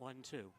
1-2.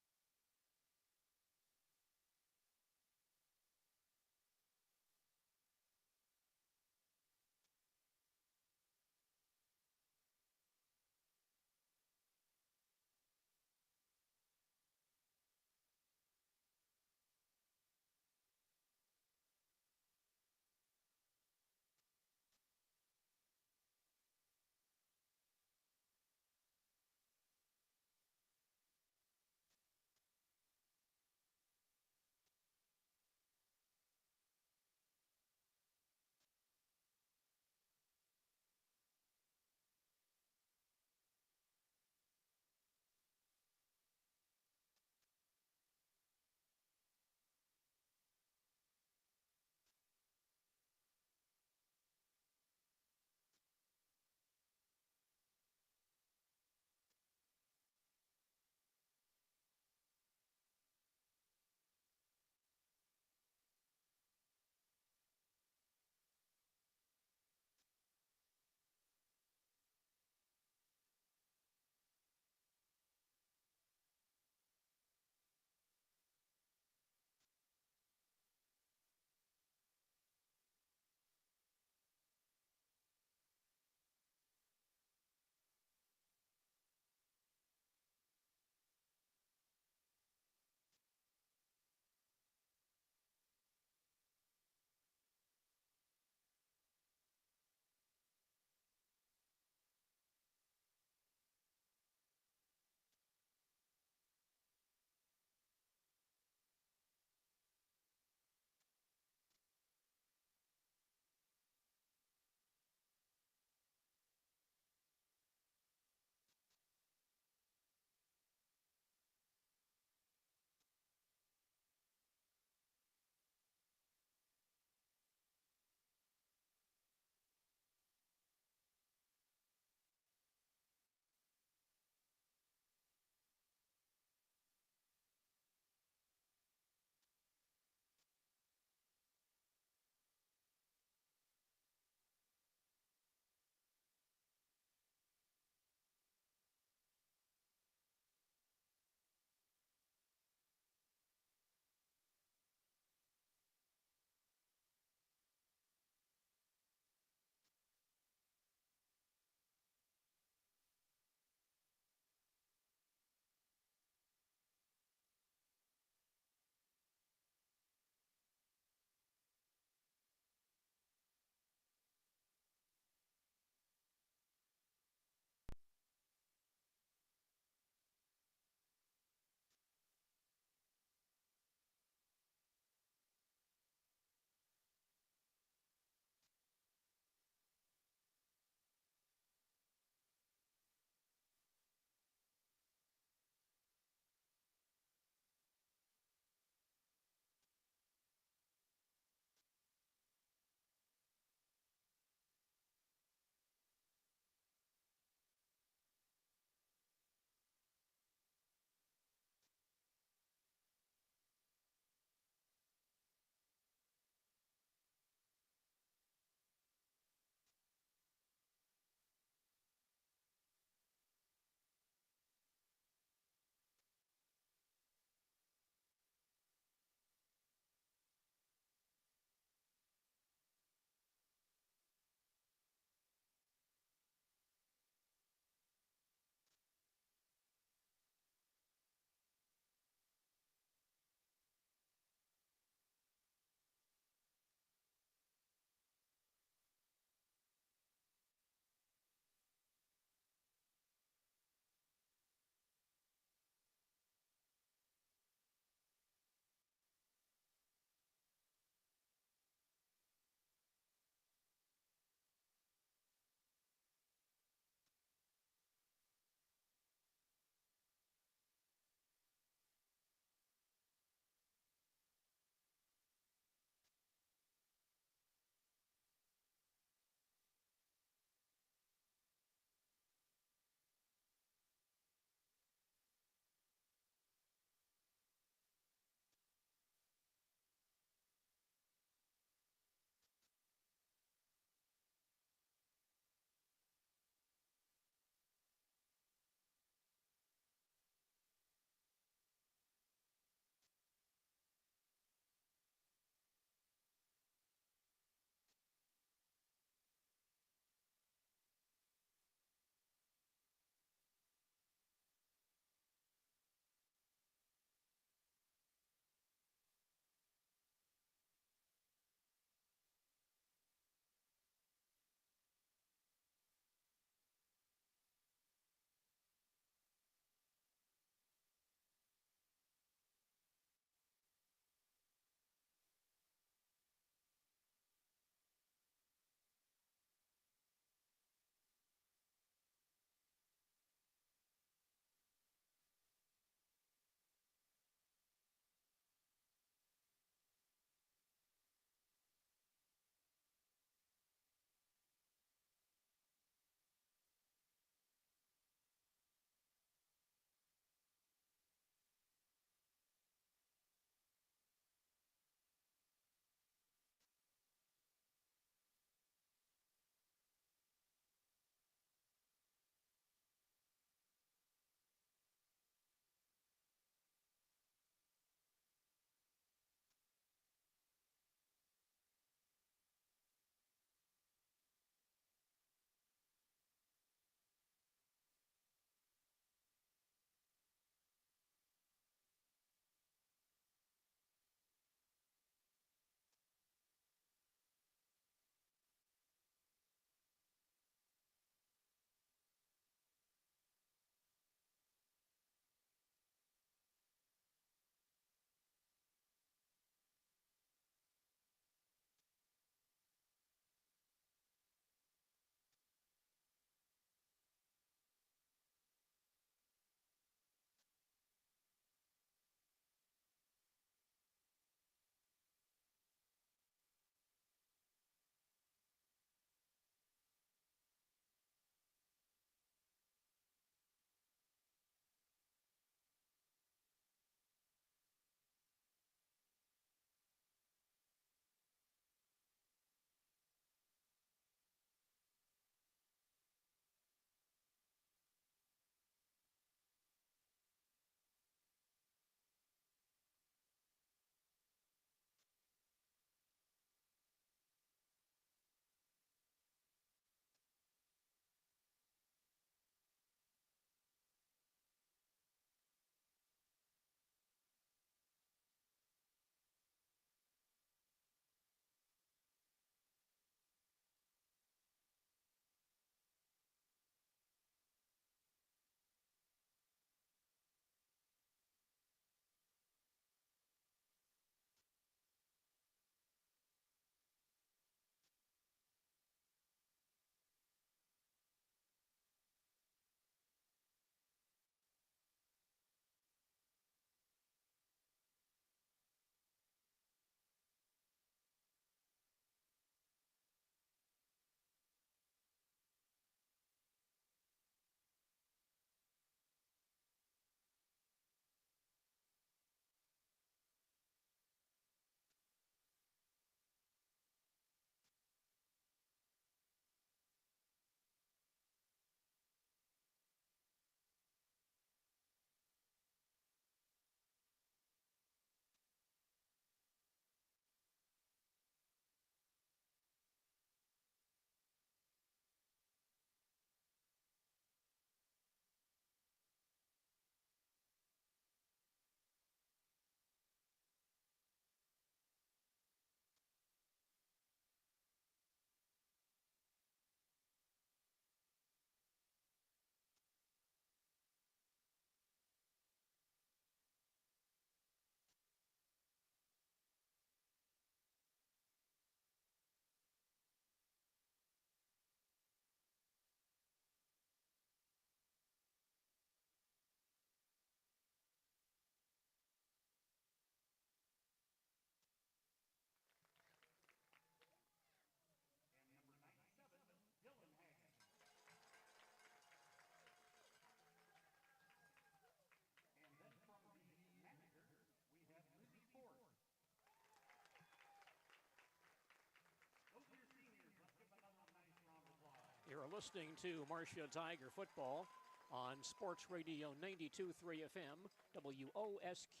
listening to Marshfield Tiger football on Sports Radio 92.3 FM, WOSQ,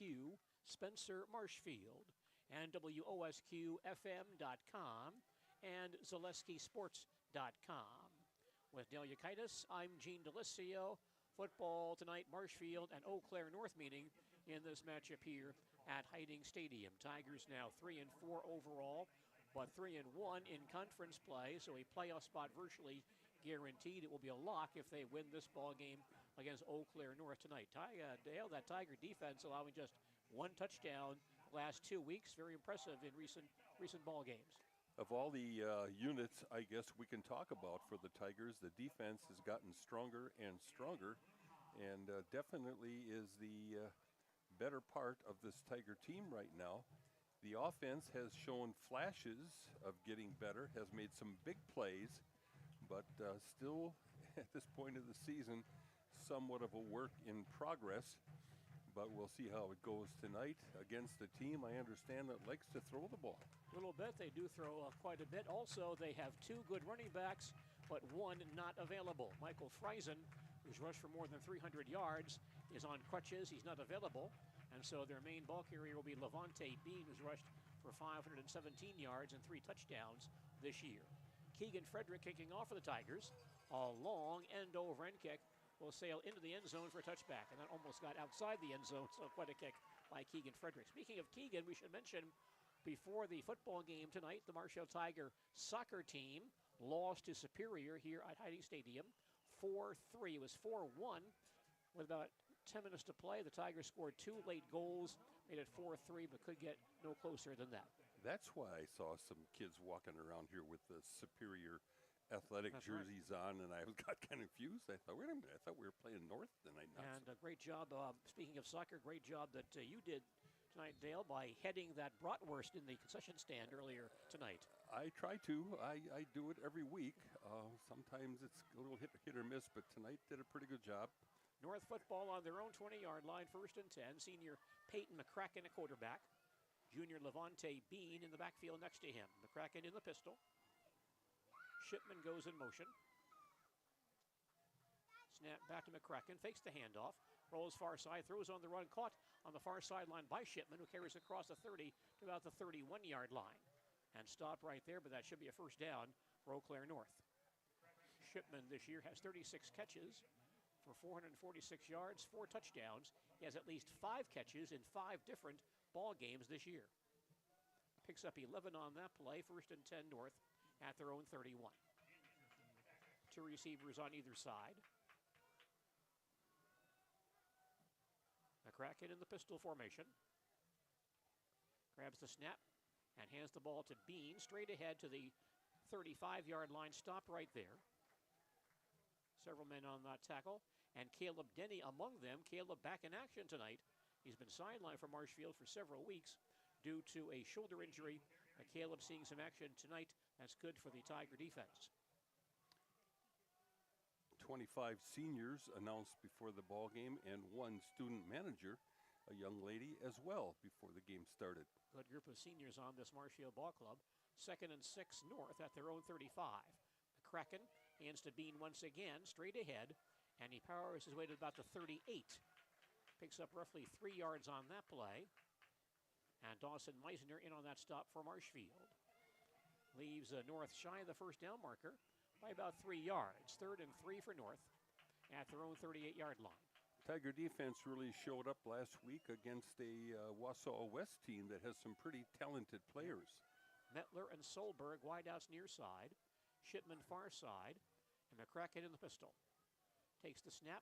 Spencer Marshfield, and WOSQFM.com and ZaleskiSports.com. With Dale Yukaitis, I'm Gene Delisio. Football tonight, Marshfield and Eau Claire North meeting in this matchup here at Hiding Stadium. Tigers now 3-4 overall, but 3-1 in conference play, so a playoff spot virtually guaranteed. It will be a lock if they win this ball game against Eau Claire North tonight. Dale, that Tiger defense allowing just one touchdown the last 2 weeks. Very impressive in recent ball games. Of all the units, I guess we can talk about for the Tigers, the defense has gotten stronger and stronger, and definitely is the better part of this Tiger team right now. The offense has shown flashes of getting better, has made some big plays, but still at this point of the season, somewhat of a work in progress. But we'll see how it goes tonight against a team, I understand, that likes to throw the ball. A little bit. They do throw quite a bit. Also, they have two good running backs, but one not available. Michael Friesen, who's rushed for more than 300 yards, is on crutches. He's not available. And so their main ball carrier will be Levante Bean, who's rushed for 517 yards and 3 touchdowns this year. Keegan Frederick kicking off for the Tigers. A long end-over-end kick will sail into the end zone for a touchback, and that almost got outside the end zone, so quite a kick by Keegan Frederick. Speaking of Keegan, we should mention before the football game tonight, the Marshfield Tiger soccer team lost to Superior here at Hiding Stadium 4-3. It was 4-1 with about 10 minutes to play. The Tigers scored 2 late goals, made it 4-3, but could get no closer than that. That's why I saw some kids walking around here with the Superior athletic jerseys on, and I got kind of confused. I thought, wait a minute, I thought we were playing North tonight. And a great job, speaking of soccer, great job that you did tonight, Dale, by heading that bratwurst in the concession stand earlier tonight. I try to. I do it every week. Sometimes it's a little hit or miss, but tonight did a pretty good job. North football on their own 20-yard line, 1st and 10. Senior Peyton McCracken at quarterback. Junior Levante Bean in the backfield next to him. McCracken in the pistol. Shipman goes in motion. Snap back to McCracken, fakes the handoff, rolls far side, throws on the run, caught on the far sideline by Shipman, who carries across the 30 to about the 31-yard line. And stop right there, but that should be a first down for Eau Claire North. Shipman this year has 36 catches for 446 yards, 4 touchdowns. He has at least 5 catches in 5 different ball games this year. Picks up 11 on that play, 1st and 10 North at their own 31. 2 receivers on either side. McCracken in the pistol formation. Grabs the snap and hands the ball to Bean, straight ahead to the 35-yard line. Stop right there. Several men on that tackle. And Caleb Denny among them. Caleb back in action tonight. He's been sidelined from Marshfield for several weeks due to a shoulder injury. Caleb seeing some action tonight. That's good for the Tiger defense. 25 seniors announced before the ball game, and 1 student manager, a young lady, as well before the game started. Good group of seniors on this Marshfield ball club. 2nd and 6 North at their own 35. McCracken hands to Bean once again, straight ahead, and he powers his way to about the 38. Picks up roughly 3 yards on that play. And Dawson Meisner in on that stop for Marshfield. Leaves North shy of the first down marker by about 3 yards. 3rd and 3 for North at their own 38-yard line. Tiger defense really showed up last week against a Wausau West team that has some pretty talented players. Metler and Solberg wideouts near side. Shipman far side. And McCracken in the pistol. Takes the snap.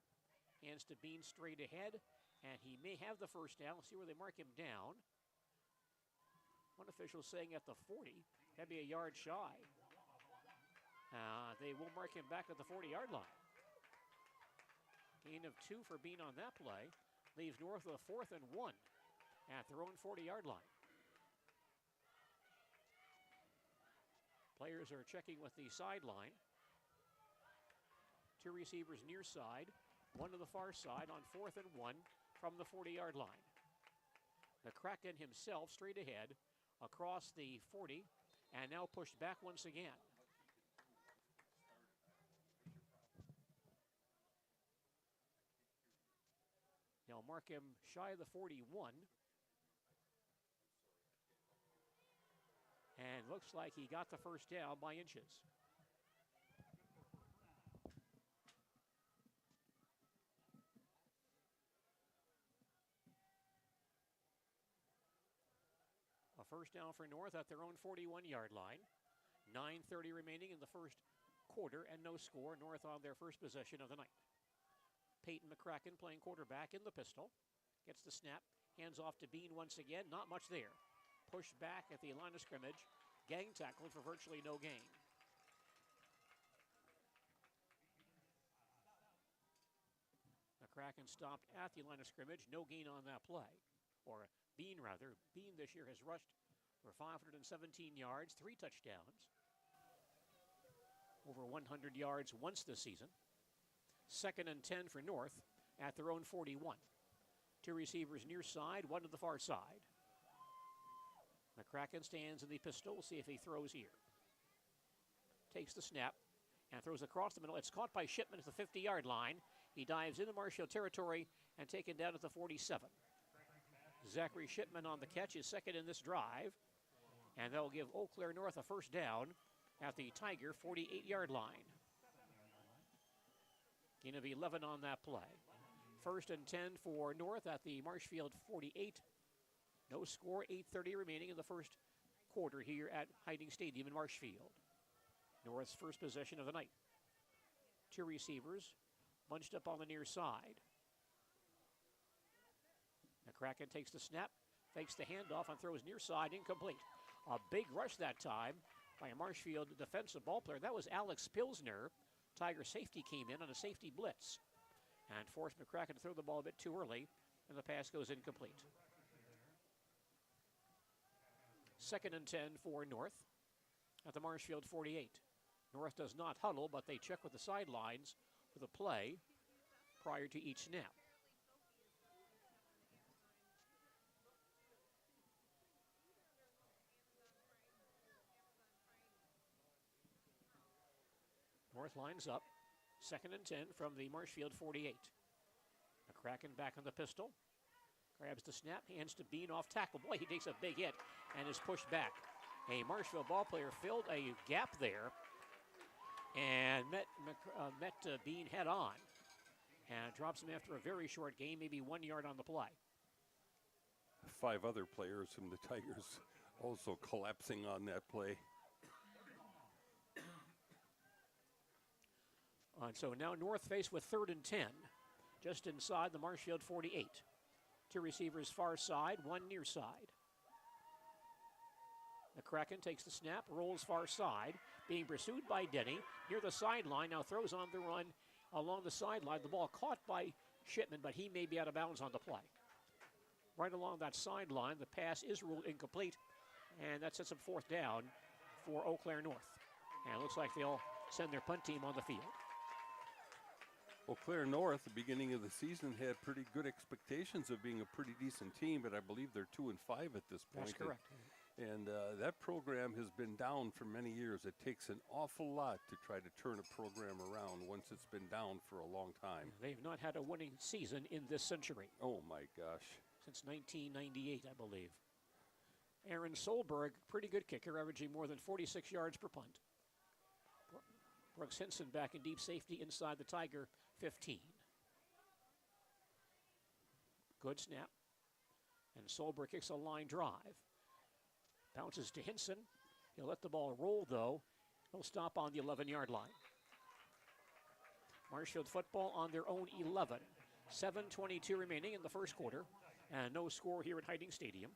Hands to Bean straight ahead. And he may have the first down. We'll see where they mark him down. One official saying at the 40. That'd be a yard shy. They will mark him back at the 40-yard line. Gain of 2 for Bean on that play. Leaves North with a 4th and 1 at their own 40-yard line. Players are checking with the sideline. 2 receivers near side, 1 to the far side on 4th and 1 from the 40-yard line. McCracken himself straight ahead across the 40 and now pushed back once again. They'll mark him shy of the 41. And looks like he got the first down by inches. A first down for North at their own 41-yard line. 9:30 remaining in the first quarter and no score. North on their first possession of the night. Peyton McCracken playing quarterback in the pistol. Gets the snap, hands off to Bean once again. Not much there. Pushed back at the line of scrimmage. Gang tackled for virtually no gain. McCracken stopped at the line of scrimmage. No gain on that play. Or Bean, rather. Bean this year has rushed for 517 yards, 3 touchdowns. Over 100 yards once this season. 2nd and 10 for North at their own 41. 2 receivers near side, 1 to the far side. McCracken stands in the pistol. We'll see if he throws here. Takes the snap and throws across the middle. It's caught by Shipman at the 50-yard line. He dives into Marshfield territory and taken down at the 47. Zachary Shipman on the catch, is second in this drive. And they'll give Eau Claire North a first down at the Tiger 48-yard line. Gain of 11 on that play. 1st and 10 for North at the Marshfield 48. No score, 8:30 remaining in the first quarter here at Hiding Stadium in Marshfield. North's first possession of the night. 2 receivers bunched up on the near side. McCracken takes the snap, fakes the handoff, and throws near side, incomplete. A big rush that time by a Marshfield defensive ball player. That was Alex Pilsner. Tiger safety came in on a safety blitz and forced McCracken to throw the ball a bit too early, and the pass goes incomplete. 2nd and 10 for North at the Marshfield 48. North does not huddle, but they check with the sidelines for the play prior to each snap. North lines up. 2nd and 10 from the Marshfield 48. McCracken back on the pistol. Grabs the snap, hands to Bean off tackle. Boy, he takes a big hit and is pushed back. A Marshfield ball player filled a gap there and met Bean head on and drops him after a very short gain, maybe 1 yard on the play. 5 other players from the Tigers also collapsing on that play. And so now North faced with 3rd and 10, just inside the Marshfield 48. 2 receivers far side, 1 near side. McCracken takes the snap, rolls far side, being pursued by Denny near the sideline. Now throws on the run along the sideline. The ball caught by Shipman, but he may be out of bounds on the play. Right along that sideline, the pass is ruled incomplete, and that sets up 4th down for Eau Claire North. And it looks like they'll send their punt team on the field. Eau Claire North, the beginning of the season, had pretty good expectations of being a pretty decent team, but I believe they're 2-5 at this point. That's correct. And that program has been down for many years. It takes an awful lot to try to turn a program around once it's been down for a long time. They've not had a winning season in this century. Oh, my gosh. Since 1998, I believe. Aaron Solberg, pretty good kicker, averaging more than 46 yards per punt. Brooks Hinson back in deep safety inside the Tiger 15. Good snap. And Solberg kicks a line drive. Bounces to Hinson. He'll let the ball roll, though. He'll stop on the 11-yard line. Marshfield football on their own 11. 7:22 remaining in the first quarter. And no score here at Hiding Stadium.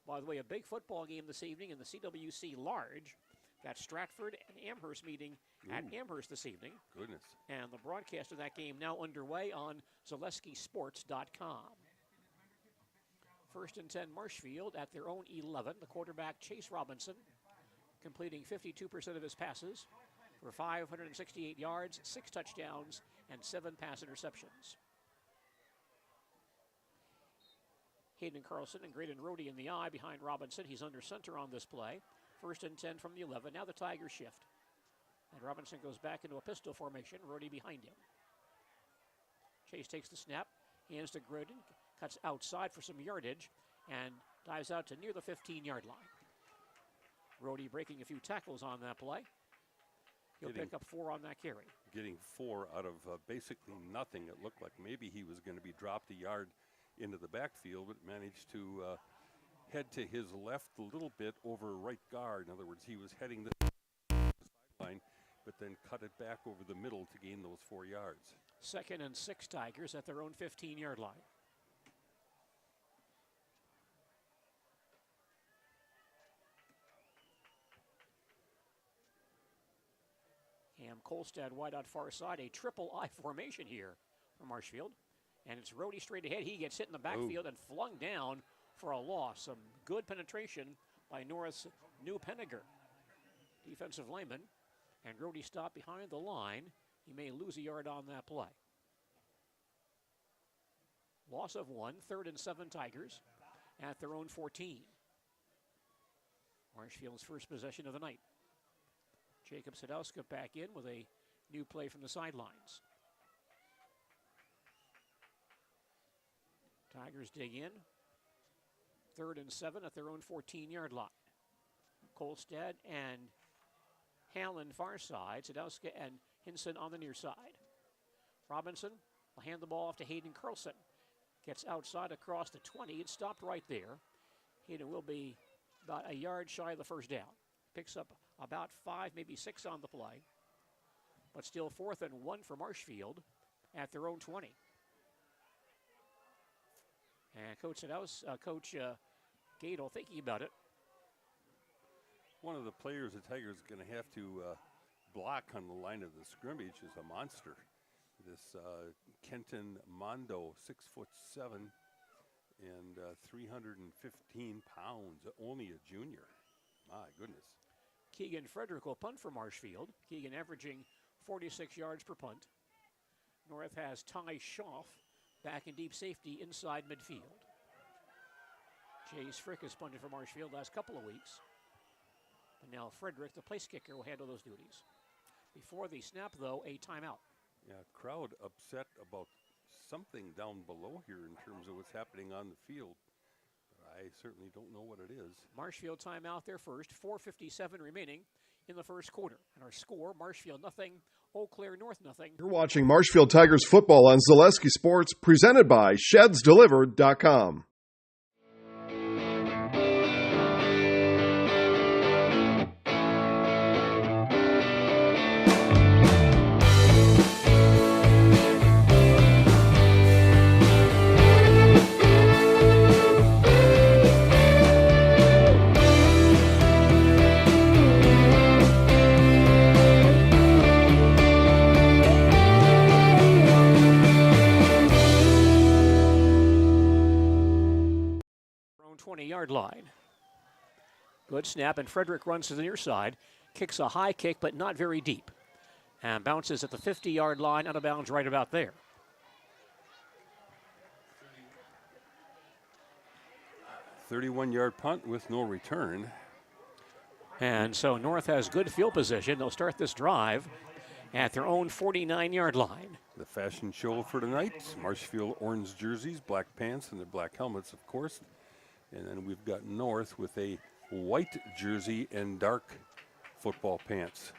By the way, a big football game this evening in the CWC Large. Got Stratford and Amherst meeting at Amherst this evening. Goodness. And the broadcast of that game now underway on ZaleskiSports.com. 1st and 10 Marshfield at their own 11. The quarterback, Chase Robinson, completing 52% of his passes for 568 yards, 6 touchdowns, and 7 pass interceptions. Hayden Carlson and Graydon Rohde in the eye behind Robinson. He's under center on this play. 1st and 10 from the 11. Now the Tigers shift. And Robinson goes back into a pistol formation. Rohde behind him. Chase takes the snap, Hands to Gruden, cuts outside for some yardage, and dives out to near the 15-yard line. Rhodey breaking a few tackles on that play. He'll pick up 4 on that carry. Getting 4 out of basically nothing. It looked like maybe he was going to be dropped a yard into the backfield, but managed to head to his left a little bit over right guard. In other words, he was heading the sideline, but then cut it back over the middle to gain those 4 yards. 2nd and 6 Tigers at their own 15-yard line. Cam Kolstad wide out far side, a triple I formation here for Marshfield. And it's Rhodey straight ahead. He gets hit in the backfield and flung down for a loss. Some good penetration by North's New Penniger, defensive lineman. And Rhodey stopped behind the line. He may lose a yard on that play. Loss of 1, 3rd and 7 Tigers at their own 14. Marshfield's first possession of the night. Jacob Sadowska back in with a new play from the sidelines. Tigers dig in. 3rd and 7 at their own 14-yard line. Kolstad and Hallen far side. Sadowska and Hinson on the near side. Robinson will hand the ball off to Hayden Carlson. Gets outside across the 20. It's stopped right there. Hayden will be about a yard shy of the first down. Picks up about 5, maybe 6 on the play. But still 4th and 1 for Marshfield at their own 20. And Coach Gadel thinking about it. One of the players the Tigers are going to have to block on the line of the scrimmage is a monster. This Kenton Mondo, 6'7" and 315 pounds, only a junior. My goodness. Keegan Frederick will punt for Marshfield. Keegan averaging 46 yards per punt. North has Ty Schaff back in deep safety inside midfield. Chase Frick has punted for Marshfield last couple of weeks. And now Frederick, the place kicker, will handle those duties. Before the snap, though, a timeout. Yeah, crowd upset about something down below here in terms of what's happening on the field. I certainly don't know what it is. Marshfield timeout there first. 4:57 remaining in the first quarter. And our score, Marshfield nothing, Eau Claire North nothing. You're watching Marshfield Tigers football on Zaleski Sports, presented by ShedsDelivered.com. Line. Good snap, and Frederick runs to the near side, kicks a high kick, but not very deep, and bounces at the 50-yard line, out of bounds right about there. "31-yard punt with no return. And so North has good field position. They'll start this drive at their own 49-yard line. The fashion show for tonight, Marshfield orange jerseys, black pants, and the black helmets, of course. And then we've got North with a white jersey and dark football pants.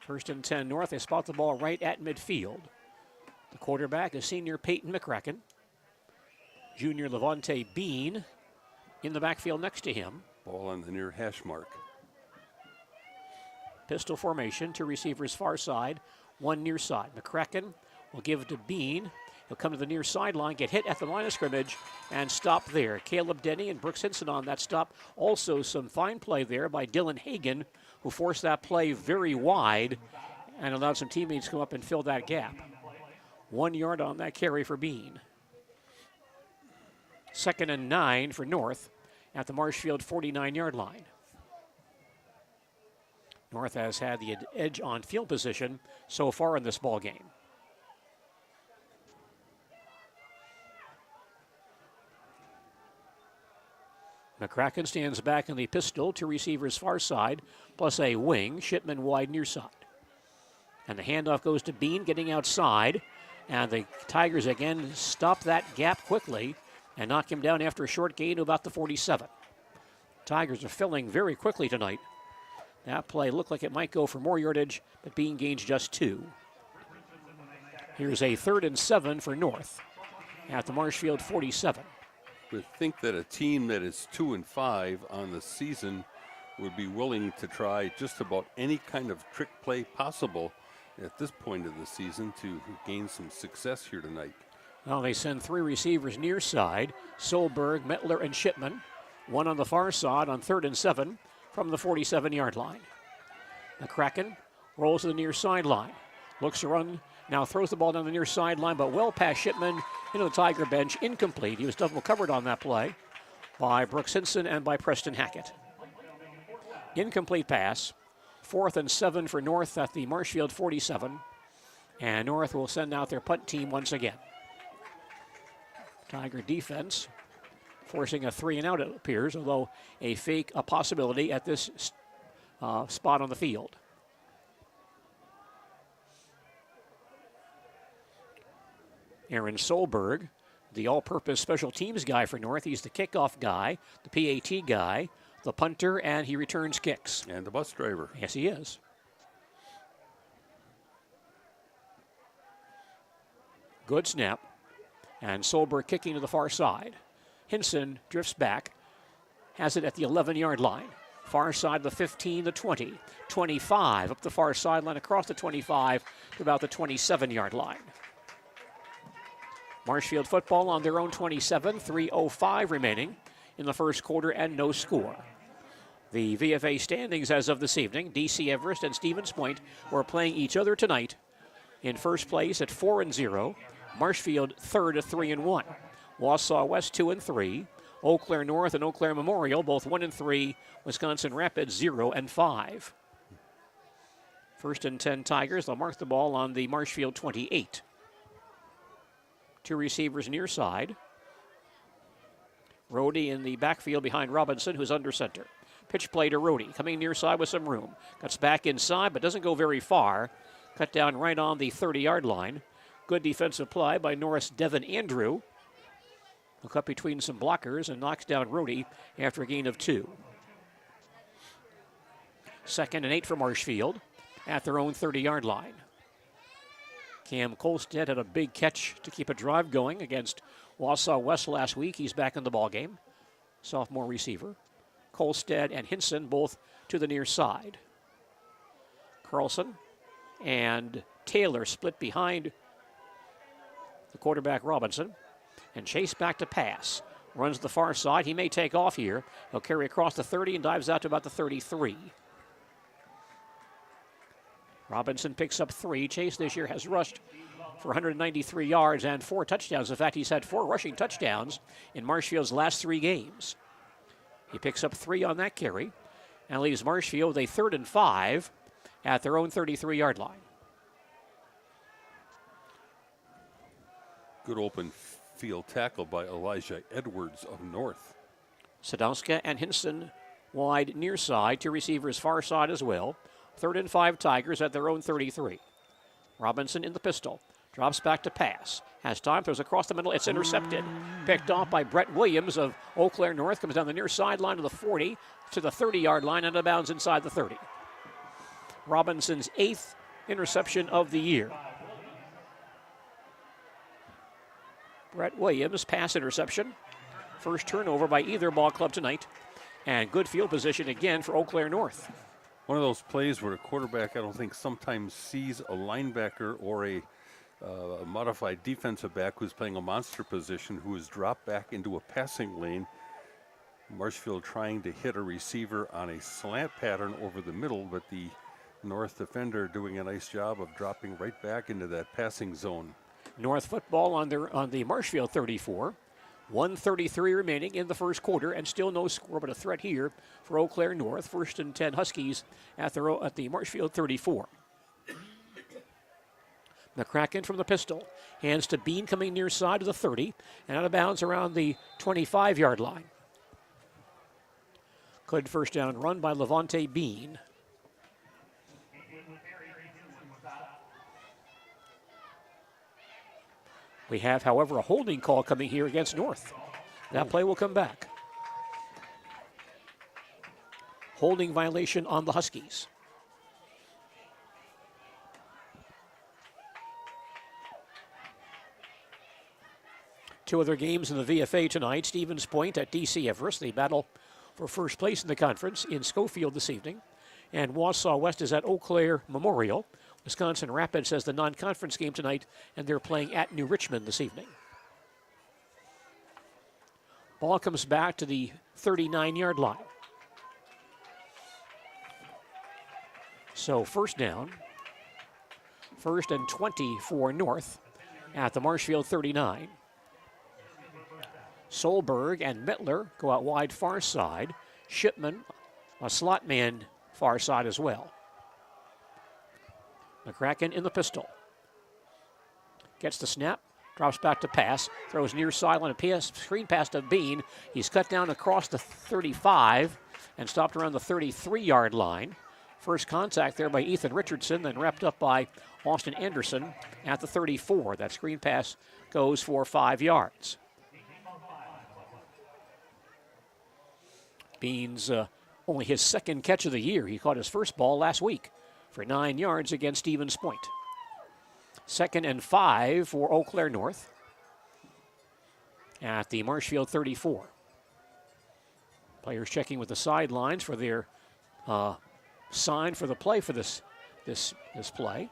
1st and 10 North. They spot the ball right at midfield. The quarterback is senior Peyton McCracken. Junior Levante Bean in the backfield next to him. Ball on the near hash mark. Pistol formation, 2 receivers far side, 1 near side. McCracken will give to Bean. He'll come to the near sideline, get hit at the line of scrimmage, and stop there. Caleb Denny and Brooks Hinson on that stop. Also some fine play there by Dylan Hagan, who forced that play very wide and allowed some teammates to come up and fill that gap. 1 yard on that carry for Bean. 2nd and 9 for North at the Marshfield 49-yard line. North has had the edge on field position so far in this ball game. McCracken stands back in the pistol, 2 receivers far side, plus a wing, Shipman wide near side. And the handoff goes to Bean, getting outside, And the Tigers again stop that gap quickly and knock him down after a short gain to about the 47. Tigers are filling very quickly tonight. That play looked like it might go for more yardage, but Bean gains just 2. Here's a 3rd and 7 for North at the Marshfield 47. We think that a team that is 2-5 on the season would be willing to try just about any kind of trick play possible at this point of the season to gain some success here tonight. Well, they send 3 receivers near side, Solberg, Mettler, and Shipman. 1 on the far side on 3rd and 7 from the 47-yard line. The Kraken rolls to the near sideline. Looks to run, now throws the ball down the near sideline, but well past Shipman into the Tiger bench, incomplete. He was double covered on that play by Brooks Hinson and by Preston Hackett. Incomplete pass. 4th and 7 for North at the Marshfield 47. And North will send out their punt team once again. Tiger defense forcing a 3-and-out, it appears, although a fake a possibility at this spot on the field. Aaron Solberg, the all-purpose special teams guy for North. He's the kickoff guy, the PAT guy, the punter, and he returns kicks. And the bus driver. Yes, he is. Good snap. And Solberg kicking to the far side. Hinson drifts back, has it at the 11-yard line. Far side, the 15, the 20, 25, up the far sideline, across the 25 to about the 27-yard line. Marshfield football on their own 27, 3:05 remaining in the first quarter and no score. The VFA standings as of this evening, DC Everest and Stevens Point were playing each other tonight. In first place at 4-0, Marshfield third at 3-1. Wausau West 2-3, Eau Claire North and Eau Claire Memorial both 1-3, Wisconsin Rapids 0-5. First and 10 Tigers, they'll mark the ball on the Marshfield 28. 2 receivers near side. Rhodey in the backfield behind Robinson, who's under center. Pitch play to Rhodey, coming near side with some room. Cuts back inside, but doesn't go very far. Cut down right on the 30-yard line. Good defensive play by Norris Devin Andrew. He'll cut between some blockers and knocks down Rhodey after a gain of 2. 2nd and 8 for Marshfield at their own 30-yard line. Cam Kolstead had a big catch to keep a drive going against Wausau West last week. He's back in the ballgame. Sophomore receiver. Kolstead and Hinson both to the near side. Carlson and Taylor split behind the quarterback Robinson. And Chase back to pass. Runs the far side. He may take off here. He'll carry across the 30 and dives out to about the 33. Robinson picks up 3. Chase this year has rushed for 193 yards and 4 touchdowns. In fact, he's had 4 rushing touchdowns in Marshfield's last 3 games. He picks up 3 on that carry and leaves Marshfield with a 3rd and 5 at their own 33-yard line. Good open field tackle by Elijah Edwards of North. Sadowska and Hinson wide near side. 2 receivers far side as well. 3rd and 5 Tigers at their own 33. Robinson in the pistol. Drops back to pass. Has time, throws across the middle. It's intercepted. Picked off by Brett Williams of Eau Claire North. Comes down the near sideline to the 40, to the 30-yard line, and out of bounds inside the 30. Robinson's 8th interception of the year. Brett Williams, pass interception. First turnover by either ball club tonight. And good field position again for Eau Claire North. One of those plays where a quarterback, I don't think, sometimes sees a linebacker or a modified defensive back who's playing a monster position, who is dropped back into a passing lane. Marshfield trying to hit a receiver on a slant pattern over the middle, but the North defender doing a nice job of dropping right back into that passing zone. North football on the Marshfield 34. 1:33 remaining in the first quarter, and still no score, but a threat here for Eau Claire North. 1st and 10 Huskies at the Marshfield 34. McCracken from the pistol. Hands to Bean coming near side to the 30, and out of bounds around the 25-yard line. Good first down run by Levante Bean. We have, however, a holding call coming here against North. That play will come back. Holding violation on the Huskies. Two other games in the VFA tonight. Stevens Point at DC Everest. They battle for first place in the conference in Schofield this evening. And Wausau West is at Eau Claire Memorial. Wisconsin Rapids has the non-conference game tonight, and they're playing at New Richmond this evening. Ball comes back to the 39-yard line. So first down. 1st and 20 for North at the Marshfield 39. Solberg and Mittler go out wide far side. Shipman, a slot man, far side as well. McCracken in the pistol. Gets the snap, drops back to pass, throws near sideline, a screen pass to Bean. He's cut down across the 35 and stopped around the 33-yard line. First contact there by Ethan Richardson, then wrapped up by Austin Anderson at the 34. That screen pass goes for 5 yards. Bean's only his second catch of the year. He caught his first ball last week for 9 yards against Stevens Point. 2nd and 5 for Eau Claire North at the Marshfield 34. Players checking with the sidelines for their sign for the play for this play.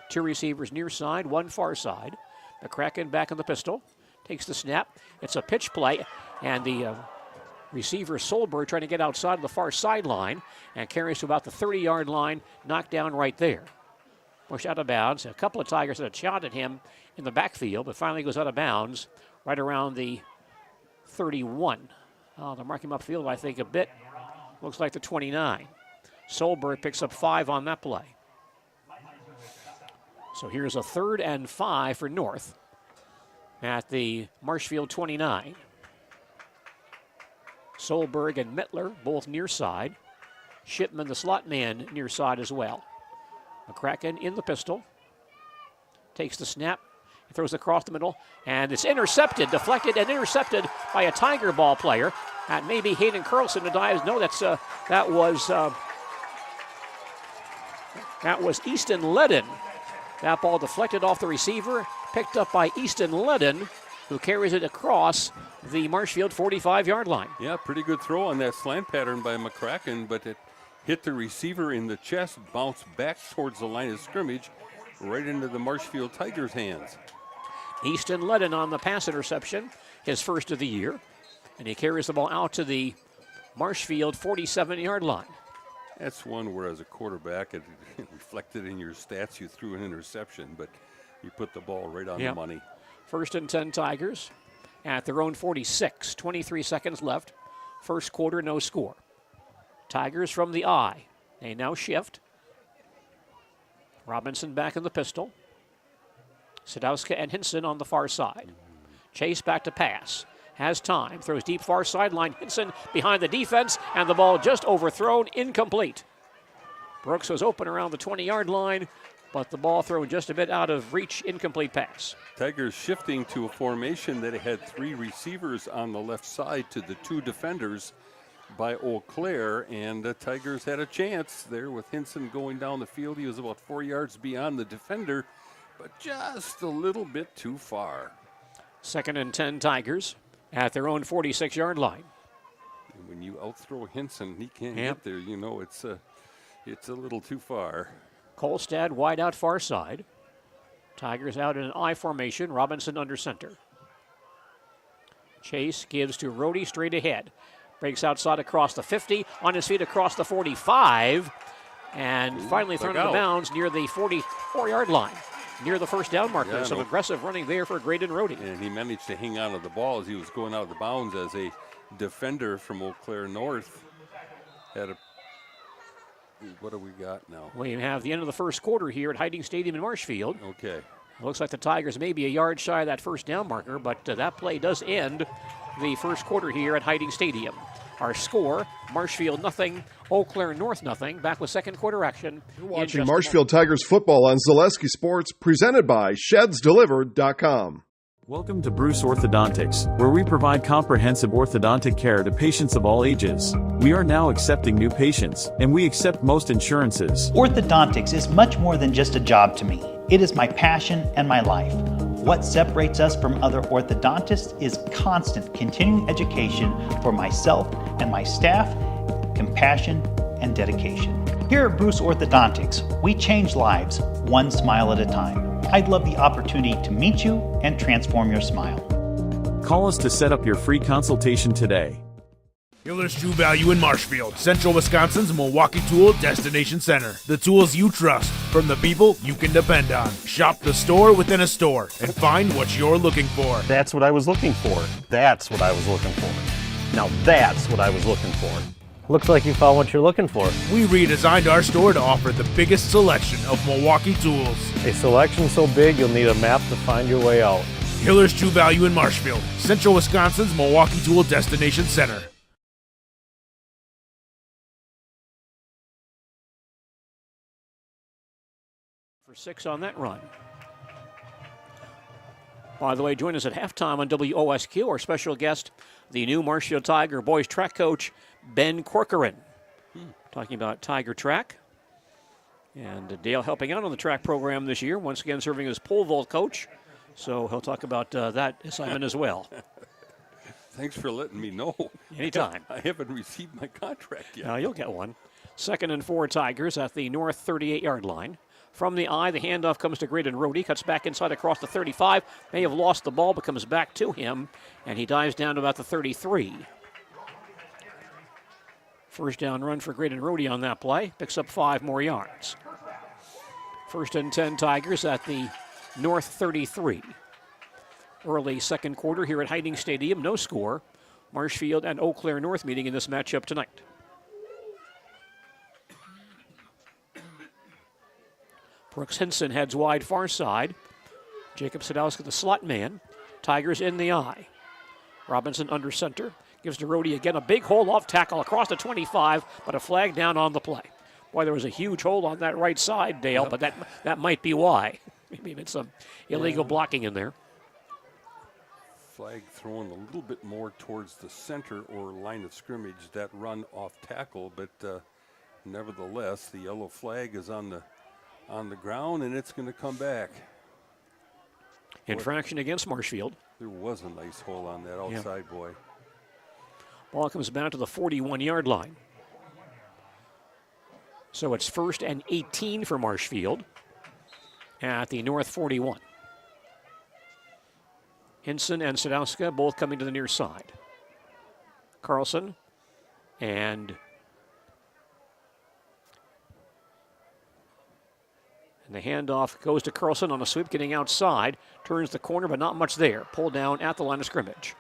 2 receivers near side, 1 far side. McCracken back in the pistol, takes the snap. It's a pitch play, and the receiver Solberg trying to get outside of the far sideline and carries to about the 30-yard line, knocked down right there. Pushed out of bounds. A couple of Tigers had a shot at him in the backfield, but finally goes out of bounds right around the 31. They're marking him upfield, I think, a bit. Looks like the 29. Solberg picks up 5 on that play. So here's a 3rd and 5 for North at the Marshfield 29. Solberg and Mittler both near side. Shipman, the slot man, near side as well. McCracken in the pistol. Takes the snap. Throws across the middle. And it's intercepted, deflected and intercepted by a Tiger ball player. At maybe Hayden Carlson to dive. No, that was Easton Ledden. That ball deflected off the receiver, picked up by Easton Ledden, who carries it across the Marshfield 45-yard line. Yeah, pretty good throw on that slant pattern by McCracken, but it hit the receiver in the chest, bounced back towards the line of scrimmage, right into the Marshfield Tigers' hands. Easton Ledden on the pass interception, his first of the year, and he carries the ball out to the Marshfield 47-yard line. That's one where, as a quarterback, it reflected in your stats. You threw an interception, but you put the ball right on the money. 1st and 10 Tigers at their own 46. 23 seconds left. First quarter, no score. Tigers from the I. They now shift. Robinson back in the pistol. Sadowska and Hinson on the far side. Chase back to pass. Has time. Throws deep far sideline. Hinson behind the defense, and the ball just overthrown. Incomplete. Brooks was open around the 20-yard line, but the ball thrown just a bit out of reach. Incomplete pass. Tigers shifting to a formation that had 3 receivers on the left side to the 2 defenders by Eau Claire, and the Tigers had a chance there with Hinson going down the field. He was about 4 yards beyond the defender, but just a little bit too far. 2nd and 10 Tigers at their own 46-yard line. And when you outthrow Hinson, he can't get there. You know, it's a little too far. Kolstad wide out far side. Tigers out in an I formation. Robinson under center. Chase gives to Rohde straight ahead. Breaks outside across the 50. On his feet across the 45. And finally thrown out of bounds near the 44-yard line. Near the first down marker. Yeah, Some aggressive running there for Graydon Rohde. And he managed to hang on to the ball as he was going out of the bounds as a defender from Eau Claire North had a. What do we got now? We have the end of the first quarter here at Hiding Stadium in Marshfield. Okay. Looks like the Tigers may be a yard shy of that first down marker, but that play does end the first quarter here at Hiding Stadium. Our score, Marshfield nothing, Eau Claire North nothing. Back with second quarter action. You're watching Marshfield Tigers football on Zaleski Sports, presented by ShedsDelivered.com. Welcome to Bruce Orthodontics, where we provide comprehensive orthodontic care to patients of all ages. We are now accepting new patients, and we accept most insurances. Orthodontics is much more than just a job to me. It is my passion and my life. What separates us from other orthodontists is constant continuing education for myself and my staff, compassion, and dedication. Here at Bruce Orthodontics, we change lives one smile at a time. I'd love the opportunity to meet you and transform your smile. Call us to set up your free consultation today. Hiller's True Value in Marshfield, Central Wisconsin's Milwaukee Tool Destination Center. The tools you trust from the people you can depend on. Shop the store within a store and find what you're looking for. That's what I was looking for. That's what I was looking for. Now that's what I was looking for. Looks like you found what you're looking for. We redesigned our store to offer the biggest selection of Milwaukee tools. A selection so big you'll need a map to find your way out. Hiller's True Value in Marshfield, Central Wisconsin's Milwaukee Tool Destination Center. For 6 on that run. By the way, join us at halftime on WOSQ, our special guest, the new Marshfield Tiger boys track coach, Ben Corcoran. Talking about Tiger track. And Dale helping out on the track program this year, once again serving as pole vault coach. So he'll talk about that assignment as well. Thanks for letting me know. Anytime. I haven't received my contract yet. Now you'll get one. 2nd and 4 Tigers at the north 38-yard line. From the eye, the handoff comes to Graydon Rohde, cuts back inside across the 35, may have lost the ball, but comes back to him, and he dives down to about the 33. First down run for Graydon Rohde on that play, picks up 5 more yards. 1st and 10 Tigers at the north 33. Early second quarter here at Hiding Stadium, no score. Marshfield and Eau Claire North meeting in this matchup tonight. Brooks Hinson heads wide far side. Jacob Sadowski, the slot man. Tigers in the eye. Robinson under center. Gives to Rohde again a big hole off tackle across the 25, but a flag down on the play. Boy, there was a huge hole on that right side, Dale, but that might be why. Maybe it's some illegal blocking in there. Flag thrown a little bit more towards the center or line of scrimmage, that run off tackle, but nevertheless, the yellow flag is on the ground, and it's going to come back. Infraction against Marshfield. There was a nice hole on that outside, boy. Ball comes down to the 41-yard line. So it's 1st and 18 for Marshfield at the north 41. Hinson and Sadowska both coming to the near side. Carlson and the handoff goes to Carlson on a sweep, getting outside. Turns the corner, but not much there. Pulled down at the line of scrimmage.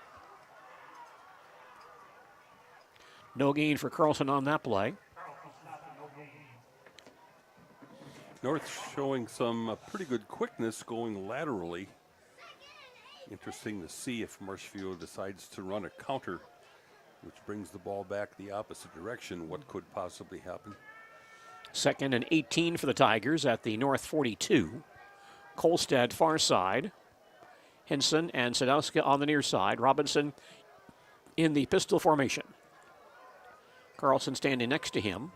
No gain for Carlson on that play. North showing some pretty good quickness going laterally. Interesting to see if Marshfield decides to run a counter, which brings the ball back the opposite direction. What could possibly happen? 2nd and 18 for the Tigers at the north 42. Kolstad far side. Hinson and Sadowska on the near side. Robinson in the pistol formation. Carlson standing next to him.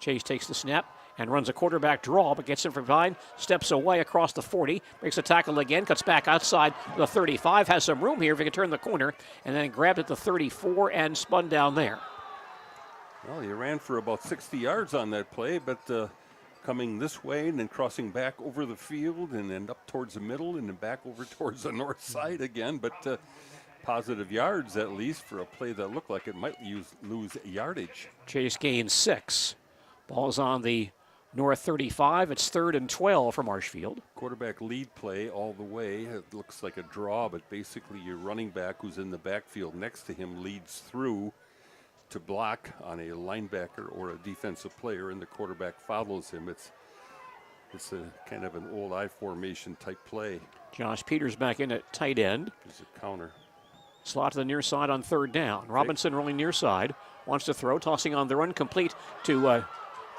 Chase takes the snap and runs a quarterback draw, but gets in from behind, steps away across the 40, makes a tackle again, cuts back outside the 35, has some room here if he can turn the corner, and then grabbed at the 34 and spun down there. Well, he ran for about 60 yards on that play, but coming this way and then crossing back over the field and then up towards the middle and then back over towards the north side again, but positive yards at least for a play that looked like it might lose yardage. Chase gains 6. Ball's on the north 35. It's 3rd and 12 for Marshfield. Quarterback lead play all the way. It looks like a draw, but basically your running back who's in the backfield next to him leads through to block on a linebacker or a defensive player, and the quarterback follows him. It's a kind of an old I formation type play. Josh Peters back in at tight end. There's a counter. Slot to the near side on 3rd down. Robinson rolling near side. Wants to throw, tossing on the run, complete to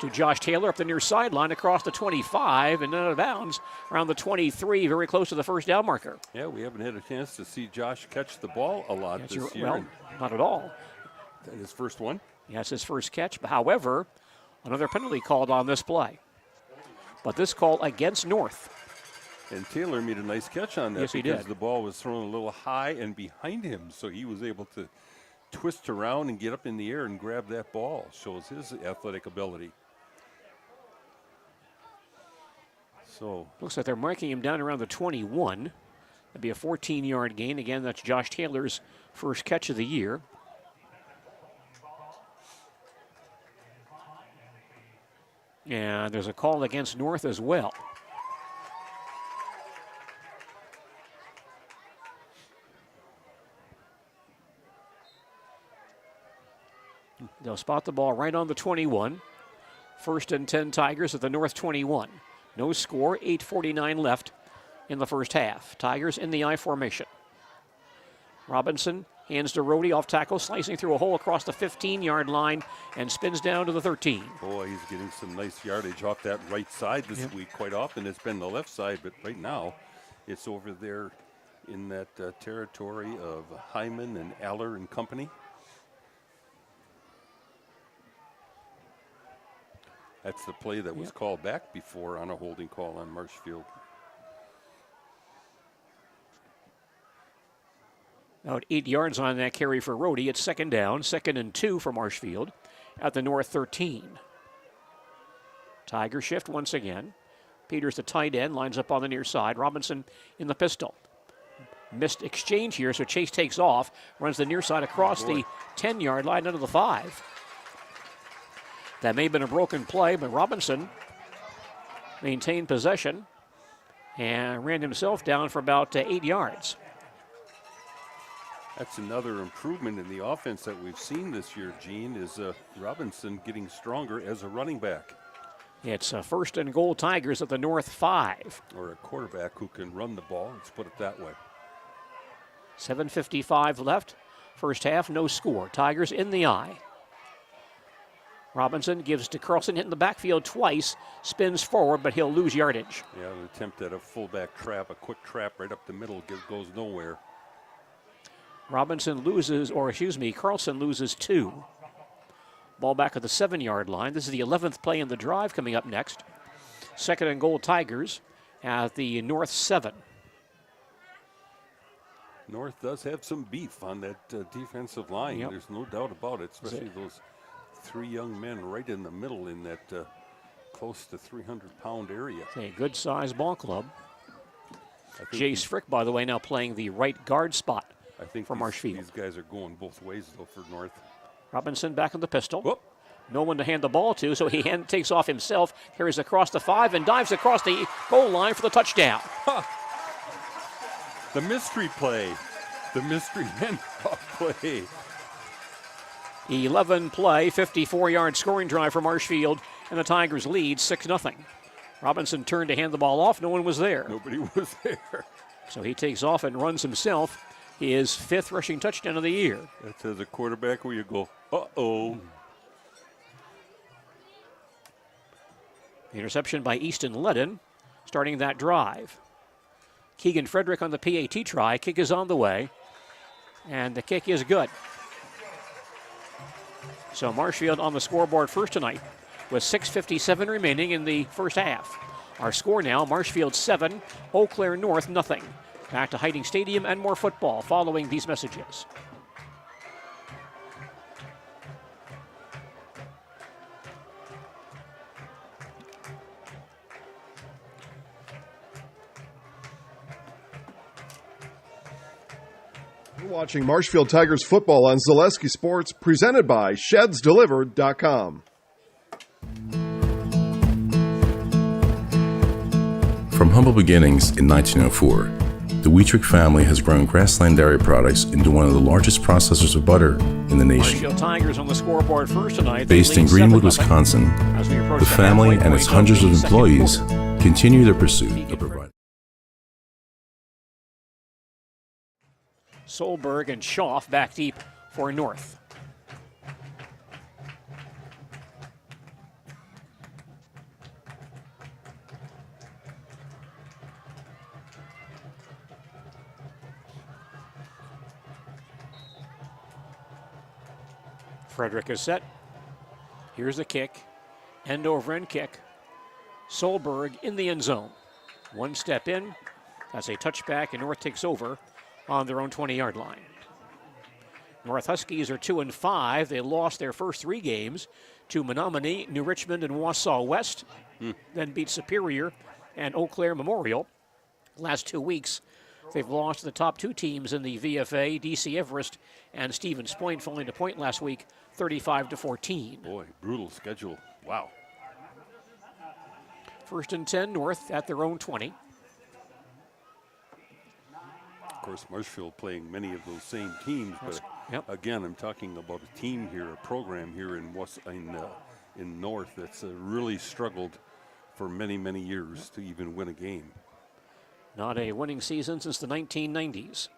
to Josh Taylor up the near sideline across the 25 and out of bounds around the 23, very close to the first down marker. Yeah, we haven't had a chance to see Josh catch the ball a lot this year. Well, not at all. His first one? Yeah, it's his first catch. However, another penalty called on this play. But this call against North. And Taylor made a nice catch on that. Yes, he because did. The ball was thrown a little high and behind him, so he was able to twist around and get up in the air and grab that ball. Shows his athletic ability. So looks like they're marking him down around the 21. That'd be a 14-yard gain. Again, that's Josh Taylor's first catch of the year. And there's a call against North as well. They'll spot the ball right on the 21. First and 10 Tigers at the North 21. No score, 8:49 left in the first half. Tigers in the I formation. Robinson hands to Rohde off tackle, slicing through a hole across the 15-yard line and spins down to the 13. Boy, he's getting some nice yardage off that right side this week. Quite often it's been the left side, but right now it's over there in that territory of Hyman and Aller and company. That's the play that was called back before on a holding call on Marshfield. About 8 yards on that carry for Rohde. It's second down, 2nd and 2 for Marshfield at the North 13. Tiger shift once again. Peters, the tight end, lines up on the near side. Robinson in the pistol. Missed exchange here, so Chase takes off, runs the near side across the 10-yard line under the 5. That may have been a broken play, but Robinson maintained possession and ran himself down for about 8 yards. That's another improvement in the offense that we've seen this year, Gene, is Robinson getting stronger as a running back. It's first and goal Tigers at the North 5. Or a quarterback who can run the ball, let's put it that way. 7:55 left. First half, no score. Tigers in the eye. Robinson gives to Carlson, hitting the backfield twice, spins forward, but he'll lose yardage. Yeah, an attempt at a fullback trap, a quick trap right up the middle, goes nowhere. Carlson loses 2. Ball back at the 7-yard line. This is the 11th play in the drive coming up next. Second and goal Tigers at the North 7. North does have some beef on that defensive line. Yep. There's no doubt about it, especially those 3 young men right in the middle in that close to 300-pound area. A good-sized ball club. Jace Frick, by the way, now playing the right guard spot. I think for Marshfield. These guys are going both ways, though, for North. Robinson back in the pistol. Whoop. No one to hand the ball to, so he takes off himself, carries across the 5, and dives across the goal line for the touchdown. Huh. The mystery play. The mystery handoff play. 11-play, 54-yard scoring drive for Marshfield, and the Tigers lead 6-0. Robinson turned to hand the ball off. No one was there. Nobody was there. So he takes off and runs himself his 5th rushing touchdown of the year. That's as a quarterback where you go, uh-oh. Interception by Easton Ledden, starting that drive. Keegan Frederick on the PAT try. Kick is on the way, and the kick is good. So Marshfield on the scoreboard first tonight with 6:57 remaining in the first half. Our score now, Marshfield 7, Eau Claire North nothing. Back to Hiding Stadium and more football following these messages. You're watching Marshfield Tigers football on Zaleski Sports, presented by ShedsDelivered.com. From humble beginnings in 1904, the Wheatrick family has grown Grassland Dairy Products into one of the largest processors of butter in the nation. Marshfield Tigers on the scoreboard first tonight. Based in Greenwood, Wisconsin, the family and its hundreds of employees continue their pursuit of providing. Solberg and Schaff back deep for North. Frederick is set. Here's the kick. End over end kick. Solberg in the end zone. One step in. That's a touchback, and North takes over on their own 20-yard line. North Huskies are 2-5. They lost their first 3 games to Menominee, New Richmond, and Wausau West. Then beat Superior and Eau Claire Memorial. Last 2 weeks, they've lost to the top 2 teams in the VFA, DC Everest and Stevens Point, falling to point last week, 35-14. Boy, brutal schedule. Wow. 1st and 10, North at their own 20. Of course, Marshfield playing many of those same teams, but again, I'm talking about a team here, a program here in North that's really struggled for many, many years to even win a game. Not a winning season since the 1990s.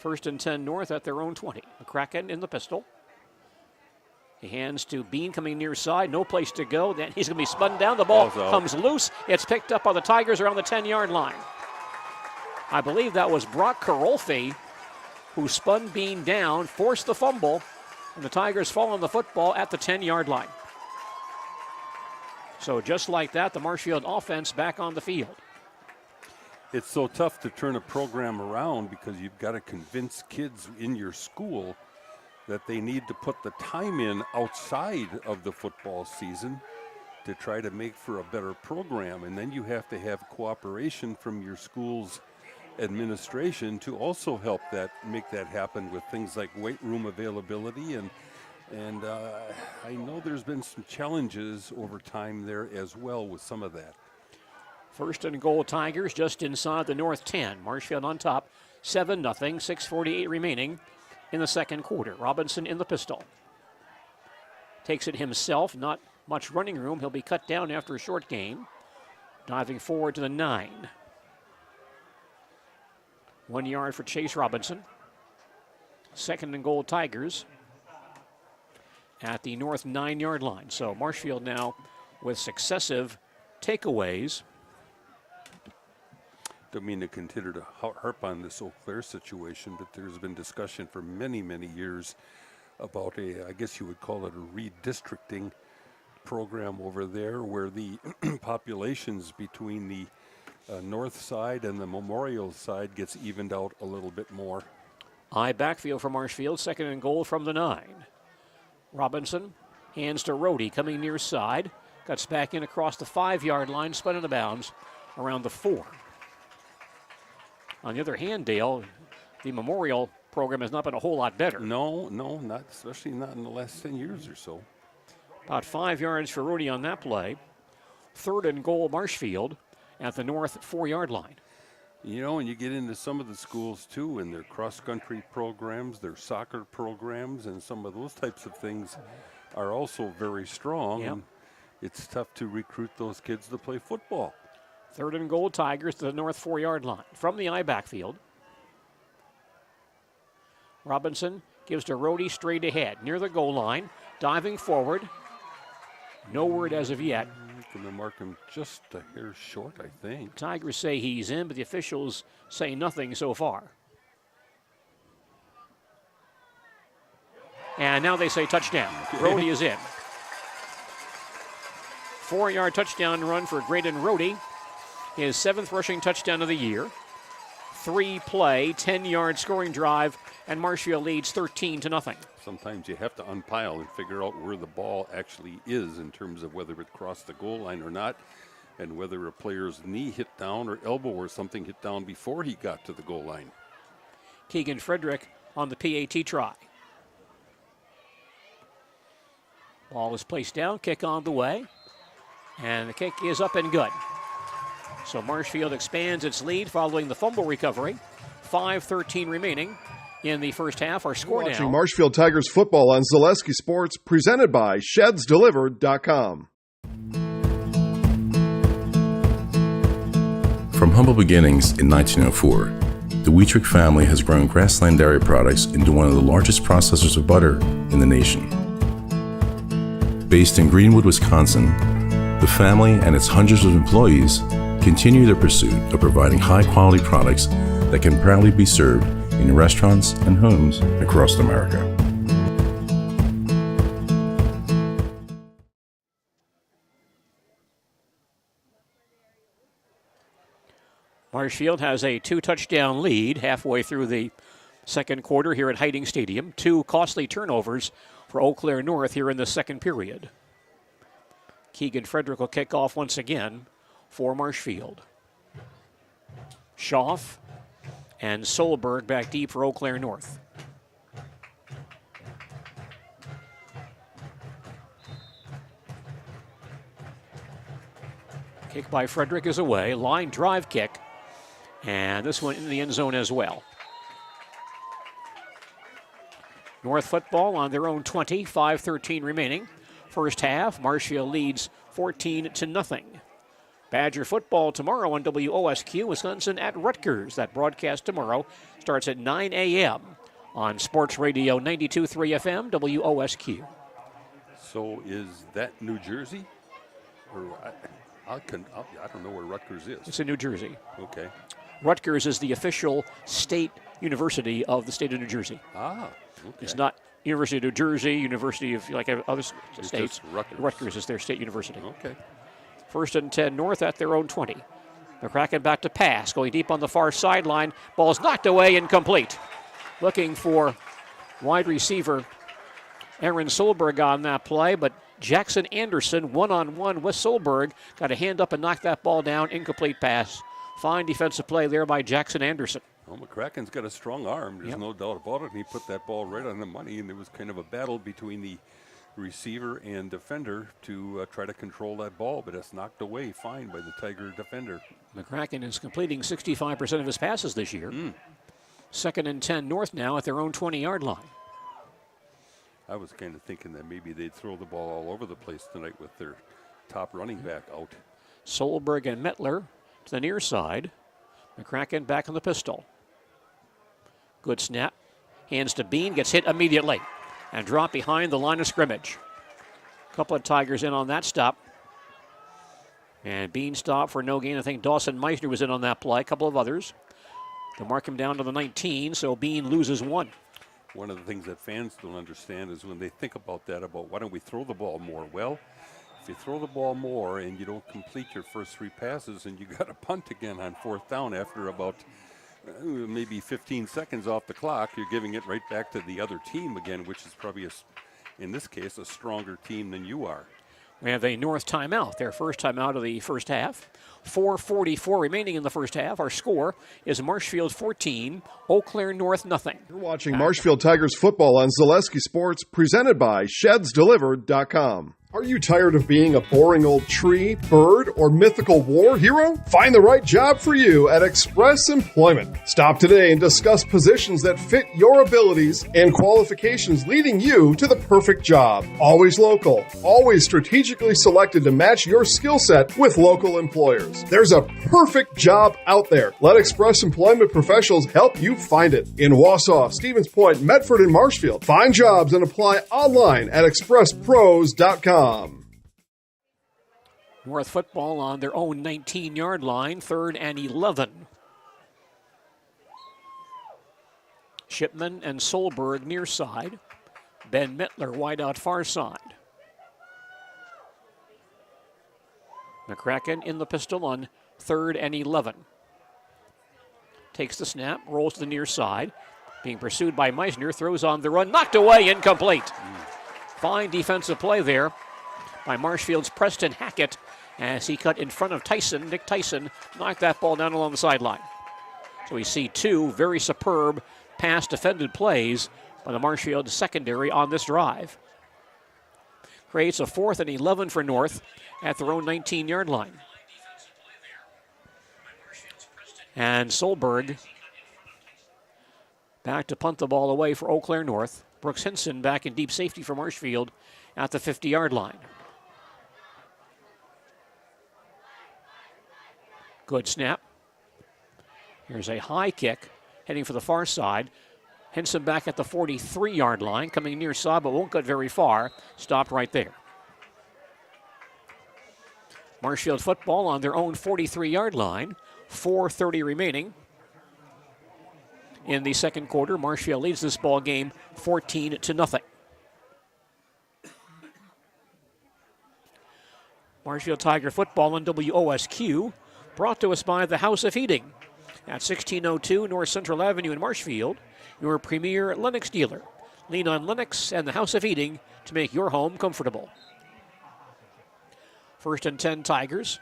1st and 10, North at their own 20. McCracken in the pistol. He hands to Bean coming near side. No place to go. Then he's going to be spun down. The ball comes loose. It's picked up by the Tigers around the 10-yard line. I believe that was Brock Karolfi who spun Bean down, forced the fumble, and the Tigers fall on the football at the 10-yard line. So just like that, the Marshfield offense back on the field. It's so tough to turn a program around because you've got to convince kids in your school that they need to put the time in outside of the football season to try to make for a better program. And then you have to have cooperation from your school's administration to also help make that happen with things like weight room availability. And I know there's been some challenges over time there as well with some of that. 1st and goal, Tigers just inside the North 10. Marshfield on top, 7-0, 6:48 remaining in the second quarter. Robinson in the pistol. Takes it himself, not much running room. He'll be cut down after a short game. Diving forward to the 9. 1 yard for Chase Robinson. 2nd and goal, Tigers at the North 9-yard line. So Marshfield now with successive takeaways. Don't mean to continue to harp on this Eau Claire situation, but there's been discussion for many, many years about I guess you would call it a redistricting program over there where the populations between the north side and the Memorial side gets evened out a little bit more. High backfield for Marshfield, 2nd and goal from the 9. Robinson hands to Rohde coming near side. Cuts back in across the 5-yard line, spun out of bounds around the 4. On the other hand, Dale, the Memorial program has not been a whole lot better. No, not especially not in the last 10 years or so. About 5 yards for Rohde on that play. 3rd and goal, Marshfield at the North 4-yard line. You know, and you get into some of the schools too, and their cross-country programs, their soccer programs, and some of those types of things are also very strong. Yep. And it's tough to recruit those kids to play football. 3rd and goal, Tigers to the North 4-yard line. From the I backfield, Robinson gives to Rohde straight ahead, near the goal line, diving forward. No word as of yet. Going to mark him just a hair short, I think. Tigers say he's in, but the officials say nothing so far. And now they say touchdown. Rohde is in. 4-yard touchdown run for Graydon Rohde. His 7th rushing touchdown of the year. 3-play, 10-yard scoring drive, and Marshfield leads 13-0. Sometimes you have to unpile and figure out where the ball actually is in terms of whether it crossed the goal line or not, and whether a player's knee hit down or elbow or something hit down before he got to the goal line. Keegan Frederick on the PAT try. Ball is placed down, kick on the way, and the kick is up and good. So Marshfield expands its lead following the fumble recovery. 5:13 remaining in the first half. Our score Watching now. Marshfield Tigers football on Zaleski Sports, presented by ShedsDelivered.com. From humble beginnings in 1904, the Wietrich family has grown Grassland Dairy Products into one of the largest processors of butter in the nation. Based in Greenwood, Wisconsin, the family and its hundreds of employees continue their pursuit of providing high-quality products that can proudly be served in restaurants and homes across America. Marshfield has a 2-touchdown lead halfway through the second quarter here at Hiding Stadium. 2 costly turnovers for Eau Claire North here in the second period. Keegan Frederick will kick off once again for Marshfield. Schaff and Solberg back deep for Eau Claire North. Kick by Frederick is away. Line drive kick. And this one in the end zone as well. North football on their own 20, 5:13 remaining. First half, Marshfield leads 14-0. Badger football tomorrow on WOSQ, Wisconsin at Rutgers. That broadcast tomorrow starts at 9 a.m. on Sports Radio 92.3 FM, WOSQ. So is that New Jersey? Or I don't know where Rutgers is. It's in New Jersey. Okay. Rutgers is the official state university of the state of New Jersey. Ah, okay. It's not University of New Jersey, University of like other It's states. just Rutgers. Rutgers is their state university. Okay. 1st and 10 North at their own 20. McCracken back to pass, going deep on the far sideline. Ball's knocked away, incomplete. Looking for wide receiver Aaron Solberg on that play, but Jackson Anderson one-on-one with Solberg. Got a hand up and knocked that ball down. Incomplete pass. Fine defensive play there by Jackson Anderson. Well, McCracken's got a strong arm. There's no doubt about it. And he put that ball right on the money, and there was kind of a battle between the receiver and defender to try to control that ball, but it's knocked away fine by the Tiger defender. McCracken is completing 65% of his passes this year. 2nd and 10 North now at their own 20-yard line. I was kind of thinking that maybe they'd throw the ball all over the place tonight with their top running back out. Solberg and Mettler to the near side. McCracken back on the pistol. Good snap. Hands to Bean, gets hit immediately and dropped behind the line of scrimmage. A couple of Tigers in on that stop. And Bean stopped for no gain. I think Dawson Meisner was in on that play. A couple of others. They'll mark him down to the 19, so Bean loses 1. One of the things that fans don't understand is when they think about that, about why don't we throw the ball more? Well, if you throw the ball more and you don't complete your first 3 passes and you got to punt again on 4th down after about maybe 15 seconds off the clock, you're giving it right back to the other team again, which is probably, in this case, a stronger team than you are. We have a North timeout, their first timeout of the first half. 4:44 remaining in the first half. Our score is Marshfield 14, Eau Claire North nothing. You're watching Marshfield Tigers football on Zaleski Sports, presented by ShedsDelivered.com. Are you tired of being a boring old tree, bird, or mythical war hero? Find the right job for you at Express Employment. Stop today and discuss positions that fit your abilities and qualifications, leading you to the perfect job. Always local, always strategically selected to match your skill set with local employers. There's a perfect job out there. Let Express Employment professionals help you find it. In Wausau, Stevens Point, Medford, and Marshfield. Find jobs and apply online at expresspros.com. North football on their own 19-yard line, 3rd and 11. Shipman and Solberg near side. Ben Mettler wide out far side. McCracken in the pistol on 3rd and 11. Takes the snap, rolls to the near side. Being pursued by Meisner, throws on the run, knocked away, incomplete. Fine defensive play there by Marshfield's Preston Hackett as he cut in front of Tyson. Nick Tyson knocked that ball down along the sideline. So we see 2 very superb pass defended plays by the Marshfield secondary on this drive. Creates a 4th and 11 for North at their own 19-yard line. And Solberg back to punt the ball away for Eau Claire North. Brooks Hinson back in deep safety for Marshfield at the 50-yard line. Good snap. Here's a high kick heading for the far side. Hinson back at the 43-yard line, coming near side, but won't get very far. Stopped right there. Marshfield football on their own 43-yard line. 4:30 remaining in the second quarter. Marshfield leads this ball game 14-0. Marshfield Tiger football on WOSQ. Brought to us by the House of Heating at 1602 North Central Avenue in Marshfield, your premier Lennox dealer. Lean on Lennox and the House of Heating to make your home comfortable. 1st and 10 Tigers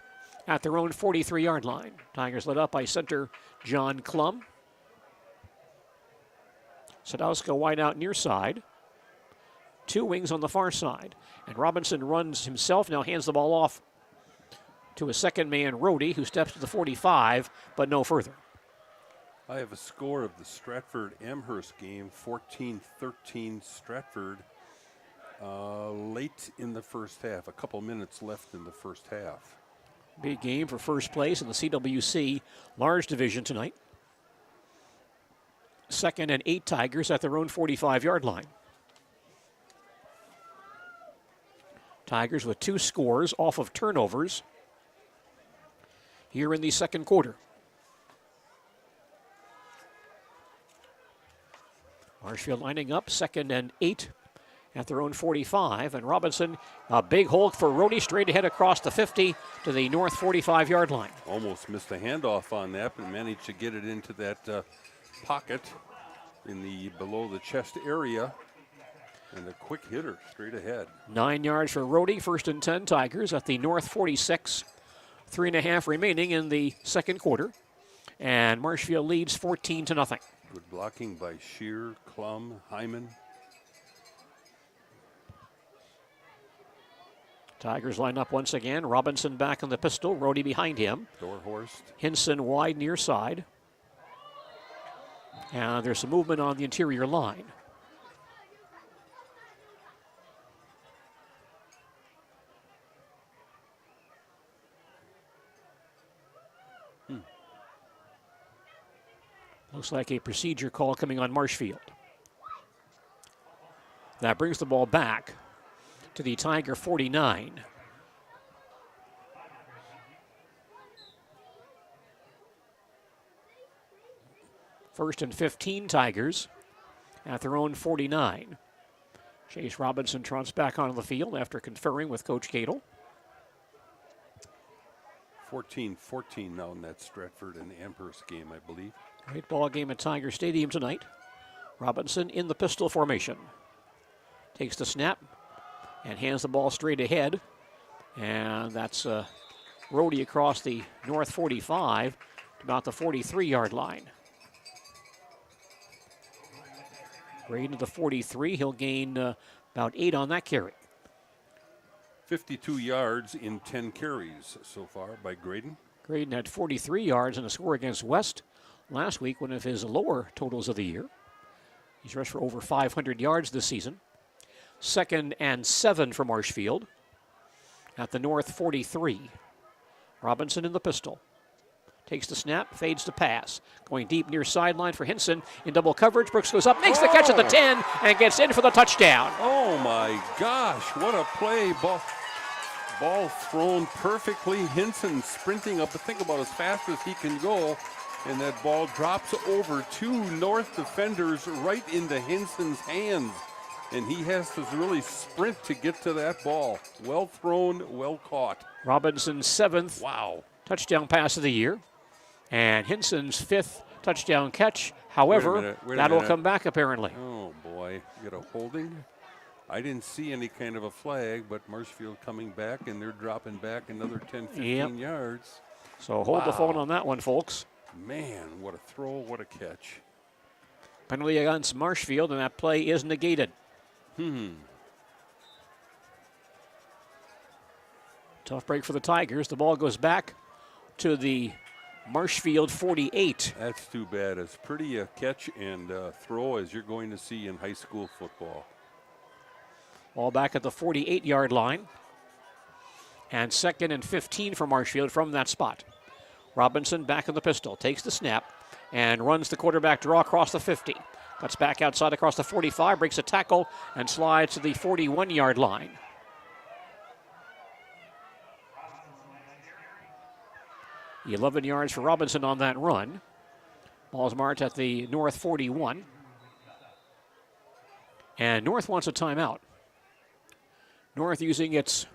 at their own 43-yard line. Tigers led up by center John Klum. Sadowska wide out near side. 2 wings on the far side. And Robinson runs himself, now hands the ball off to a second man, Rhodey, who steps to the 45, but no further. I have a score of the Stratford-Amherst game, 14-13 Stratford, late in the first half, a couple minutes left in the first half. Big game for first place in the CWC large division tonight. 2nd and 8 Tigers at their own 45-yard line. Tigers with 2 scores off of turnovers here in the second quarter. Marshfield lining up, 2nd and 8 at their own 45. And Robinson, a big hold for Rhodey, straight ahead across the 50 to the north 45-yard line. Almost missed a handoff on that, but managed to get it into that pocket in the below the chest area. And a quick hitter straight ahead. 9 yards for Rhodey, 1st and 10 Tigers at the north 46. 3.5 remaining in the second quarter. And Marshfield leads 14-0. Good blocking by Shear, Klum, Hyman. Tigers line up once again. Robinson back in the pistol. Rhodey behind him. Dorhorst. Hinson wide near side. And there's some movement on the interior line. Looks like a procedure call coming on Marshfield. That brings the ball back to the Tiger 49. First and 15 Tigers at their own 49. Chase Robinson trots back onto the field after conferring with Coach Gadel. 14-14 now in that Stratford and Amherst game, I believe. Great ball game at Tiger Stadium tonight. Robinson in the pistol formation. Takes the snap and hands the ball straight ahead. And that's Rhodey across the north 45 to about the 43-yard line. Graydon to the 43. He'll gain about 8 on that carry. 52 yards in 10 carries so far by Graydon. Graydon had 43 yards in a score against West last week, one of his lower totals of the year. He's rushed for over 500 yards this season. 2nd and 7 for Marshfield at the north 43. Robinson in the pistol. Takes the snap, fades to pass. Going deep near sideline for Hinson in double coverage. Brooks goes up, makes the catch at the 10, and gets in for the touchdown. Oh my gosh, what a play. Ball thrown perfectly. Hinson sprinting up, think about as fast as he can go. And that ball drops over 2 North defenders right into Hinson's hands. And he has to really sprint to get to that ball. Well thrown, well caught. Robinson's 7th touchdown pass of the year. And Hinson's 5th touchdown catch. However, that'll come back apparently. Oh boy, get a holding. I didn't see any kind of a flag, but Marshfield coming back, and they're dropping back another 10, 15 yards. So hold the phone on that one, folks. Man, what a throw, what a catch. Penalty against Marshfield, and that play is negated. Tough break for the Tigers. The ball goes back to the Marshfield 48. That's too bad. As pretty a catch and throw as you're going to see in high school football. Ball back at the 48-yard line. And 2nd and 15 for Marshfield from that spot. Robinson back in the pistol, takes the snap, and runs the quarterback draw across the 50. Cuts back outside across the 45, breaks a tackle, and slides to the 41-yard line. The 11 yards for Robinson on that run. Ball's marked at the north 41. And North wants a timeout. North using its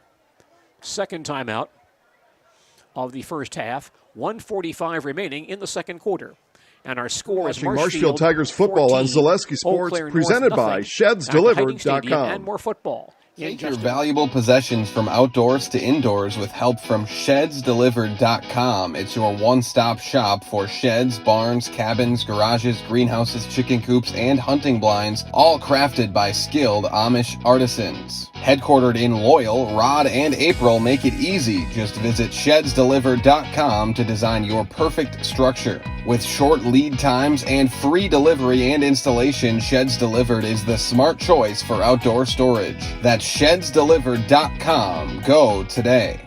second timeout of the first half. 1:45 remaining in the second quarter. And our score is Watching Marshfield Tigers football 14, on Zaleski Sports, Eau Claire presented North by nothing. Back to Hiding Stadium ShedsDelivered.com. and more football. Take your valuable possessions from outdoors to indoors with help from ShedsDelivered.com. It's your one-stop shop for sheds, barns, cabins, garages, greenhouses, chicken coops, and hunting blinds, all crafted by skilled Amish artisans. Headquartered in Loyal, Rod and April make it easy. Just visit ShedsDelivered.com to design your perfect structure. With short lead times and free delivery and installation, Sheds Delivered is the smart choice for outdoor storage. That's ShedsDelivered.com. Go today.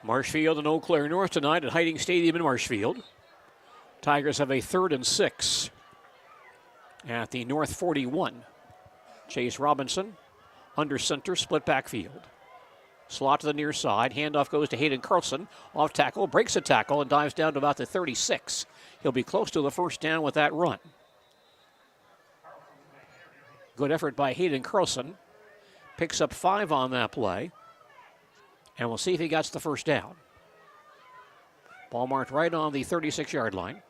Marshfield and Eau Claire North tonight at Hiding Stadium in Marshfield. Tigers have a 3rd and 6 at the North 41. Chase Robinson under center, split backfield. Slot to the near side. Handoff goes to Hayden Carlson. Off tackle, breaks a tackle, and dives down to about the 36. He'll be close to the first down with that run. Good effort by Hayden Carlson. Picks up 5 on that play. And we'll see if he gets the first down. Ball marked right on the 36-yard line.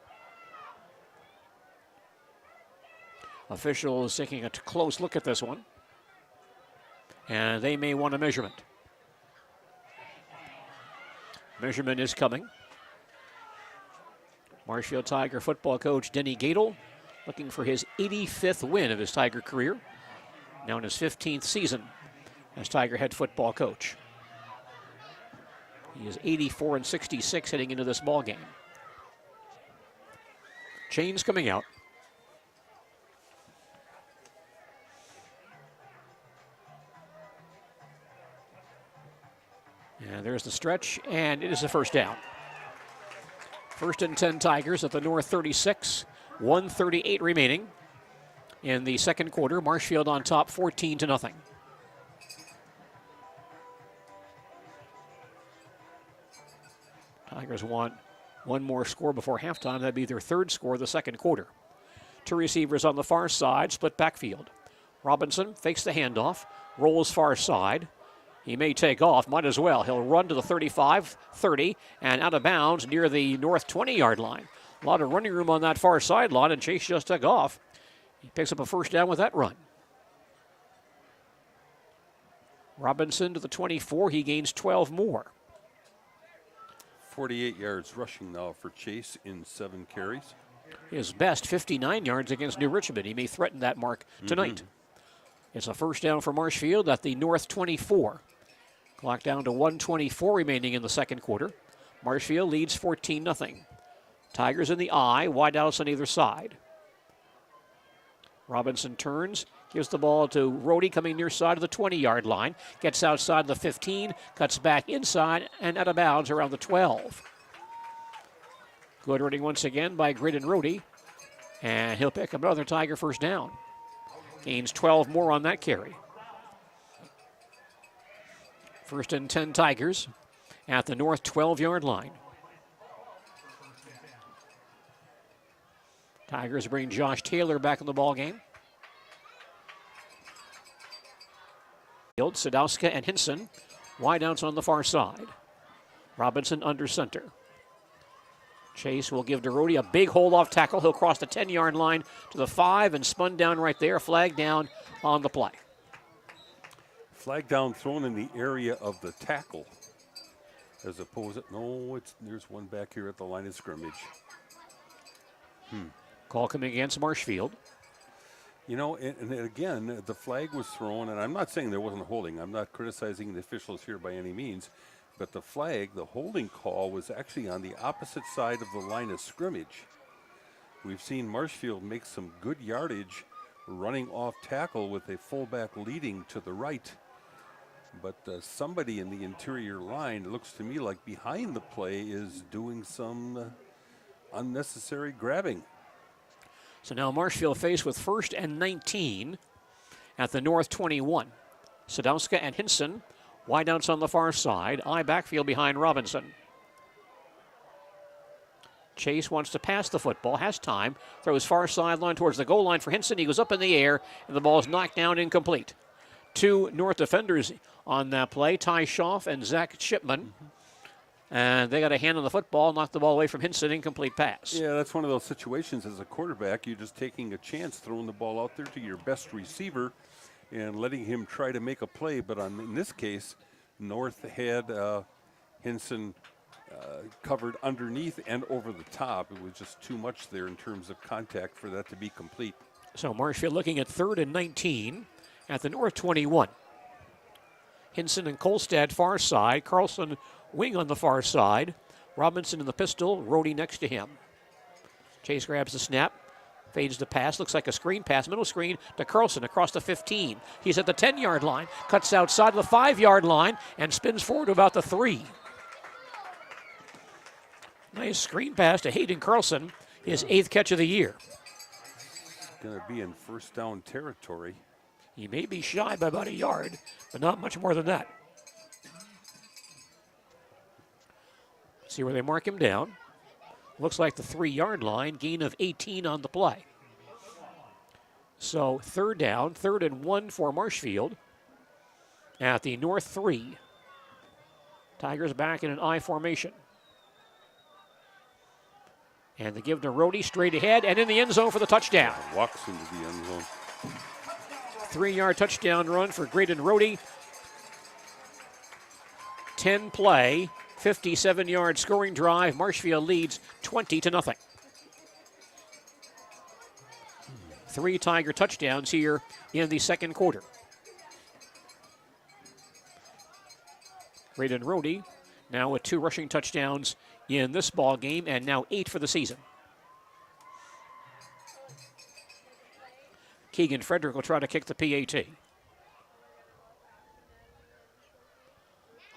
Official is taking a close look at this one. And they may want a measurement. Measurement is coming. Marshfield Tiger football coach Denny Gadel looking for his 85th win of his Tiger career. Now in his 15th season as Tiger head football coach. He is 84 and 66 heading into this ball game. Chains coming out. And there's the stretch, and it is a first down. 1st and 10 Tigers at the North 36. 1:38 remaining in the second quarter. Marshfield on top 14-0. Tigers want one more score before halftime. That'd be their 3rd score of the second quarter. 2 receivers on the far side, split backfield. Robinson fakes the handoff, rolls far side. He may take off, might as well. He'll run to the 35, 30, and out of bounds near the North 20-yard line. A lot of running room on that far sideline, and Chase just took off. He picks up a first down with that run. Robinson to the 24. He gains 12 more. 48 yards rushing now for Chase in 7 carries. His best 59 yards against New Richmond. He may threaten that mark tonight. It's a first down for Marshfield at the North 24. Clock down to 1:24 remaining in the second quarter. Marshfield leads 14-0. Tigers in the eye, wide outs on either side. Robinson turns, gives the ball to Rohde coming near side of the 20-yard line. Gets outside the 15, cuts back inside and out of bounds around the 12. Good running once again by Graydon Rohde. And he'll pick up another Tiger first down. Gains 12 more on that carry. 1st and 10 Tigers at the North 12-yard line. Tigers bring Josh Taylor back in the ball game. Sadowska and Hinson wide outs on the far side. Robinson under center. Chase will give Rohde a big hold-off tackle. He'll cross the 10-yard line to the 5 and spun down right there. Flag down on the play. Flag down thrown in the area of the tackle. As opposed to, there's one back here at the line of scrimmage. Call coming against Marshfield. You know, and again, the flag was thrown, and I'm not saying there wasn't holding. I'm not criticizing the officials here by any means. But the flag, the holding call, was actually on the opposite side of the line of scrimmage. We've seen Marshfield make some good yardage running off tackle with a fullback leading to the right. But somebody in the interior line, it looks to me like behind the play, is doing some unnecessary grabbing. So now Marshfield faced with 1st and 19 at the North 21. Sadowska and Hinson, wide outs on the far side. Eye backfield behind Robinson. Chase wants to pass the football, has time, throws far sideline towards the goal line for Hinson. He goes up in the air, and the ball is knocked down incomplete. 2 North defenders on that play, Ty Schaff and Zach Shipman. And they got a hand on the football, knocked the ball away from Hinson, incomplete pass. Yeah, that's one of those situations as a quarterback, you're just taking a chance, throwing the ball out there to your best receiver and letting him try to make a play. But in this case, North had Hinson covered underneath and over the top. It was just too much there in terms of contact for that to be complete. So Marshfield looking at 3rd and 19 at the North 21. Hinson and Kolstad far side. Carlson wing on the far side. Robinson in the pistol. Rhodey next to him. Chase grabs the snap. Fades the pass. Looks like a screen pass. Middle screen to Carlson across the 15. He's at the 10-yard line. Cuts outside the 5-yard line and spins forward to about the 3. Nice screen pass to Hayden Carlson. His 8th catch of the year. Going to be in first down territory. He may be shy by about a yard, but not much more than that. See where they mark him down. Looks like the 3-yard line, gain of 18 on the play. So 3rd down, 3rd and 1 for Marshfield at the North 3. Tigers back in an I formation. And they give to Rhodey straight ahead and in the end zone for the touchdown. Walks into the end zone. 3-yard touchdown run for Graydon Rhodey. 10 play, 57-yard scoring drive. Marshfield leads 20-0. 3 Tiger touchdowns here in the second quarter. Graydon Rhodey now with 2 rushing touchdowns in this ball game and now 8 for the season. Keegan Frederick will try to kick the PAT.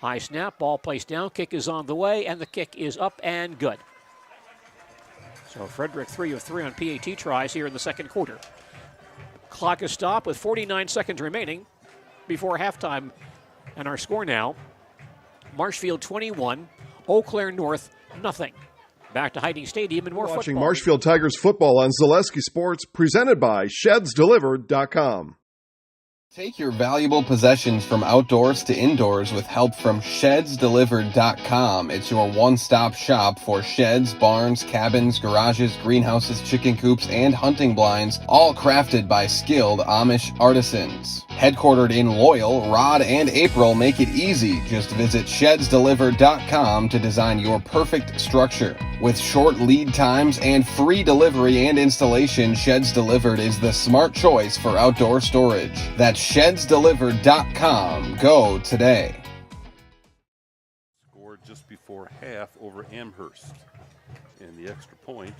High snap, ball placed down, kick is on the way, and the kick is up and good. So Frederick 3 of 3 on PAT tries here in the second quarter. Clock is stopped with 49 seconds remaining before halftime. And our score now, Marshfield 21, Eau Claire North nothing. Back to Hiding Stadium and more Watching football. Marshfield Tigers football on Zaleski Sports, presented by ShedsDelivered.com. Take your valuable possessions from outdoors to indoors with help from ShedsDelivered.com. It's your one-stop shop for sheds, barns, cabins, garages, greenhouses, chicken coops, and hunting blinds, all crafted by skilled Amish artisans. Headquartered in Loyal, Rod and April make it easy. Just visit ShedsDelivered.com to design your perfect structure. With short lead times and free delivery and installation, Sheds Delivered is the smart choice for outdoor storage. That's ShedsDelivered.com. Go today. Scored just before half over Amherst. And the extra point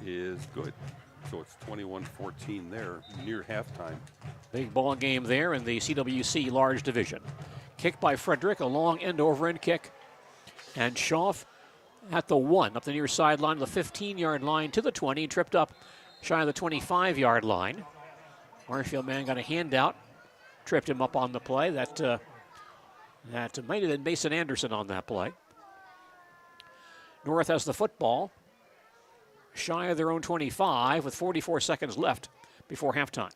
is good. So it's 21-14 there, near halftime. Big ball game there in the CWC large division. Kick by Frederick, a long end-over-end kick. And Schaff at the 1, up the near sideline, the 15-yard line to the 20, tripped up shy of the 25-yard line. Marshfield man got a handout, tripped him up on the play. That might have been Mason Anderson on that play. North has the football, shy of their own 25 with 44 seconds left before halftime.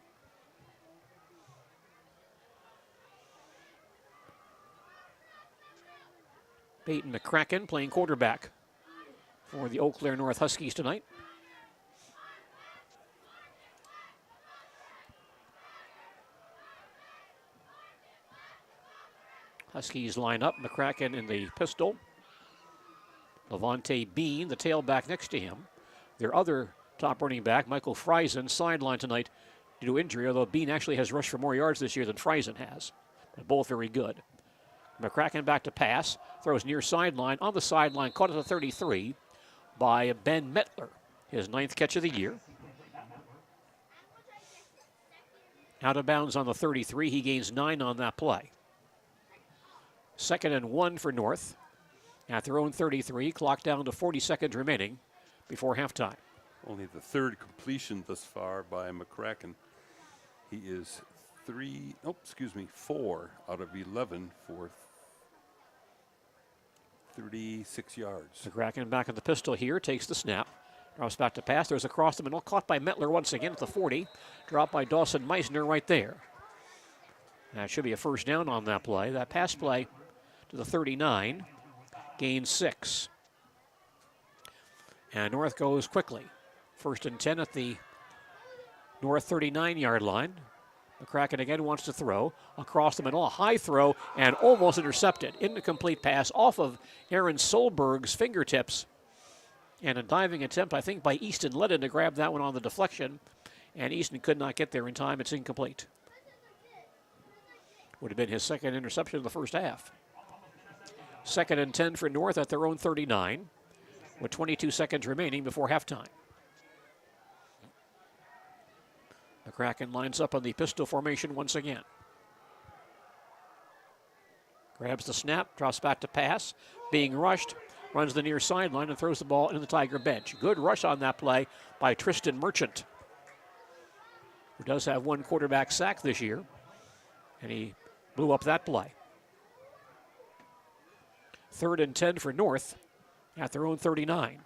Peyton McCracken playing quarterback for the Eau Claire North Huskies tonight. Huskies line up, McCracken in the pistol. Levante Bean, the tailback next to him. Their other top running back, Michael Friesen, sidelined tonight due to injury, although Bean actually has rushed for more yards this year than Friesen has. But both very good. McCracken back to pass, throws near sideline, on the sideline, caught at the 33 by Ben Mettler, his 9th catch of the year. Out of bounds on the 33, he gains 9 on that play. 2nd and 1 for North at their own 33, clock down to 40 seconds remaining before halftime. Only the 3rd completion thus far by McCracken. He is 4 out of 11 for 36 yards. McCracken back in the pistol here, takes the snap. Drops back to pass. There's across the middle. Caught by Mettler once again at the 40. Dropped by Dawson Meisner right there. That should be a first down on that play. That pass play to the 39. Gains 6. And North goes quickly. 1st and 10 at the North 39-yard line. McCracken again wants to throw. Across the middle, a high throw, and almost intercepted. Incomplete pass off of Aaron Solberg's fingertips. And a diving attempt, I think, by Easton Ledden to grab that one on the deflection. And Easton could not get there in time. It's incomplete. Would have been his second interception of the first half. 2nd and 10 for North at their own 39, with 22 seconds remaining before halftime. McCracken lines up on the pistol formation once again. Grabs the snap, drops back to pass. Being rushed, runs the near sideline and throws the ball into the Tiger bench. Good rush on that play by Tristan Merchant, who does have one quarterback sack this year, and he blew up that play. 3rd and 10 for North at their own 39.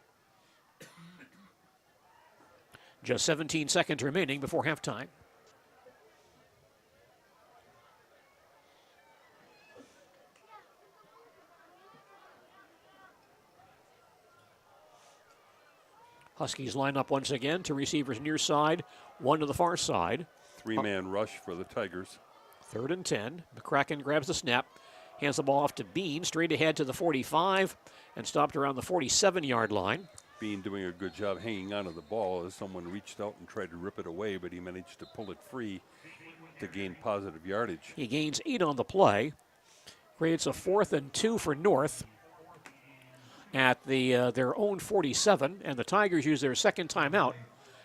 Just 17 seconds remaining before halftime. Huskies line up once again. 2 receivers near side, 1 to the far side. 3-man rush for the Tigers. 3rd and 10. McCracken grabs the snap, hands the ball off to Bean, straight ahead to the 45, and stopped around the 47-yard line. Bean doing a good job hanging onto the ball as someone reached out and tried to rip it away, but he managed to pull it free to gain positive yardage. He gains 8 on the play. Creates a 4th and 2 for North at their own 47, and the Tigers use their second timeout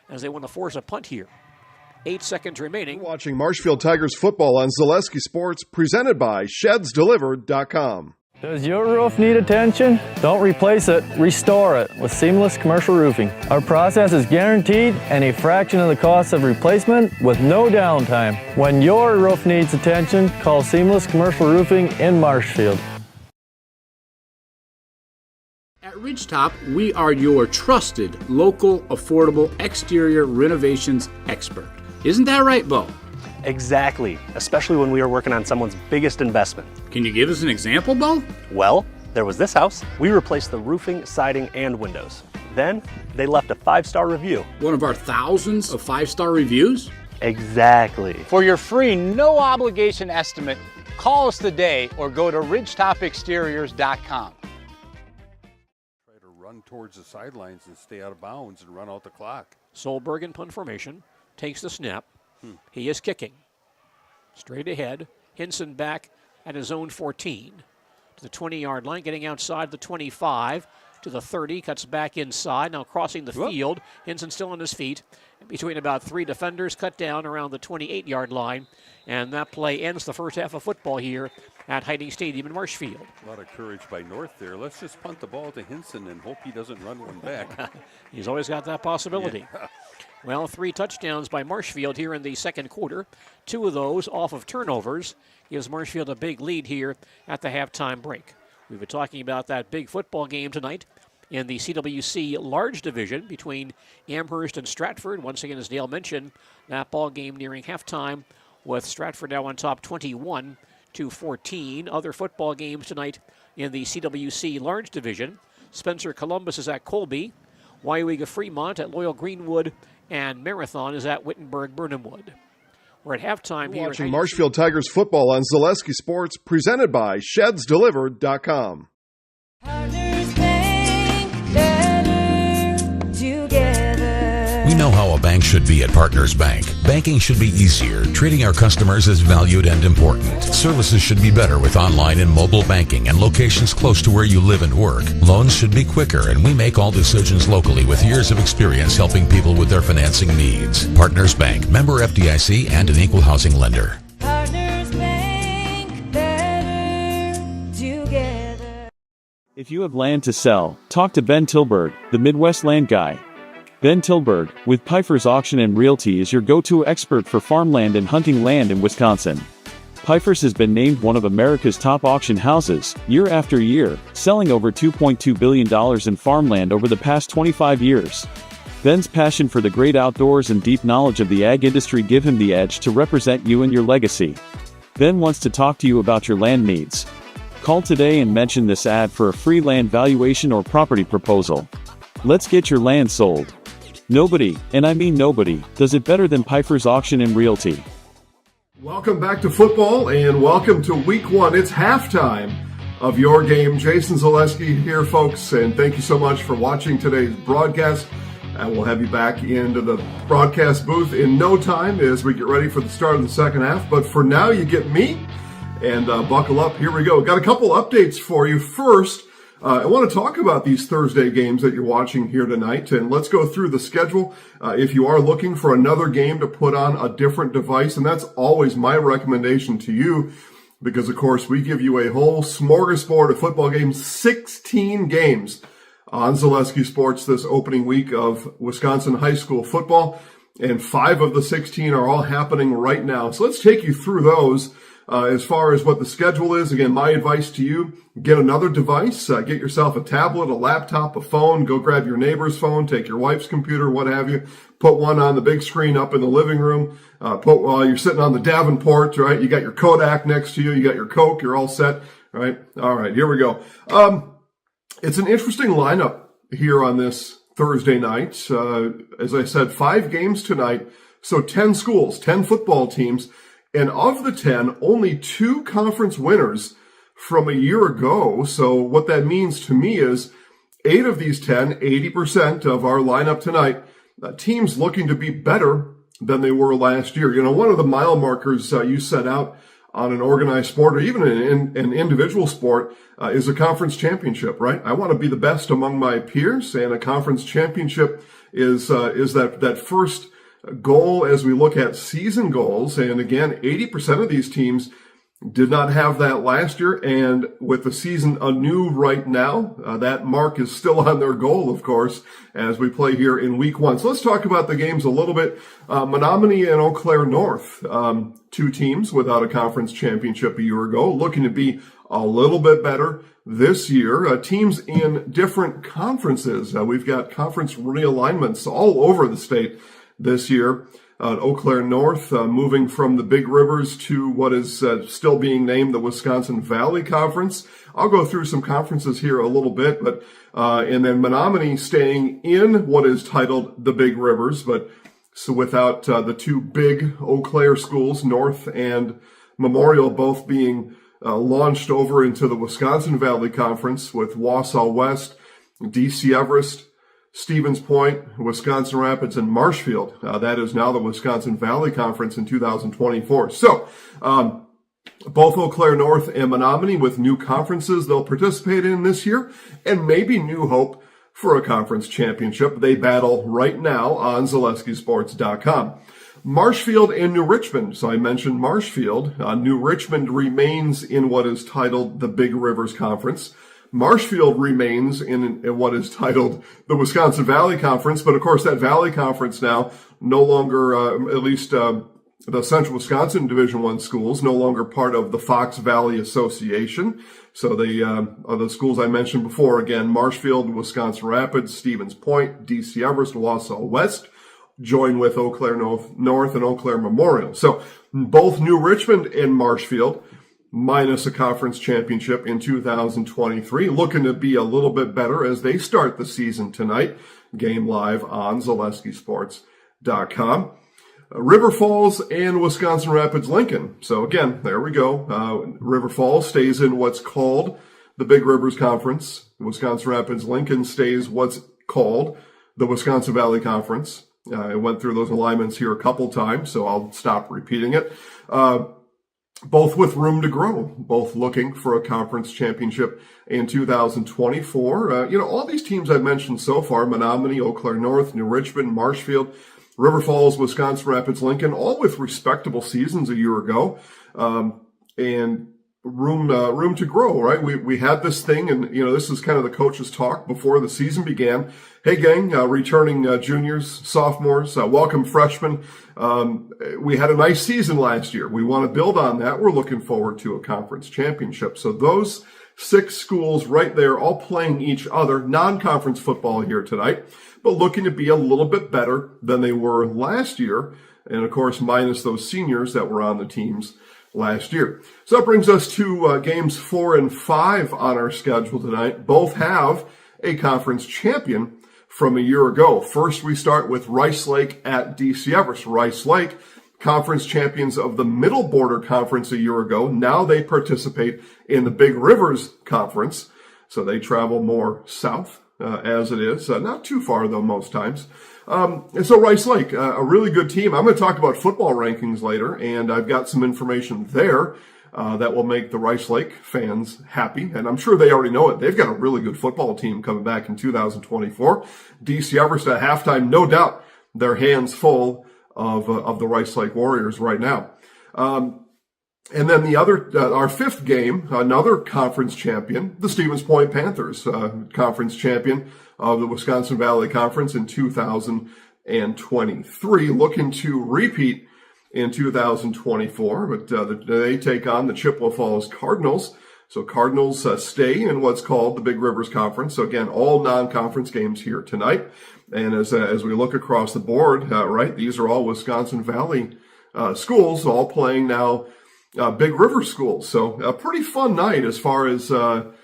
as they want to force a punt here. 8 seconds remaining. You're watching Marshfield Tigers football on Zaleski Sports, presented by ShedsDelivered.com. Does your roof need attention? Don't replace it, restore it with Seamless Commercial Roofing. Our process is guaranteed and a fraction of the cost of replacement with no downtime. When your roof needs attention, call Seamless Commercial Roofing in Marshfield. At Ridgetop, we are your trusted, local, affordable exterior renovations expert. Isn't that right, Bo? Exactly, especially when we are working on someone's biggest investment. Can you give us an example, Bo? Well, there was this house. We replaced the roofing, siding, and windows. Then, they left a 5-star review. One of our thousands of 5-star reviews? Exactly. For your free, no-obligation estimate, call us today or go to ridgetopexteriors.com. Try to run towards the sidelines and stay out of bounds and run out the clock. Solberg in punt formation, takes the snap. He is kicking. Straight ahead. Hinson back at his own 14. To the 20-yard line, getting outside the 25. To the 30, cuts back inside. Now crossing the field. Hinson still on his feet. Between about 3 defenders, cut down around the 28-yard line. And that play ends the first half of football here at Hiding Stadium in Marshfield. A lot of courage by North there. Let's just punt the ball to Hinson and hope he doesn't run one back. He's always got that possibility. Yeah. Well, 3 touchdowns by Marshfield here in the second quarter. 2 of those off of turnovers gives Marshfield a big lead here at the halftime break. We've been talking about that big football game tonight in the CWC large division between Amherst and Stratford. Once again, as Dale mentioned, that ball game nearing halftime with Stratford now on top 21-14. Other football games tonight in the CWC large division. Spencer Columbus is at Colby. WIAA Fremont at Loyal Greenwood, and Marathon is at Wittenberg Burnhamwood. We're at halftime here. Watching Marshfield Tigers football on Zaleski Sports, presented by ShedsDelivered.com. We know how a bank should be at Partners Bank. Banking should be easier. Treating our customers as valued and important. Services should be better with online and mobile banking and locations close to where you live and work. Loans should be quicker, and we make all decisions locally with years of experience helping people with their financing needs. Partners Bank, member FDIC, and an equal housing lender. Partners Bank, better together. If you have land to sell, talk to Ben Tilburg, the Midwest Land Guy. Ben Tilburg, with Pfeiffer's Auction and Realty, is your go-to expert for farmland and hunting land in Wisconsin. Pfeiffer's has been named one of America's top auction houses, year after year, selling over $2.2 billion in farmland over the past 25 years. Ben's passion for the great outdoors and deep knowledge of the ag industry give him the edge to represent you and your legacy. Ben wants to talk to you about your land needs. Call today and mention this ad for a free land valuation or property proposal. Let's get your land sold. Nobody, and I mean nobody, does it better than Pfeiffer's Auction and Realty. Welcome back to football and welcome to week one. It's halftime of your game. Jason Zaleski here, folks, and thank you so much for watching today's broadcast. And we'll have you back into the broadcast booth in no time as we get ready for the start of the second half. But for now, you get me, and buckle up. Here we go. Got a couple updates for you. First, I want to talk about these Thursday games that you're watching here tonight, and let's go through the schedule. If you are looking for another game to put on a different device, and that's always my recommendation to you, because, of course, we give you a whole smorgasbord of football games, 16 games on Zaleski Sports this opening week of Wisconsin high school football, and 5 of the 16 are all happening right now. So let's take you through those. As far as what the schedule is, again, my advice to you, get another device, get yourself a tablet, a laptop, a phone, go grab your neighbor's phone, take your wife's computer, what have you, put one on the big screen up in the living room, put while you're sitting on the Davenport, right? You got your Kodak next to you, you got your Coke, you're all set, right? All right, here we go. It's an interesting lineup here on this Thursday night. As I said, 5 games tonight, so 10 schools, 10 football teams. And of the 10, only 2 conference winners from a year ago. So what that means to me is 8 of these 10, 80% of our lineup tonight, teams looking to be better than they were last year. You know, one of the mile markers you set out on an organized sport or even an individual sport is a conference championship, right? I want to be the best among my peers, and a conference championship is that first goal as we look at season goals. And again, 80% of these teams did not have that last year, and with the season anew right now, that mark is still on their goal, of course, as we play here in week one. So let's talk about the games a little bit. Menominee and Eau Claire North, 2 teams without a conference championship a year ago, looking to be a little bit better this year. Teams in different conferences. We've got conference realignments all over the state this year. Eau Claire North moving from the Big Rivers to what is still being named the Wisconsin Valley Conference. I'll go through some conferences here a little bit, but and then Menominee staying in what is titled the Big Rivers, but so without the 2 big Eau Claire schools, North and Memorial, both being launched over into the Wisconsin Valley Conference with Wausau West, DC Everest, Stevens Point, Wisconsin Rapids, and Marshfield. That is now the Wisconsin Valley Conference in 2024. So, both Eau Claire North and Menominee with new conferences they'll participate in this year, and maybe new hope for a conference championship. They battle right now on ZaleskiSports.com. Marshfield and New Richmond. So I mentioned Marshfield. New Richmond remains in what is titled the Big Rivers Conference. Marshfield remains in what is titled the Wisconsin Valley Conference, but of course that Valley Conference now no longer, at least the Central Wisconsin Division I schools, no longer part of the Fox Valley Association. So the schools I mentioned before, again, Marshfield, Wisconsin Rapids, Stevens Point, DC Everest, Wausau West, join with Eau Claire North and Eau Claire Memorial. So both New Richmond and Marshfield, minus a conference championship in 2023, looking to be a little bit better as they start the season tonight. Game live on ZaleskiSports.com. River Falls and Wisconsin Rapids Lincoln. So again, there we go. River Falls stays in what's called the Big Rivers Conference. Wisconsin Rapids Lincoln stays what's called the Wisconsin Valley Conference. I went through those alignments here a couple times, so I'll stop repeating it. Both with room to grow, both looking for a conference championship in 2024. All these teams I've mentioned so far, Menominee, Eau Claire North, New Richmond, Marshfield, River Falls, Wisconsin Rapids, Lincoln, all with respectable seasons a year ago. And room to grow, right? We had this thing, and this is kind of the coach's talk before the season began. Hey, gang, returning juniors, sophomores, welcome freshmen. We had a nice season last year. We want to build on that. We're looking forward to a conference championship. So those 6 schools right there, all playing each other, non-conference football here tonight, but looking to be a little bit better than they were last year. And of course, minus those seniors that were on the teams last year. So that brings us to games 4 and 5 on our schedule tonight. Both have a conference champion from a year ago. First, we start with Rice Lake at DC Everest. Rice Lake, conference champions of the Middle Border Conference a year ago. Now they participate in the Big Rivers Conference, so they travel more south as it is. Not too far, though, most times. And so Rice Lake, a really good team. I'm going to talk about football rankings later, and I've got some information there that will make the Rice Lake fans happy, and I'm sure they already know it. They've got a really good football team coming back in 2024. DC Everest at halftime, no doubt their hands full of the Rice Lake Warriors right now. And then the other, our 5th game, another conference champion, the Stevens Point Panthers, conference champion of the Wisconsin Valley Conference in 2023, looking to repeat in 2024, but they take on the Chippewa Falls Cardinals. So Cardinals stay in what's called the Big Rivers Conference. So again, all non-conference games here tonight. And as we look across the board, right, these are all Wisconsin Valley schools, all playing now Big River schools. So a pretty fun night as far as some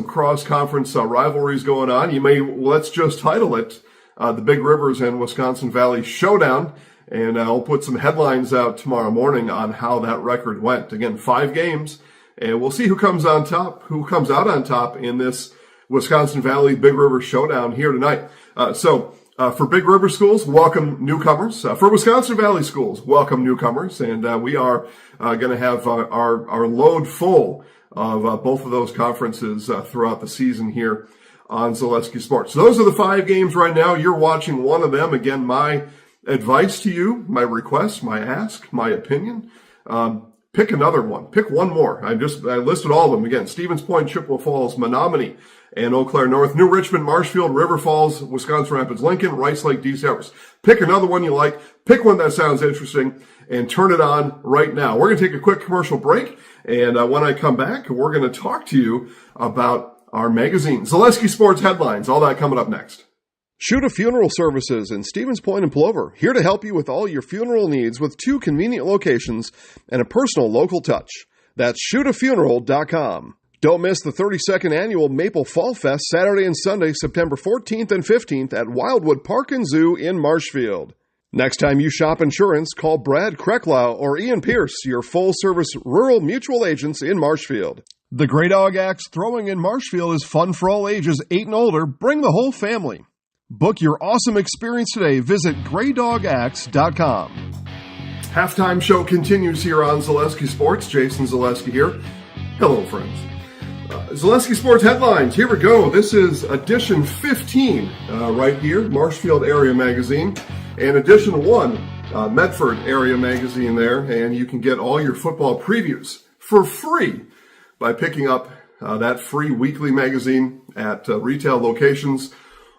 cross-conference rivalries going on. Let's just title it the Big Rivers and Wisconsin Valley Showdown. And I'll put some headlines out tomorrow morning on how that record went. Again, 5 games, and we'll see who comes out on top in this Wisconsin Valley Big River Showdown here tonight. So for Big River schools, welcome newcomers. For Wisconsin Valley schools, welcome newcomers. And we are going to have our load full of both of those conferences throughout the season here on Zaleski Sports. So those are the 5 games right now. You're watching one of them. Again, my advice to you, my request, my ask, my opinion, pick another one. Pick one more. I listed all of them again. Stevens Point, Chippewa Falls, Menominee, and Eau Claire North, New Richmond, Marshfield, River Falls, Wisconsin Rapids, Lincoln, Rice Lake, DC Everest. Pick another one you like. Pick one that sounds interesting and turn it on right now. We're going to take a quick commercial break, and when I come back, we're going to talk to you about our magazine. Zaleski Sports headlines, all that coming up next. Shuta Funeral Services in Stevens Point and Plover, here to help you with all your funeral needs with 2 convenient locations and a personal local touch. That's shutafuneral.com. Don't miss the 32nd annual Maple Fall Fest Saturday and Sunday, September 14th and 15th at Wildwood Park and Zoo in Marshfield. Next time you shop insurance, call Brad Krecklau or Ian Pierce, your full-service rural mutual agents in Marshfield. The Grey Dog Axe Throwing in Marshfield is fun for all ages, 8 and older. Bring the whole family. Book your awesome experience today. Visit GreyDogAxe.com. Halftime show continues here on Zaleski Sports. Jason Zaleski here. Hello, friends. Zaleski Sports headlines. Here we go. This is edition 15 right here, Marshfield Area Magazine, and edition 1, Medford Area Magazine there. And you can get all your football previews for free by picking up that free weekly magazine at retail locations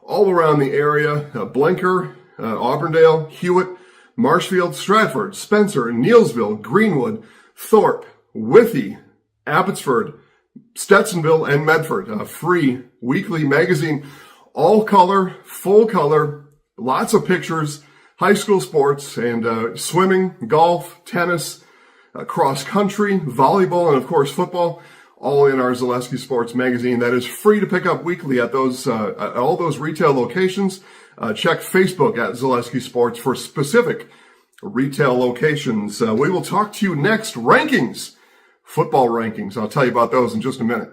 all around the area. Blenker, Auburndale, Hewitt, Marshfield, Stratford, Spencer, Neelsville, Greenwood, Thorpe, Withee, Abbotsford, Stetsonville, and Medford. A free weekly magazine, all color, full color, lots of pictures, high school sports, and swimming, golf, tennis, cross country, volleyball, and of course football, all in our Zaleski Sports magazine. That is free to pick up weekly at those at all those retail locations. Check Facebook at Zaleski Sports for specific retail locations. We will talk to you next. Rankings, football rankings. I'll tell you about those in just a minute.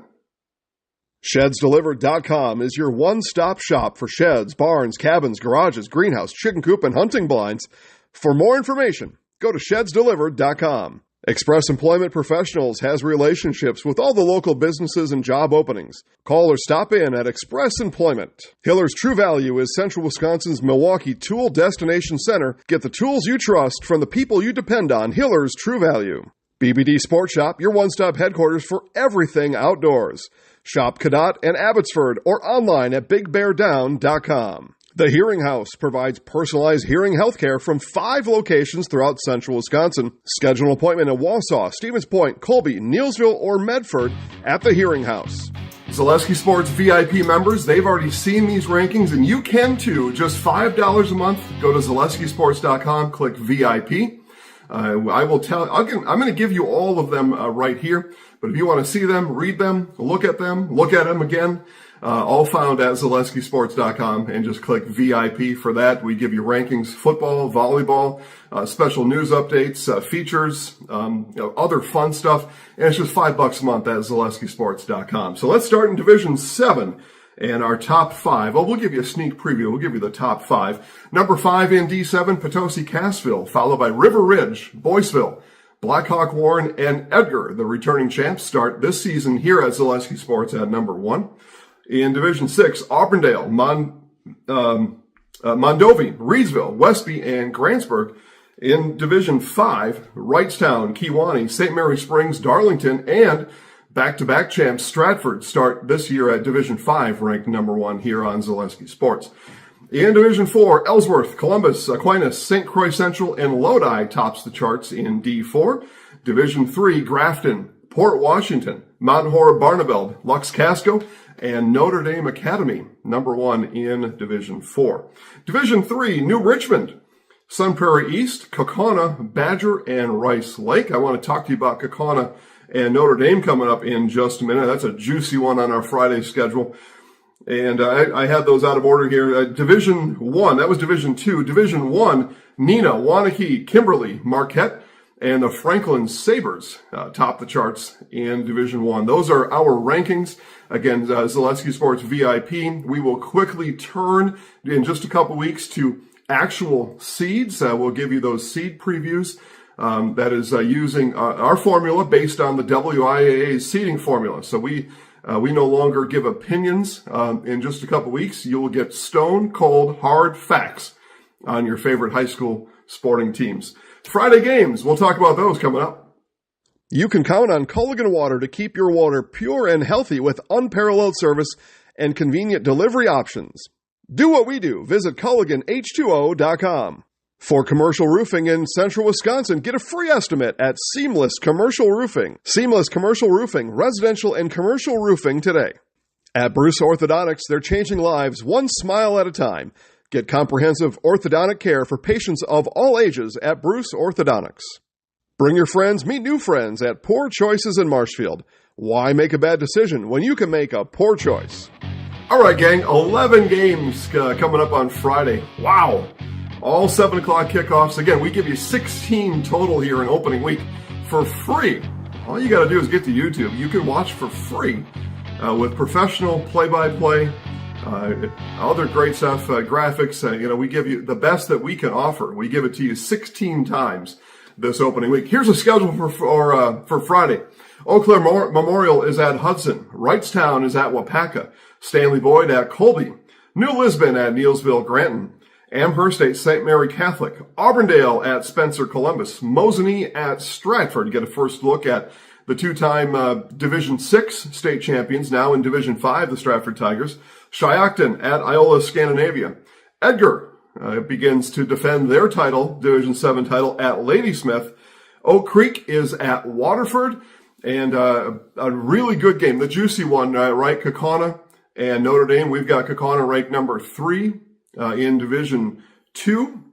ShedsDelivered.com is your one-stop shop for sheds, barns, cabins, garages, greenhouse, chicken coop, and hunting blinds. For more information, go to ShedsDelivered.com. Express Employment Professionals has relationships with all the local businesses and job openings. Call or stop in at Express Employment. Hiller's True Value is Central Wisconsin's Milwaukee Tool Destination Center. Get the tools you trust from the people you depend on. Hiller's True Value. BBD Sports Shop, your one-stop headquarters for everything outdoors. Shop Cadott and Abbotsford or online at bigbeardown.com. The Hearing House provides personalized hearing health care from 5 locations throughout central Wisconsin. Schedule an appointment in Wausau, Stevens Point, Colby, Neelsville, or Medford at The Hearing House. Zaleski Sports VIP members, they've already seen these rankings, and you can too. Just $5 a month. Go to ZaleskiSports.com, click VIP. I'm going to give you all of them right here. But if you want to see them, read them, look at them again, all found at ZaleskiSports.com, and just click VIP for that. We give you rankings, football, volleyball, special news updates, features, other fun stuff, and it's just $5 a month at ZaleskiSports.com. So let's start in Division 7. And our top 5, we'll give you a sneak preview. We'll give you the top 5. Number 5 in D7, Potosi-Cassville, followed by River Ridge, Boyceville, Blackhawk Warren, and Edgar. The returning champs start this season here at Zaleski Sports at number 1. In Division 6, Auburndale, Mondovi, Reedsville, Westby, and Grantsburg. In Division 5, Wrightstown, Kewanee, St. Mary Springs, Darlington, and back-to-back champs Stratford start this year at Division 5, ranked number 1 here on Zaleski Sports. In Division 4, Ellsworth, Columbus, Aquinas, St. Croix Central, and Lodi tops the charts in D4. Division 3, Grafton, Port Washington, Mount Horeb, Barneveld, Lux Casco, and Notre Dame Academy, number 1 in Division 4. Division 3, New Richmond, Sun Prairie East, Kaukauna, Badger, and Rice Lake. I want to talk to you about Kaukauna and Notre Dame coming up in just a minute. That's a juicy one on our Friday schedule. And I had those out of order here. Division 1, that was Division 2. Division 1, Neenah, Waunakee, Kimberly, Marquette, and the Franklin Sabres top the charts in Division 1. Those are our rankings. Again, Zaleski Sports VIP. We will quickly turn in just a couple weeks to actual seeds. We'll give you those seed previews. That is using our formula based on the WIAA seeding formula. So we no longer give opinions. In just a couple weeks, you will get stone cold hard facts on your favorite high school sporting teams. Friday games, we'll talk about those coming up. You can count on Culligan Water to keep your water pure and healthy with unparalleled service and convenient delivery options. Do what we do. Visit CulliganH2O.com. For commercial roofing in central Wisconsin, get a free estimate at Seamless Commercial Roofing. Seamless Commercial Roofing, residential and commercial roofing today. At Bruce Orthodontics, they're changing lives one smile at a time. Get comprehensive orthodontic care for patients of all ages at Bruce Orthodontics. Bring your friends, meet new friends at Poor Choices in Marshfield. Why make a bad decision when you can make a poor choice? All right, gang, 11 games coming up on Friday. Wow. All 7 o'clock kickoffs. Again, we give you 16 total here in opening week for free. All you got to do is get to YouTube. You can watch for free with professional play-by-play, other great stuff, graphics. We give you the best that we can offer. We give it to you 16 times this opening week. Here's a schedule for Friday. Eau Claire Memorial is at Hudson. Wrightstown is at Wapaka. Stanley Boyd at Colby. New Lisbon at Neelsville Granton. Amherst at St. Mary Catholic, Auburndale at Spencer Columbus, Mosinee at Stratford. Get a first look at the two-time Division 6 state champions, now in Division 5, the Stratford Tigers. Shiocton at Iola Scandinavia. Edgar begins to defend their title, Division 7 title, at Ladysmith. Oak Creek is at Waterford, and a really good game, the juicy one, right? Kaukauna and Notre Dame. We've got Kaukauna ranked number 3. In Division 2,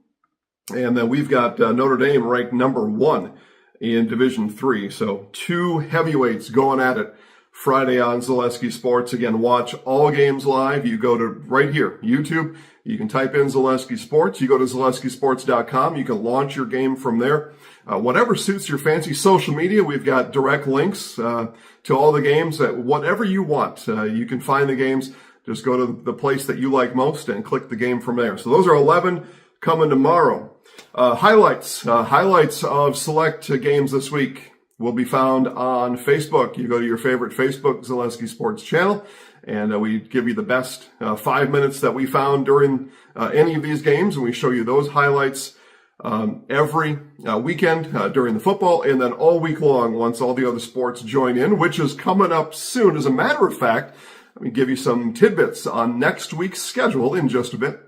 and then we've got Notre Dame ranked number 1 in Division 3. So 2 heavyweights going at it Friday on Zaleski Sports. Again, watch all games live. You go to right here, YouTube. You can type in Zaleski Sports. You go to ZaleskiSports.com. You can launch your game from there. Whatever suits your fancy. Social media, we've got direct links to all the games. Whatever you want, you can find the games. Just go to the place that you like most and click the game from there. So those are 11 coming tomorrow. Highlights of select games this week will be found on Facebook. You go to your favorite Facebook Zaleski Sports channel, and we give you the best 5 minutes that we found during any of these games, and we show you those highlights every weekend during the football, and then all week long once all the other sports join in, which is coming up soon. As a matter of fact, let me give you some tidbits on next week's schedule in just a bit.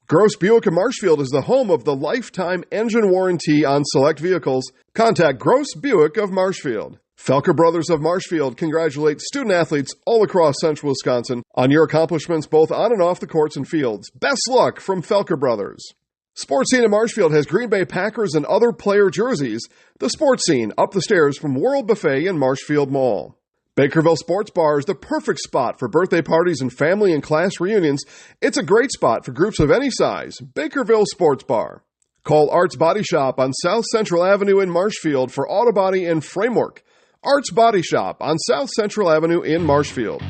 Gross Buick of Marshfield is the home of the lifetime engine warranty on select vehicles. Contact Gross Buick of Marshfield. Felker Brothers of Marshfield congratulate student-athletes all across central Wisconsin on your accomplishments both on and off the courts and fields. Best luck from Felker Brothers. Sports Scene in Marshfield has Green Bay Packers and other player jerseys. The Sports Scene, up the stairs from World Buffet in Marshfield Mall. Bakerville Sports Bar is the perfect spot for birthday parties and family and class reunions. It's a great spot for groups of any size. Bakerville Sports Bar. Call Arts Body Shop on South Central Avenue in Marshfield for auto body and framework. Arts Body Shop on South Central Avenue in Marshfield.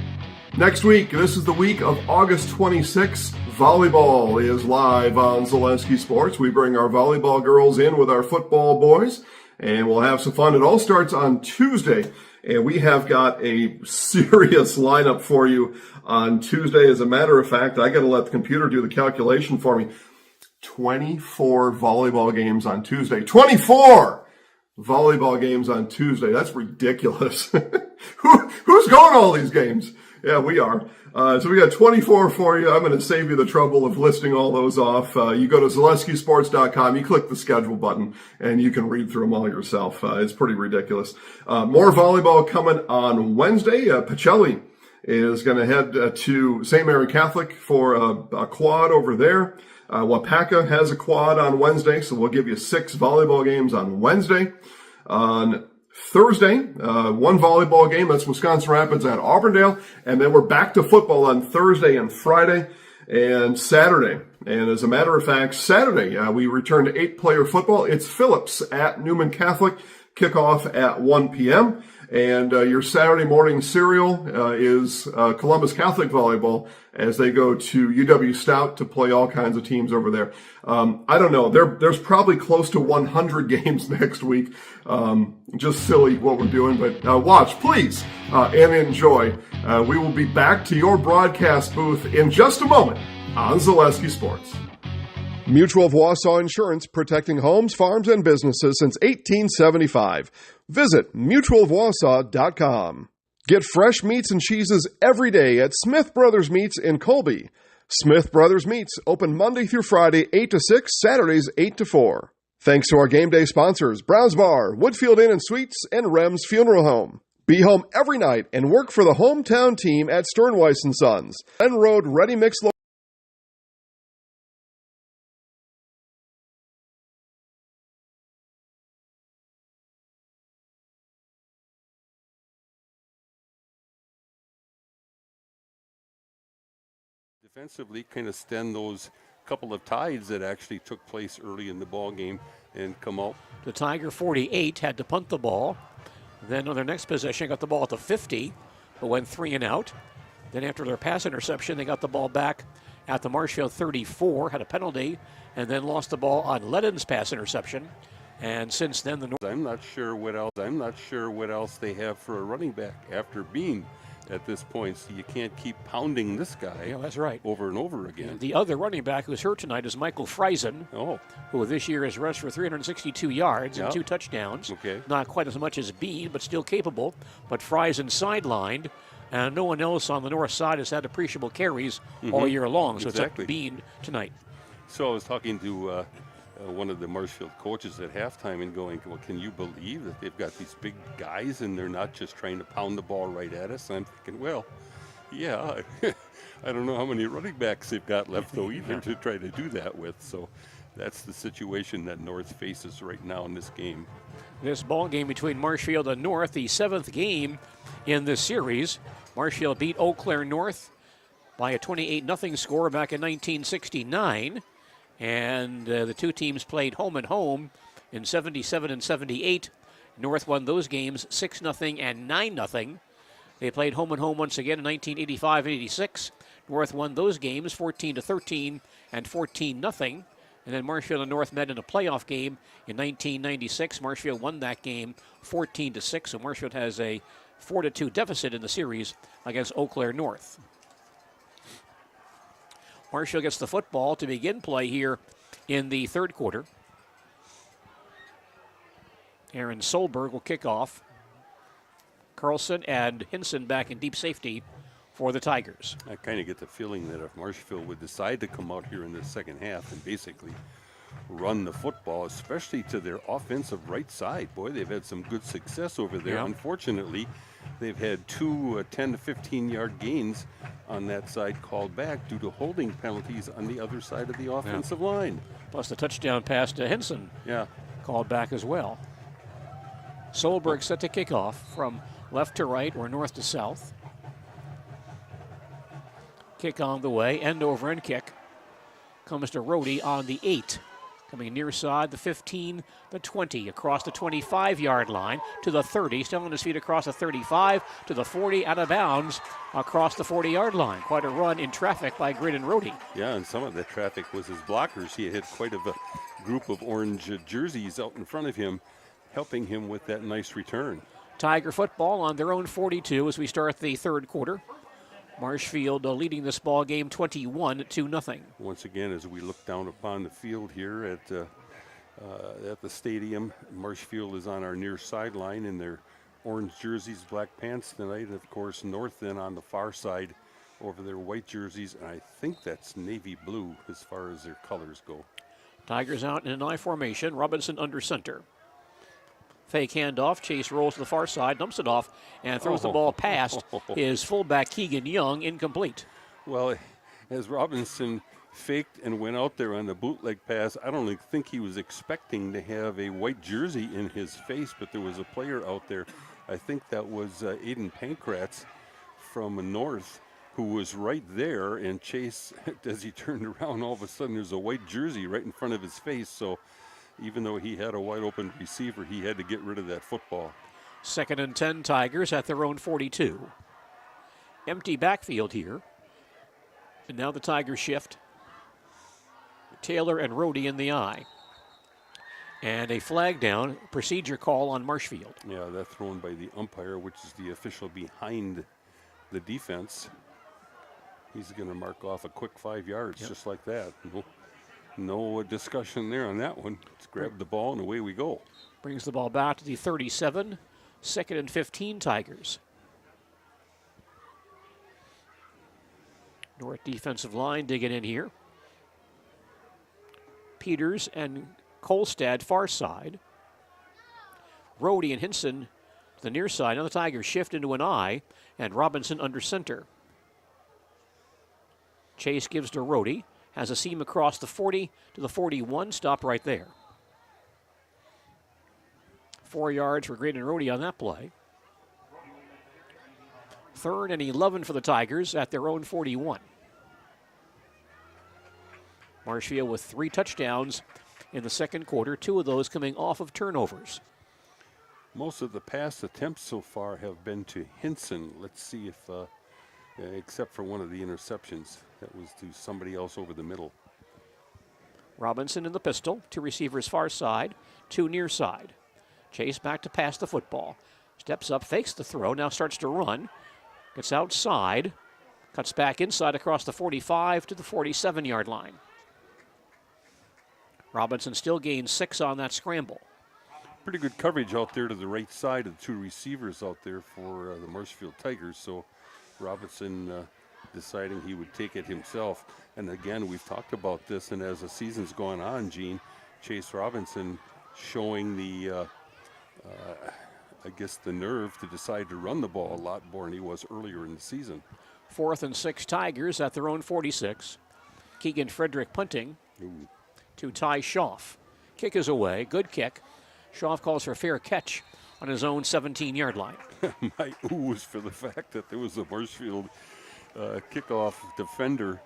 Next week, this is the week of August 26th. Volleyball is live on Zaleski Sports. We bring our volleyball girls in with our football boys, and we'll have some fun. It all starts on Tuesday. And we have got a serious lineup for you on Tuesday. As a matter of fact, I got to let the computer do the calculation for me. 24 volleyball games on Tuesday. 24 volleyball games on Tuesday. That's ridiculous. Who's going to all these games? Yeah, we are. So we got 24 for you. I'm going to save you the trouble of listing all those off. You go to ZaleskiSports.com, you click the schedule button, and you can read through them all yourself. It's pretty ridiculous. More volleyball coming on Wednesday. Pacelli is going to head to St. Mary Catholic for a quad over there. Wapaka has a quad on Wednesday, so we'll give you 6 volleyball games on Wednesday. On Thursday, one volleyball game, that's Wisconsin Rapids at Auburndale, and then we're back to football on Thursday and Friday and Saturday. And as a matter of fact, Saturday, we return to 8-player football. It's Phillips at Newman Catholic, kickoff at 1 p.m., and your Saturday morning serial is Columbus Catholic volleyball as they go to UW Stout to play all kinds of teams over there. I don't know. There's probably close to 100 games next week. Just silly what we're doing, but watch, please, and enjoy. We will be back to your broadcast booth in just a moment on Zaleski Sports. Mutual of Wausau Insurance, protecting homes, farms, and businesses since 1875. Visit mutualofwausau.com. Get fresh meats and cheeses every day at Smith Brothers Meats in Colby. Smith Brothers Meats, open Monday through Friday, 8 to 6, Saturdays, 8 to 4. Thanks to our game day sponsors, Browns Bar, Woodfield Inn and Suites, and Rem's Funeral Home. Be home every night and work for the hometown team at Sternweiss & Sons. Glen Road Ready Mix Defensively, kind of stem those couple of tides that actually took place early in the ball game and come out. The Tiger 48 had to punt the ball. Then on their next possession, got the ball at the 50, but went 3 and out. Then after their pass interception, they got the ball back at the Marshfield 34, had a penalty, and then lost the ball on Ledden's pass interception. And since then, I'm not sure what else they have for a running back after being at this point, so you can't keep pounding this guy. Yeah, that's right. Over and over again. And the other running back who's hurt tonight is Michael Friesen, who this year has rushed for 362 yards and 2 touchdowns. Okay. Not quite as much as Bean, but still capable. But Friesen sidelined, and no one else on the north side has had appreciable carries all year long. So exactly. It's up Bean tonight. So I was talking to one of the Marshfield coaches at halftime and going, well, can you believe that they've got these big guys and they're not just trying to pound the ball right at us? And I'm thinking, well, yeah, I don't know how many running backs they've got left, though, either to try to do that with. So that's the situation that North faces right now in this game. This ball game between Marshfield and North, the 7th game in this series. Marshfield beat Eau Claire North by a 28-0 score back in 1969. And the two teams played home and home in 77 and 78. North won those games 6-0 and 9-0. They played home and home once again in 1985 and 86. North won those games 14-13 and 14-0. And then Marshfield and North met in a playoff game in 1996. Marshfield won that game 14-6. So Marshfield has a 4-2 deficit in the series against Eau Claire North. Marshfield gets the football to begin play here in the third quarter. Aaron Solberg will kick off. Carlson and Hinson back in deep safety for the Tigers. I kind of get the feeling that if Marshfield would decide to come out here in the second half and basically run the football, especially to their offensive right side, boy, they've had some good success over there. Yeah. Unfortunately, they've had two 10 to 15-yard gains on that side called back due to holding penalties on the other side of the offensive line. Plus the touchdown pass to Hinson. Yeah. Called back as well. Solberg set to kick off from left to right or north to south. Kick on the way, end over end kick. Comes to Rohde on the 8. Coming near side, the 15, the 20, across the 25-yard line to the 30, still on his feet across the 35, to the 40, out of bounds across the 40-yard line. Quite a run in traffic by Graydon Rohde. Yeah, and some of that traffic was his blockers. He had quite a group of orange jerseys out in front of him, helping him with that nice return. Tiger football on their own 42 as we start the third quarter. Marshfield leading this ball game 21-0. Once again, as we look down upon the field here at the stadium, Marshfield is on our near sideline in their orange jerseys, black pants tonight, and of course North then on the far side over their white jerseys, and I think that's navy blue as far as their colors go. Tigers out in an I formation, Robinson under center. Fake handoff, Chase rolls to the far side, dumps it off, and throws the ball past his fullback Keegan Young, incomplete. Well, as Robinson faked and went out there on the bootleg pass, I don't think he was expecting to have a white jersey in his face, but there was a player out there, I think that was Aiden Pankratz from North, who was right there, and Chase, as he turned around, all of a sudden there's a white jersey right in front of his face, so even though he had a wide open receiver, he had to get rid of that football. 2nd and 10 Tigers at their own 42. Empty backfield here. And now the Tigers shift. Taylor and Rohde in the eye. And a flag down, procedure call on Marshfield. Yeah, that's thrown by the umpire, which is the official behind the defense. He's going to mark off a quick 5 yards, just like that. No discussion there on that one. Let's grab the ball and away we go. Brings the ball back to the 37. 2nd and 15 Tigers. North defensive line digging in here. Peters and Kolstad far side. Rohde and Hinson to the near side. Now the Tigers shift into an I, and Robinson under center. Chase gives to Rohde. Has a seam across the 40 to the 41. Stop right there. 4 yards for Graydon Rohde on that play. 3rd and 11 for the Tigers at their own 41. Marshfield with 3 touchdowns in the second quarter, 2 of those coming off of turnovers. Most of the pass attempts so far have been to Hinson. Let's see if, except for one of the interceptions, that was to somebody else over the middle. Robinson in the pistol, 2 receivers far side, 2 near side. Chase back to pass the football. Steps up, fakes the throw, now starts to run. Gets outside, cuts back inside across the 45 to the 47-yard line. Robinson still gains 6 on that scramble. Pretty good coverage out there to the right side of the 2 receivers out there for the Marshfield Tigers. So Robinson deciding he would take it himself. And again, we've talked about this, and as the season's gone on, Gene, Chase Robinson showing the, I guess, the nerve to decide to run the ball a lot more than he was earlier in the season. 4th and 6 Tigers at their own 46. Keegan Frederick punting to Ty Schaff. Kick is away, good kick. Schaff calls for a fair catch on his own 17-yard line. My ooh was for the fact that there was a Marshfield kickoff defender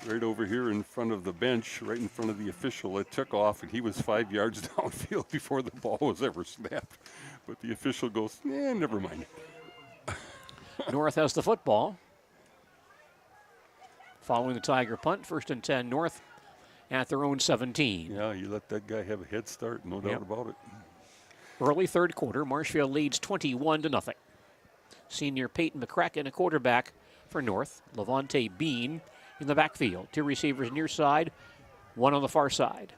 right over here in front of the bench, right in front of the official. It took off, and he was 5 yards downfield before the ball was ever snapped. But the official goes, never mind. North has the football. Following the Tiger punt, 1st and 10 North at their own 17. Yeah, you let that guy have a head start, no doubt about it. Early third quarter, Marshfield leads 21-0. Senior Peyton McCracken, a quarterback for North. Levante Bean in the backfield. 2 receivers near side, 1 on the far side.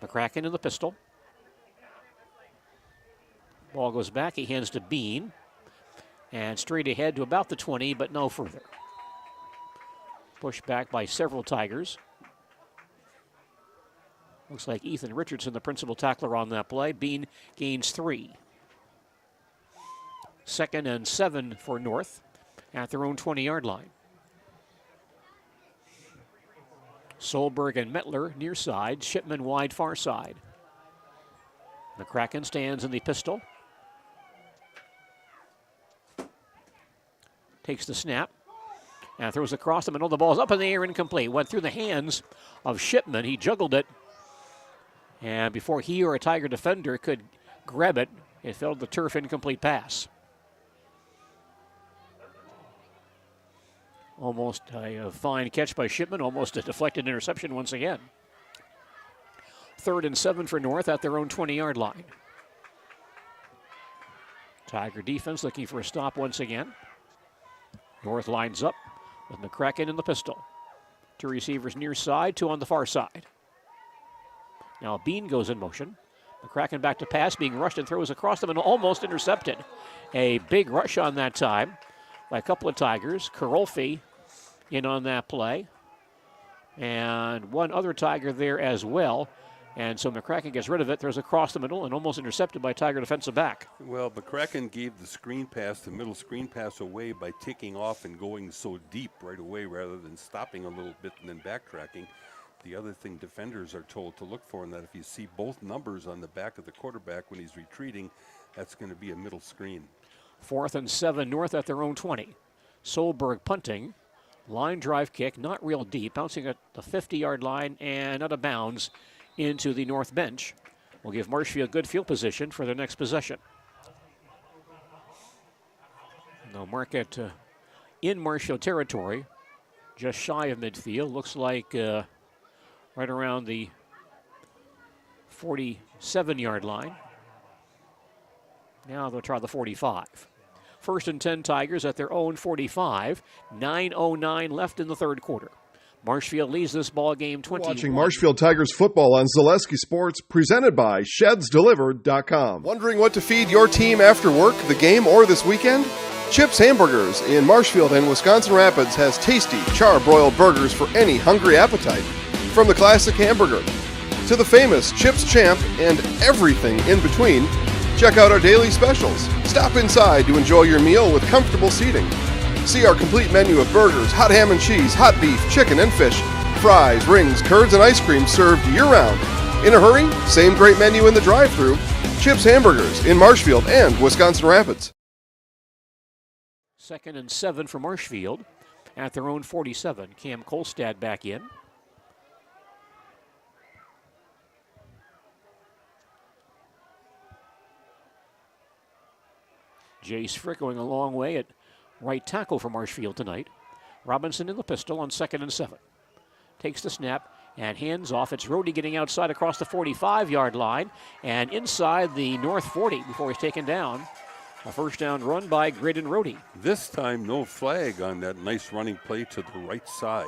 McCracken in the pistol. Ball goes back. He hands to Bean. And straight ahead to about the 20, but no further. Pushed back by several Tigers. Looks like Ethan Richardson, the principal tackler on that play. Bean gains 3. 2nd and 7 for North at their own 20-yard line. Solberg and Mettler near side. Shipman wide far side. McCracken stands in the pistol. Takes the snap and throws across the middle. The ball's up in the air, incomplete. Went through the hands of Shipman. He juggled it. And before he or a Tiger defender could grab it, it fell to the turf, incomplete pass. Almost a fine catch by Shipman, almost a deflected interception once again. 3rd and 7 for North at their own 20-yard line. Tiger defense looking for a stop once again. North lines up with McCracken in the pistol. 2 receivers near side, 2 on the far side. Now Bean goes in motion. McCracken back to pass, being rushed and throws across the middle, almost intercepted. A big rush on that time by a couple of Tigers. Karolfi in on that play. And one other Tiger there as well. And so McCracken gets rid of it, throws across the middle, and almost intercepted by Tiger defensive back. Well, McCracken gave the screen pass, the middle screen pass away by taking off and going so deep right away rather than stopping a little bit and then backtracking. The other thing defenders are told to look for, and that if you see both numbers on the back of the quarterback when he's retreating, that's going to be a middle screen. 4th and 7 North at their own 20. Solberg punting. Line drive kick, not real deep, bouncing at the 50-yard line and out of bounds into the North bench. Will give Marshfield good field position for their next possession. They'll mark it in Marshfield territory, just shy of midfield. Looks like right around the 47-yard line. Now they'll try the 45. 1st and 10 Tigers at their own 45. 9:09 left in the 3rd quarter. Marshfield leads this ball game 20. Watching Marshfield Tigers football on Zaleski Sports, presented by ShedsDelivered.com. Wondering what to feed your team after work, the game, or this weekend? Chips Hamburgers in Marshfield and Wisconsin Rapids has tasty, char-broiled burgers for any hungry appetite. From the classic hamburger to the famous Chips Champ and everything in between, check out our daily specials. Stop inside to enjoy your meal with comfortable seating. See our complete menu of burgers, hot ham and cheese, hot beef, chicken and fish, fries, rings, curds, and ice cream served year-round. In a hurry? Same great menu in the drive-thru. Chips Hamburgers in Marshfield and Wisconsin Rapids. 2nd and 7 for Marshfield at their own 47. Cam Kolstad back in. Jace Frick going a long way at right tackle for Marshfield tonight. Robinson in the pistol on 2nd and 7. Takes the snap and hands off. It's Rohde getting outside across the 45-yard line and inside the North 40 before he's taken down. A first down run by Graydon Rohde. This time no flag on that nice running play to the right side.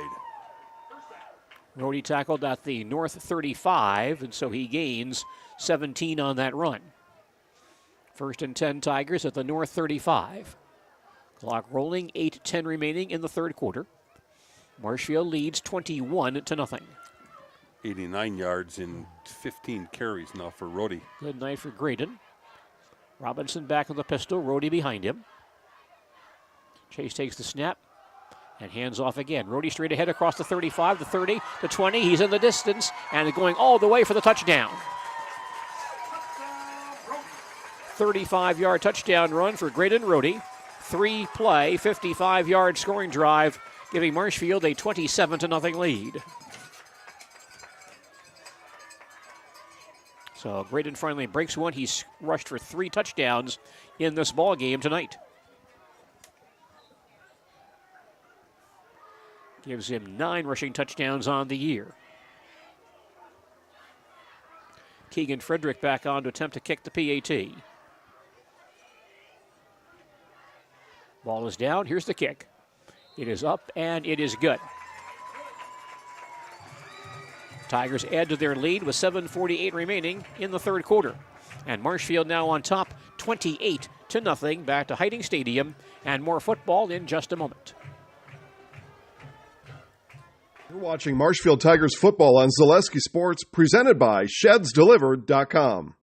Rohde tackled at the North 35, and so he gains 17 on that run. 1st and 10 Tigers at the North 35. Clock rolling, 8:10 remaining in the 3rd quarter. Marshfield leads 21-0. 89 yards in 15 carries now for Rohde. Good night for Graydon. Robinson back on the pistol, Rohde behind him. Chase takes the snap and hands off again. Rohde straight ahead across the 35, the 30, the 20. He's in the distance and going all the way for the touchdown. 35-yard touchdown run for Graydon Rohde. 3-play, 55-yard scoring drive, giving Marshfield a 27-0 lead. So Graydon finally breaks one. He's rushed for 3 touchdowns in this ball game tonight. Gives him 9 rushing touchdowns on the year. Keegan Frederick back on to attempt to kick the PAT. Ball is down. Here's the kick. It is up and it is good. Tigers add to their lead with 7:48 remaining in the 3rd quarter. And Marshfield now on top, 28-0, back to Hiding Stadium, and more football in just a moment. You're watching Marshfield Tigers football on Zaleski Sports, presented by ShedsDelivered.com.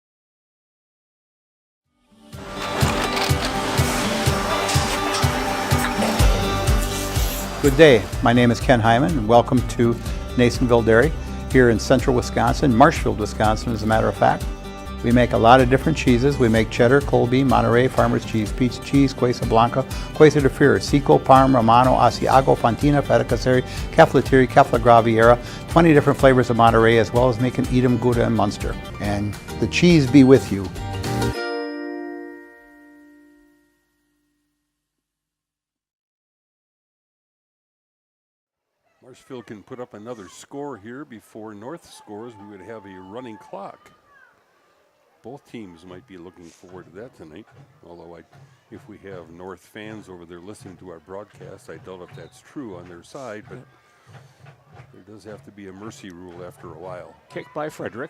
Good day. My name is Ken Hyman, and welcome to Nasonville Dairy here in central Wisconsin, Marshfield, Wisconsin, as a matter of fact. We make a lot of different cheeses. We make cheddar, Colby, Monterey, Farmer's Cheese, Peach Cheese, Quesa Blanca, Quesa de Fear, Seco, Parm, Romano, Asiago, Fontina, Feta Caseri, Caflateri, Cafla Graviera, 20 different flavors of Monterey, as well as making Edam, Gouda, and Munster. And the cheese be with you. Marshfield can put up another score here before North scores. We would have a running clock. Both teams might be looking forward to that tonight. Although if we have North fans over there listening to our broadcast, I doubt if that's true on their side, but there does have to be a mercy rule after a while. Kick by Frederick.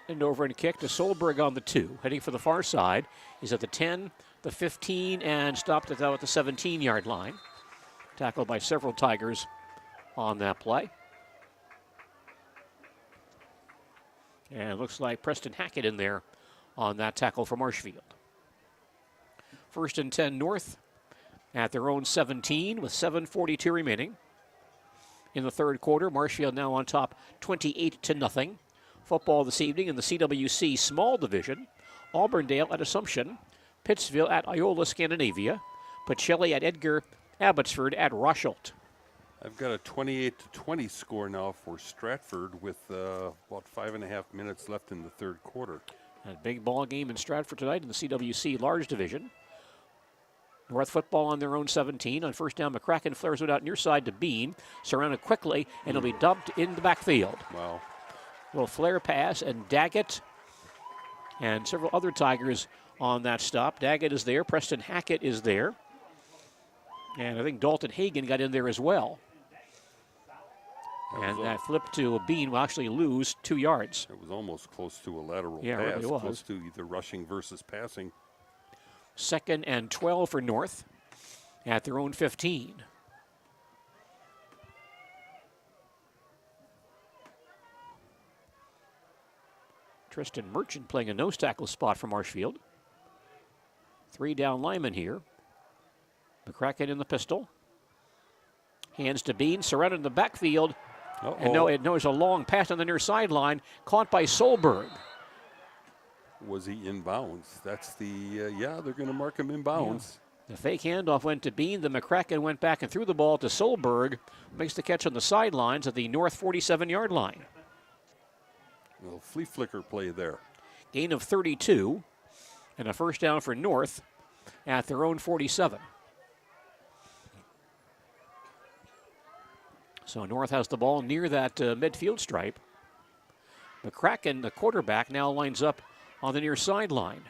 And over and kick to Solberg on the 2. Heading for the far side. He's at the 10, the 15, and stopped at the 17-yard line. Tackled by several Tigers on that play. And it looks like Preston Hackett in there on that tackle for Marshfield. 1st and 10 North at their own 17 with 7:42 remaining. In the third quarter, Marshfield now on top 28-0. Football this evening in the CWC Small Division. Auburndale at Assumption. Pittsville at Iola Scandinavia. Pacelli at Edgar. Abbotsford at Rosholt. I've got a 28-20 score now for Stratford with about 5.5 minutes left in the third quarter. A big ball game in Stratford tonight in the CWC Large Division. North football on their own 17. On first down, McCracken flares it out near side to Bean. Surrounded quickly, and it'll be dumped in the backfield. Wow. Little flare pass, and Daggett and several other Tigers on that stop. Daggett is there. Preston Hackett is there. And I think Dalton Hagan got in there as well. And that flip to a Bean will actually lose 2 yards. It was almost close to a lateral pass. Yeah, it really was. Close to either rushing versus passing. 2nd and 12 for North at their own 15. Tristan Merchant playing a nose tackle spot for Marshfield. 3 down linemen here. McCracken in the pistol. Hands to Bean, surrounded in the backfield. And there's a long pass on the near sideline, caught by Solberg. Was he in bounds? That's the, they're going to mark him in bounds. Yeah. The fake handoff went to Bean. The McCracken went back and threw the ball to Solberg. Makes the catch on the sidelines at the North 47-yard line. A little flea flicker play there. Gain of 32, and a first down for North at their own 47. So North has the ball near that midfield stripe. McCracken, the quarterback, now lines up on the near sideline.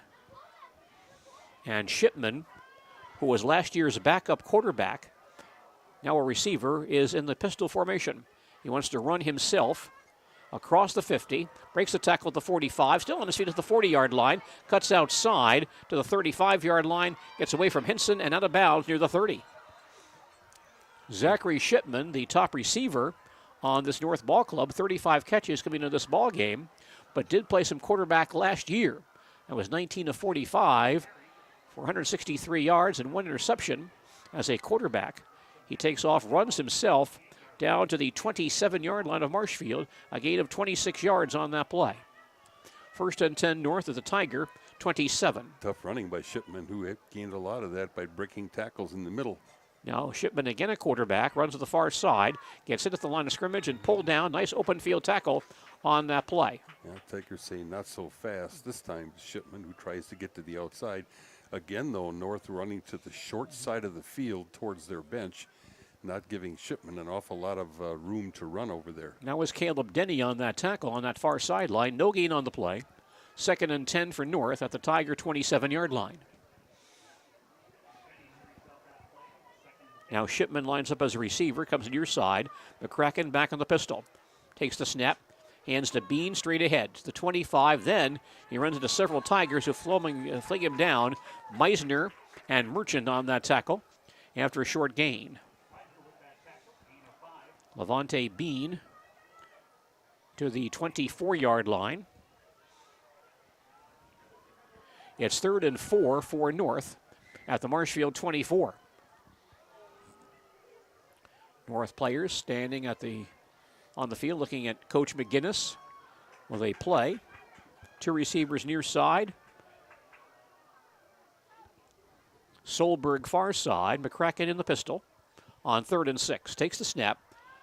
And Shipman, who was last year's backup quarterback, now a receiver, is in the pistol formation. He wants to run himself across the 50, breaks the tackle at the 45, still on his feet at the 40-yard line, cuts outside to the 35-yard line, gets away from Hinson and out of bounds near the 30. Zachary Shipman, the top receiver on this North Ball Club, 35 catches coming into this ball game, but did play some quarterback last year. That was 19 of 45 for 163 yards and 1 interception as a quarterback. He takes off, runs himself down to the 27-yard line of Marshfield, a gain of 26 yards on that play. 1st and 10 North of the Tiger, 27. Tough running by Shipman, who had gained a lot of that by breaking tackles in the middle. Now Shipman again a quarterback, runs to the far side, gets hit at the line of scrimmage and pulled down. Nice open field tackle on that play. Yeah, Tigers say not so fast. This time Shipman, who tries to get to the outside. Again, though, North running to the short side of the field towards their bench, not giving Shipman an awful lot of room to run over there. Now is Caleb Denny on that tackle on that far sideline. No gain on the play. 2nd and 10 for North at the Tiger 27-yard line. Now Shipman lines up as a receiver, comes to your side. McCracken back on the pistol. Takes the snap, Hands to Bean straight ahead to the 25. Then he runs into several Tigers who fling him down. Meisner and Merchant on that tackle after a short gain. Levante Bean to the 24-yard line. It's 3rd and 4 for North at the Marshfield 24. North players standing on the field looking at Coach McGinnis with a play. 2 receivers near side. Solberg far side. McCracken in the pistol on 3rd and 6. Takes the snap.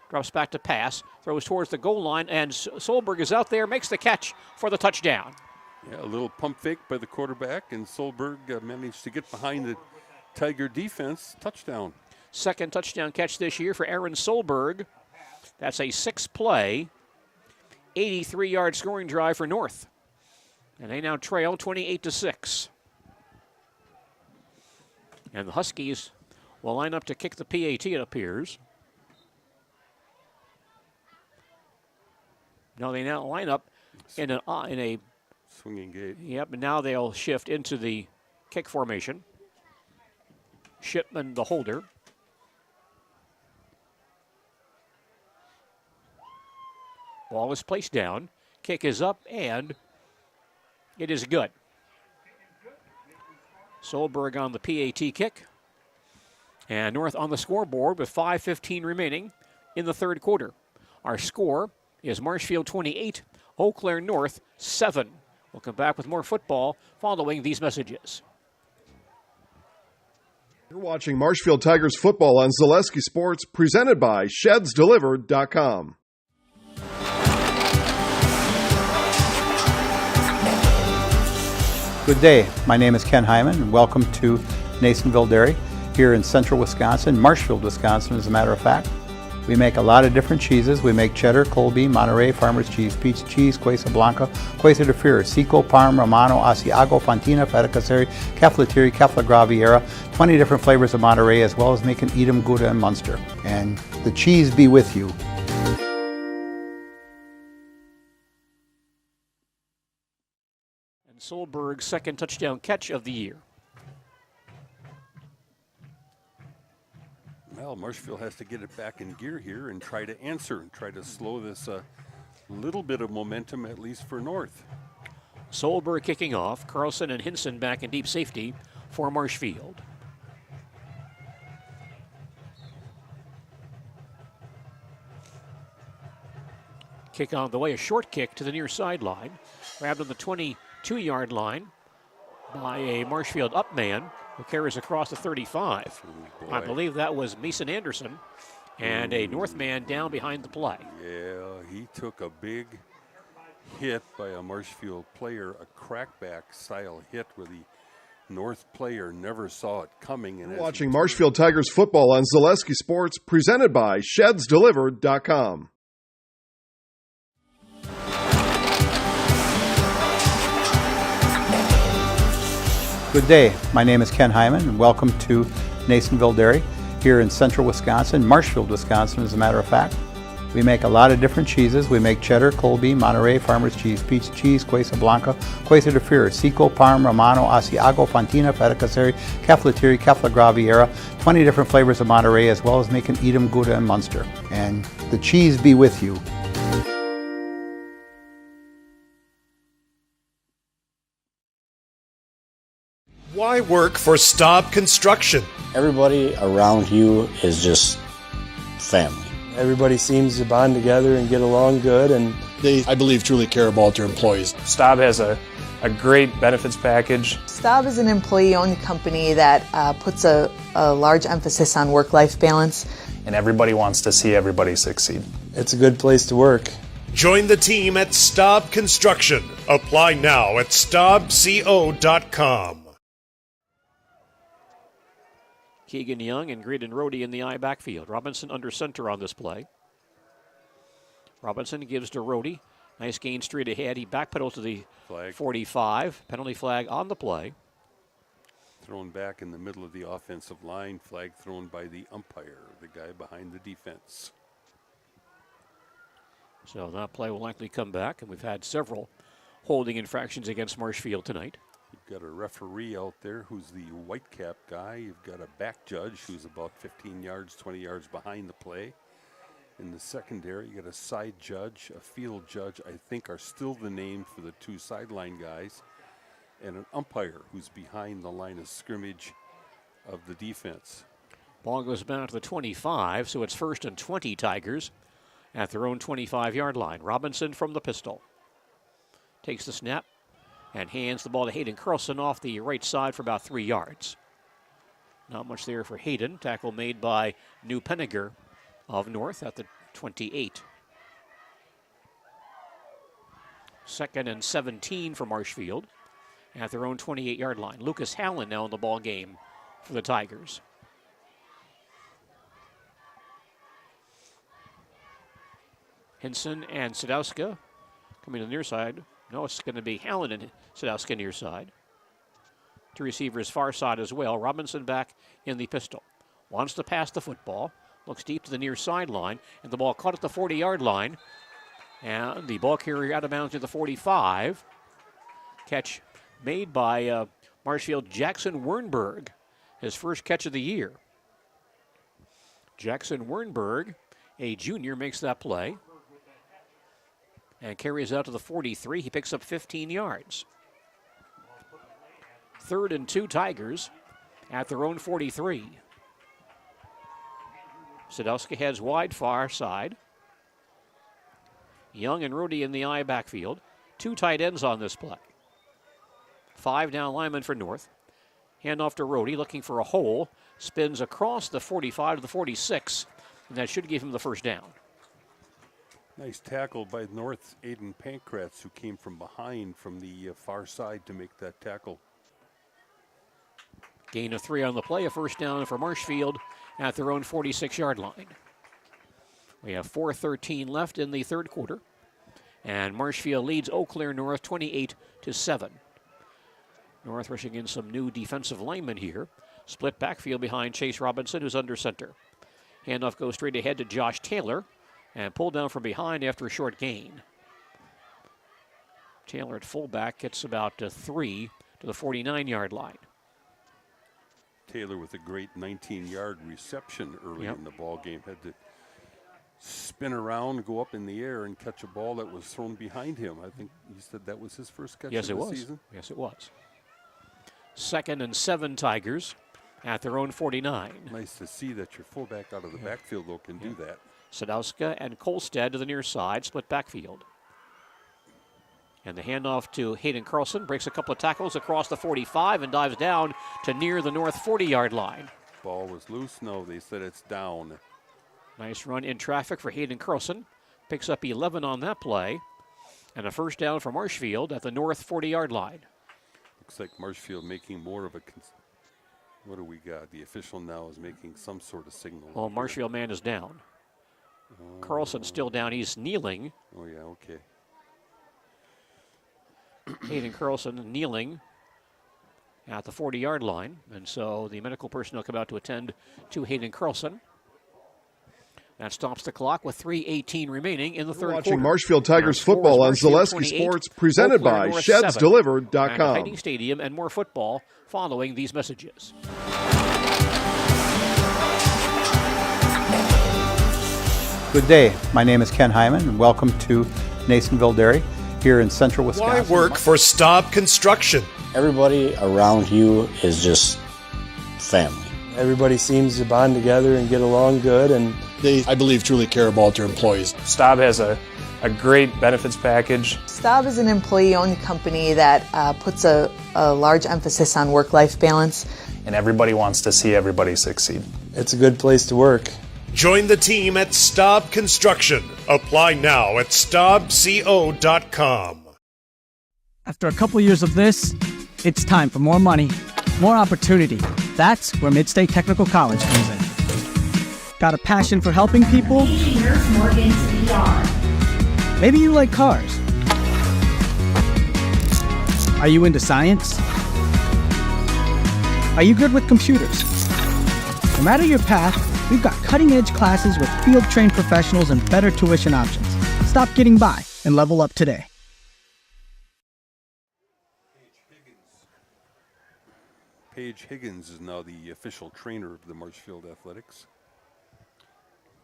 Drops back to pass. Throws towards the goal line. And Solberg is out there. Makes the catch for the touchdown. Yeah, a little pump fake by the quarterback. And Solberg managed to get behind the Tiger defense. Touchdown. Second touchdown catch this year for Aaron Solberg. That's a 6-play, 83-yard scoring drive for North. And they now trail 28-6. And the Huskies will line up to kick the PAT, it appears. No, they now line up in a swinging gate. Yep, and now they'll shift into the kick formation. Shipman, the holder. Ball is placed down. Kick is up, and it is good. Solberg on the PAT kick. And North on the scoreboard with 5:15 remaining in the third quarter. Our score is Marshfield 28, Eau Claire North 7. We'll come back with more football following these messages. You're watching Marshfield Tigers football on Zaleski Sports, presented by ShedsDelivered.com. Good day. My name is Ken Hyman, and welcome to Nasonville Dairy here in central Wisconsin, Marshfield, Wisconsin, as a matter of fact. We make a lot of different cheeses. We make cheddar, Colby, Monterey, Farmer's Cheese, Peach Cheese, Quesa Blanca, Quesa de Fear, Seco, Parm, Romano, Asiago, Fontina, Feta Caseri, Caflatiri, Cafla Graviera, 20 different flavors of Monterey, as well as making Edam, Gouda, and Munster. And the cheese be with you. And Solberg's second touchdown catch of the year. Well, Marshfield has to get it back in gear here and try to answer and try to slow this little bit of momentum, at least for North. Solberg kicking off. Carlson and Hinson back in deep safety for Marshfield. Kick on the way, a short kick to the near sideline. Grabbed on the 22-yard line by a Marshfield up man who carries across the 35. Oh, I believe that was Mason Anderson, and a North man down behind the play. Yeah, he took a big hit by a Marshfield player, a crackback style hit where the North player never saw it coming. And Watching Marshfield Tigers football on Zaleski Sports, presented by ShedsDelivered.com. Good day. My name is Ken Hyman, and welcome to Nasonville Dairy here in central Wisconsin, Marshfield, Wisconsin, as a matter of fact. We make a lot of different cheeses. We make cheddar, Colby, Monterey, Farmer's Cheese, Peach Cheese, Quesa Blanca, Quesa de Fear, Seco, Parm, Romano, Asiago, Fontina, Feta Caseri, Caflatiri, Cafla Graviera, 20 different flavors of Monterey, as well as making Edam, Gouda, and Munster. And the cheese be with you. Why work for Staub Construction? Everybody around you is just family. Everybody seems to bond together and get along good, and they, I believe, truly care about their employees. Staub has a great benefits package. Staub is an employee-owned company that puts a large emphasis on work-life balance. And everybody wants to see everybody succeed. It's a good place to work. Join the team at Staub Construction. Apply now at staubco.com. Keegan Young and Graydon Rohde in the I backfield. Robinson under center on this play. Robinson gives to Rohde. Nice gain straight ahead. He backpedals to the 45. Penalty flag on the play. Thrown back in the middle of the offensive line. Flag thrown by the umpire, the guy behind the defense. So that play will likely come back, and we've had several holding infractions against Marshfield tonight. You've got a referee out there who's the white cap guy. You've got a back judge who's about 15 yards, 20 yards behind the play. In the secondary, you got a side judge, a field judge, I think are still the name for the two sideline guys, and an umpire who's behind the line of scrimmage of the defense. Ball goes back to the 25, so it's 1st and 20 Tigers at their own 25-yard line. Robinson from the pistol. Takes the snap and hands the ball to Hayden Carlson off the right side for about 3 yards. Not much there for Hayden. Tackle made by New Penninger of North at the 28. 2nd and 17 for Marshfield at their own 28-yard line. Lucas Hallen now in the ball game for the Tigers. Hinson and Sadowska coming to the near side. No, it's going to be Hallen and Sadowska near side. Two receivers far side as well. Robinson back in the pistol. Wants to pass the football. Looks deep to the near sideline. And the ball caught at the 40-yard line. And the ball carrier out of bounds to the 45. Catch made by Marshfield Jackson Wernberg. His first catch of the year. Jackson Wernberg, a junior, makes that play. And carries out to the 43. He picks up 15 yards. 3rd and 2 Tigers at their own 43. Sadowski heads wide far side. Young and Rudy in the I backfield. 2 tight ends on this play. 5 down linemen for North. Handoff to Rody looking for a hole. Spins across the 45 to the 46. And that should give him the first down. Nice tackle by North's Aiden Pankratz, who came from behind from the far side to make that tackle. Gain of 3 on the play, a first down for Marshfield at their own 46-yard line. We have 4:13 left in the third quarter, and Marshfield leads Eau Claire North 28-7. North rushing in some new defensive linemen here. Split backfield behind Chase Robinson, who's under center. Handoff goes straight ahead to Josh Taylor, and pulled down from behind after a short gain. Taylor at fullback gets about 3 to the 49-yard line. Taylor with a great 19-yard reception early in the ball game. Had to spin around, go up in the air, and catch a ball that was thrown behind him. I think you said that was his first catch of the season. Yes, it was. 2nd and 7 Tigers at their own 49. Nice to see that your fullback out of the backfield, though, can do that. Sadowska and Kolstad to the near side, split backfield. And the handoff to Hayden Carlson, breaks a couple of tackles across the 45 and dives down to near the North 40-yard line. Ball was loose. No, they said it's down. Nice run in traffic for Hayden Carlson. Picks up 11 on that play. And a first down for Marshfield at the North 40-yard line. Looks like Marshfield making more of a... What do we got? The official now is making some sort of signal. Well, Marshfield man is down. Carlson's still down. He's kneeling. Oh, yeah, okay. Hayden Carlson kneeling at the 40-yard line. And so the medical personnel come out to attend to Hayden Carlson. That stops the clock with 3:18 remaining in the third quarter. Watching Marshfield Tigers football on Zaleski Sports, presented by ShedsDelivered.com. Hiding Stadium and more football following these messages. Good day. My name is Ken Hyman, and welcome to Nasonville Dairy here in central Wisconsin. Why work for Staub Construction? Everybody around you is just family. Everybody seems to bond together and get along good, and they, I believe, truly care about their employees. Staub has a great benefits package. Staub is an employee-owned company that puts a large emphasis on work-life balance. And everybody wants to see everybody succeed. It's a good place to work. Join the team at Staub Construction. Apply now at staubco.com. After a couple years of this, it's time for more money, more opportunity. That's where Midstate Technical College comes in. Got a passion for helping people? Maybe you like cars. Are you into science? Are you good with computers? No matter your path, we've got cutting-edge classes with field-trained professionals and better tuition options. Stop getting by and level up today. Paige Higgins is now the official trainer of the Marshfield Athletics.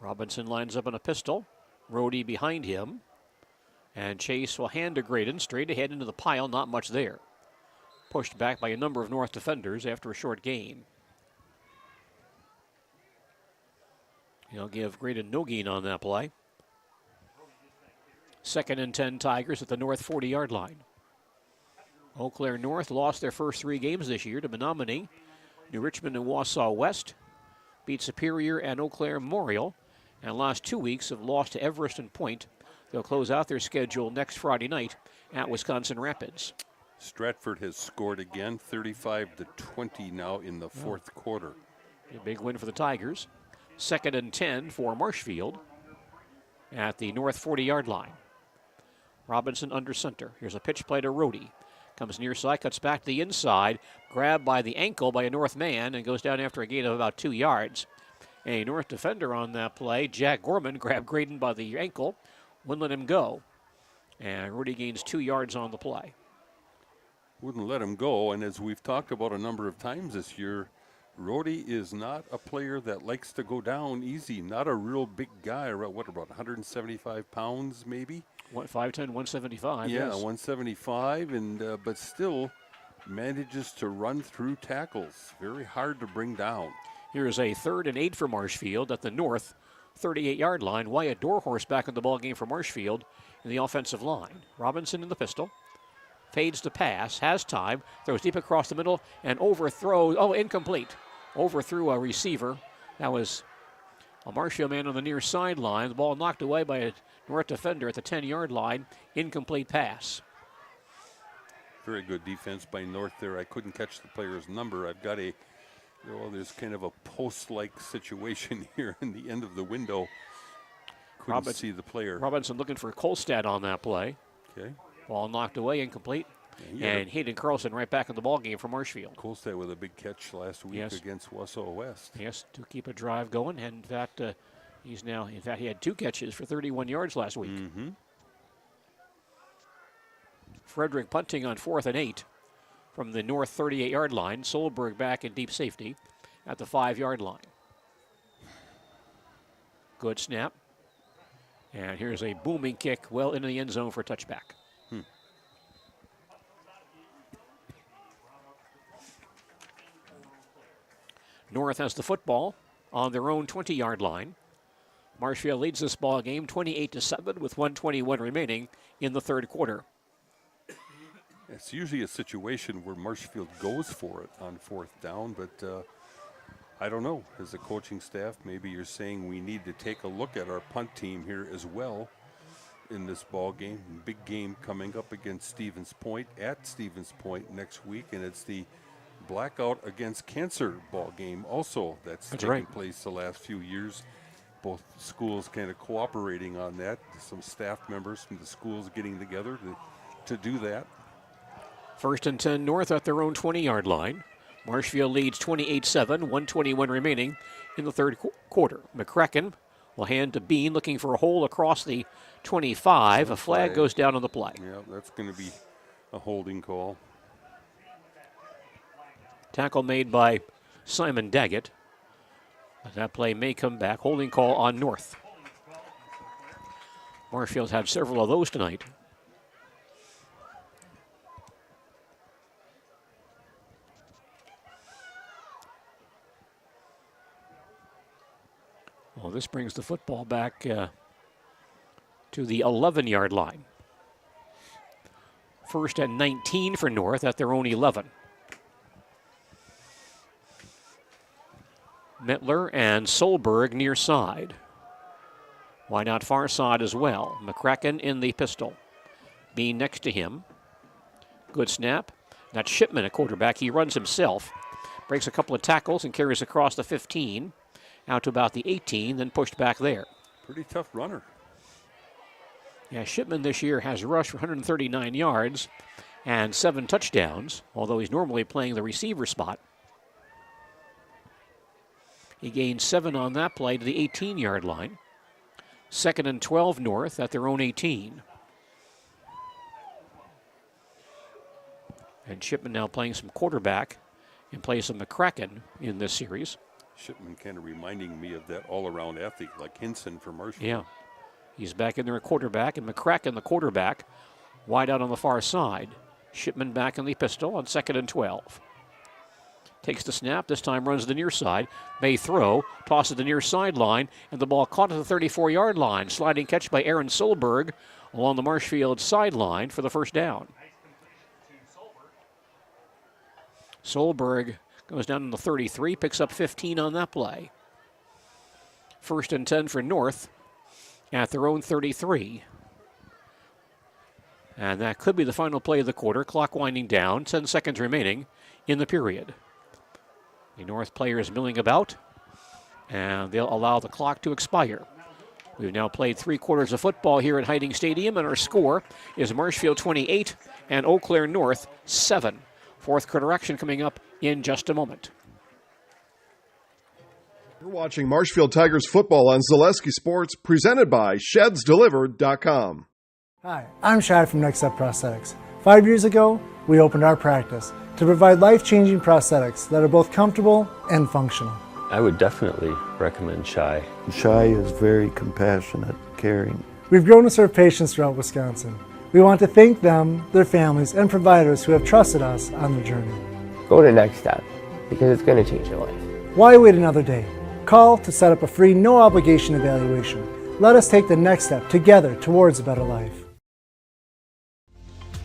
Robinson lines up in a pistol. Rhodey behind him. And Chase will hand to Graydon straight ahead into the pile. Not much there. Pushed back by a number of North defenders after a short gain. He'll give Graydon no gain on that play. 2nd and 10 Tigers at the North 40-yard line. Eau Claire North lost their first 3 games this year to Menominee, New Richmond, and Wausau West. Beat Superior and Eau Claire Memorial. And last 2 weeks have lost to Everest and Point. They'll close out their schedule next Friday night at Wisconsin Rapids. Stratford has scored again, 35-20 now in the 4th quarter. A big win for the Tigers. 2nd and 10 for Marshfield at the North 40-yard line. Robinson under center. Here's a pitch play to Rhodey. Comes near side, cuts back to the inside, grabbed by the ankle by a North man, and goes down after a gain of about 2 yards. A North defender on that play, Jack Gorman, grabbed Graydon by the ankle, wouldn't let him go. And Rhodey gains 2 yards on the play. Wouldn't let him go, and as we've talked about a number of times this year, Rhodey is not a player that likes to go down easy. Not a real big guy, about 175 pounds maybe? 5'10", 175, yeah, yes. 175, and but still manages to run through tackles. Very hard to bring down. Here's a 3rd and 8 for Marshfield at the North 38-yard line. Wyatt Dorhorse back in the ballgame for Marshfield in the offensive line. Robinson in the pistol. Fades to pass, has time, throws deep across the middle, and overthrows. Oh, incomplete. Overthrew a receiver. That was a Marshfield man on the near sideline. The ball knocked away by a North defender at the 10-yard line. Incomplete pass. Very good defense by North there. I couldn't catch the player's number. I've got a, there's kind of a post-like situation here in the end of the window. Couldn't see the player. Robinson looking for Kolstad on that play. Okay. Ball knocked away, incomplete. And Hayden Carlson right back in the ballgame for Marshfield. Kolstad with a big catch last week against Wausau West. Yes, to keep a drive going. And in fact, he had 2 catches for 31 yards last week. Mm-hmm. Frederick punting on 4th and 8 from the North 38-yard line. Solberg back in deep safety at the 5-yard line. Good snap. And here's a booming kick well into the end zone for a touchback. North has the football on their own 20-yard line. Marshfield leads this ball game 28-7 with 1:21 remaining in the 3rd quarter. It's usually a situation where Marshfield goes for it on 4th down, but I don't know. As a coaching staff, maybe you're saying we need to take a look at our punt team here as well in this ball game. Big game coming up against Stevens Point at Stevens Point next week, and it's the Blackout against Cancer ball game also that's taken place the last few years. Both schools kind of cooperating on that. Some staff members from the schools getting together to do that. 1st and 10 North at their own 20-yard line. Marshfield leads 28-7, 1:21 remaining in the 3rd quarter. McCracken will hand to Bean, looking for a hole across the 25. A flag goes down on the play. Yeah, that's going to be a holding call. Tackle made by Simon Daggett. That play may come back. Holding call on North. Marshfield's had several of those tonight. Well, this brings the football back to the 11-yard line. 1st and 19 for North at their own 11. Mettler and Solberg near side. Why not far side as well? McCracken in the pistol. Bean next to him. Good snap. That's Shipman, a quarterback. He runs himself. Breaks a couple of tackles and carries across the 15. Out to about the 18, then pushed back there. Pretty tough runner. Yeah, Shipman this year has rushed for 139 yards and 7 touchdowns, although he's normally playing the receiver spot. He gained 7 on that play to the 18-yard line. 2nd and 12 North at their own 18. And Shipman now playing some quarterback in place of McCracken in this series. Shipman kind of reminding me of that all-around athlete like Hinson from Marshfield. Yeah. He's back in there at quarterback, and McCracken, the quarterback, wide out on the far side. Shipman back in the pistol on 2nd and 12. Takes the snap, this time runs the near side. May throw, tosses the near sideline, and the ball caught at the 34-yard line. Sliding catch by Aaron Solberg along the Marshfield sideline for the first down. Solberg goes down to the 33, picks up 15 on that play. 1st and 10 for North at their own 33. And that could be the final play of the quarter. Clock winding down, 10 seconds remaining in the period. The North players milling about, and they'll allow the clock to expire. We've now played 3 quarters of football here at Hiding Stadium, and our score is Marshfield 28 and Eau Claire North 7. Fourth quarter action coming up in just a moment. You're watching Marshfield Tigers football on Zaleski Sports, presented by ShedsDelivered.com. Hi, I'm Shad from Next Step Prosthetics. 5 years ago, we opened our practice to provide life-changing prosthetics that are both comfortable and functional. I would definitely recommend Shai. Shai is very compassionate, caring. We've grown to serve patients throughout Wisconsin. We want to thank them, their families, and providers who have trusted us on their journey. Go to Next Step, because it's going to change your life. Why wait another day? Call to set up a free, no-obligation evaluation. Let us take the next step together towards a better life.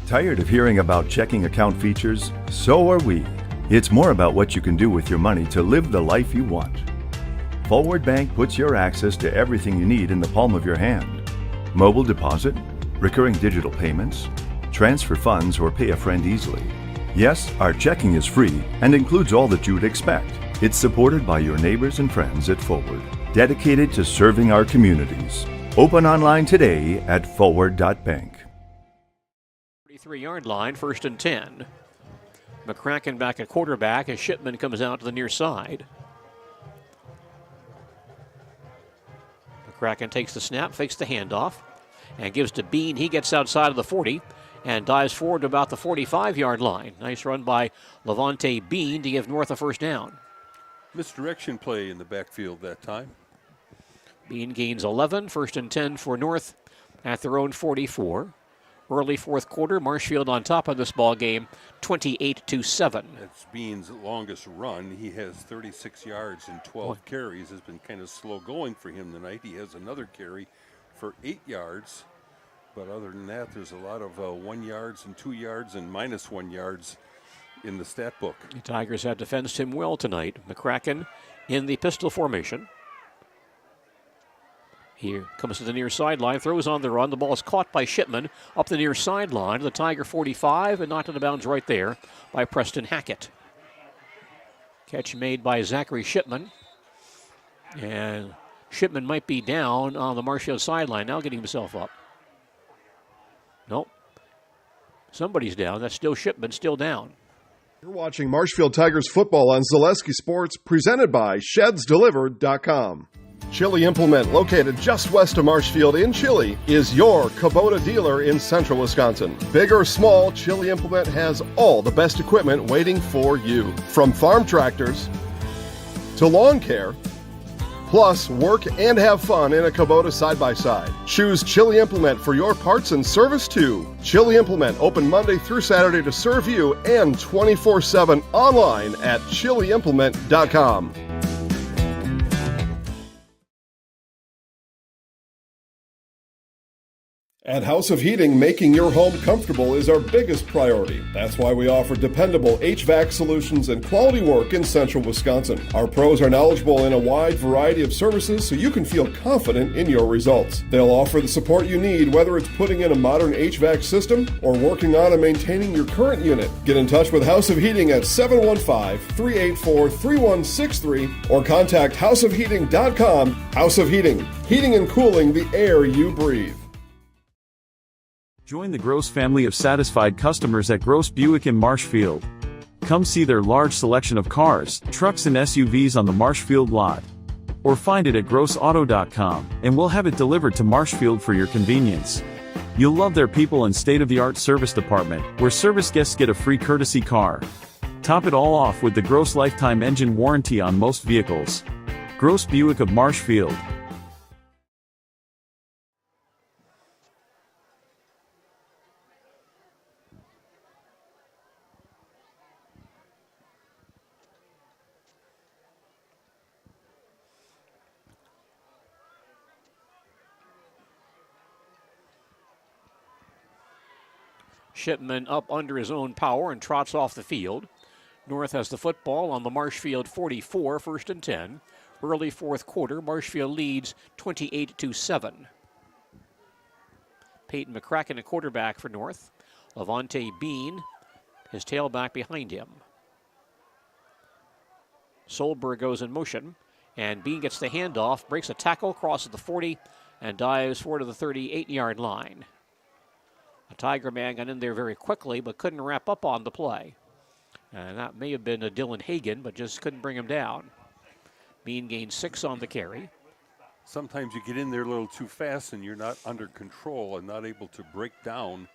Tired of hearing about checking account features? So are we. It's more about what you can do with your money to live the life you want. Forward Bank puts your access to everything you need in the palm of your hand. Mobile deposit, recurring digital payments, transfer funds, or pay a friend easily. Yes, our checking is free and includes all that you would expect. It's supported by your neighbors and friends at Forward, dedicated to serving our communities. Open online today at forward.bank. 33-yard line, 1st and 10. McCracken back at quarterback as Shipman comes out to the near side. McCracken takes the snap, fakes the handoff, and gives to Bean. He gets outside of the 40 and dives forward to about the 45-yard line. Nice run by Levante Bean to give North a first down. Misdirection play in the backfield that time. Bean gains 11, 1st and 10 for North at their own 44. Early fourth quarter, Marshfield on top of this ball game, 28-7. That's Bean's longest run. He has 36 yards and 12 carries. It's been kind of slow going for him tonight. He has another carry for 8 yards. But other than that, there's a lot of 1 yards and 2 yards and -1 yards in the stat book. The Tigers have defensed him well tonight. McCracken in the pistol formation. He comes to the near sideline, throws on the run. The ball is caught by Shipman up the near sideline to the Tiger 45 and knocked out of bounds right there by Preston Hackett. Catch made by Zachary Shipman. And Shipman might be down on the Marshfield sideline, now getting himself up. Nope. Somebody's down. That's still Shipman, still down. You're watching Marshfield Tigers football on Zaleski Sports, presented by ShedsDelivered.com. Chili Implement, located just west of Marshfield in Chili, is your Kubota dealer in central Wisconsin. Big or small, Chili Implement has all the best equipment waiting for you. From farm tractors to lawn care, plus work and have fun in a Kubota side-by-side. Choose Chili Implement for your parts and service too. Chili Implement, open Monday through Saturday to serve you and 24/7 online at chiliimplement.com. At House of Heating, making your home comfortable is our biggest priority. That's why we offer dependable HVAC solutions and quality work in central Wisconsin. Our pros are knowledgeable in a wide variety of services so you can feel confident in your results. They'll offer the support you need, whether it's putting in a modern HVAC system or working on and maintaining your current unit. Get in touch with House of Heating at 715-384-3163 or contact houseofheating.com. House of Heating, heating and cooling the air you breathe. Join the Gross family of satisfied customers at Gross Buick in Marshfield. Come see their large selection of cars, trucks and SUVs on the Marshfield lot. or find it at grossauto.com, and we'll have it delivered to Marshfield for your convenience. You'll love their people and state-of-the-art service department, where service guests get a free courtesy car. Top it all off with the Gross lifetime engine warranty on most vehicles. Gross Buick of Marshfield. Shipman up under his own power and trots off the field. North has the football on the Marshfield 44, 1st and 10. Early fourth quarter, Marshfield leads 28-7. Peyton McCracken, a quarterback for North. Levante Bean, his tailback behind him. Solberg goes in motion, and Bean gets the handoff, breaks a tackle, crosses the 40, and dives forward to the 38-yard line. A Tiger man got in there very quickly, but couldn't wrap up on the play. And that may have been a Dylan Hagan, but just couldn't bring him down. Bean gained 6 on the carry. Sometimes you get in there a little too fast and you're not under control and not able to break down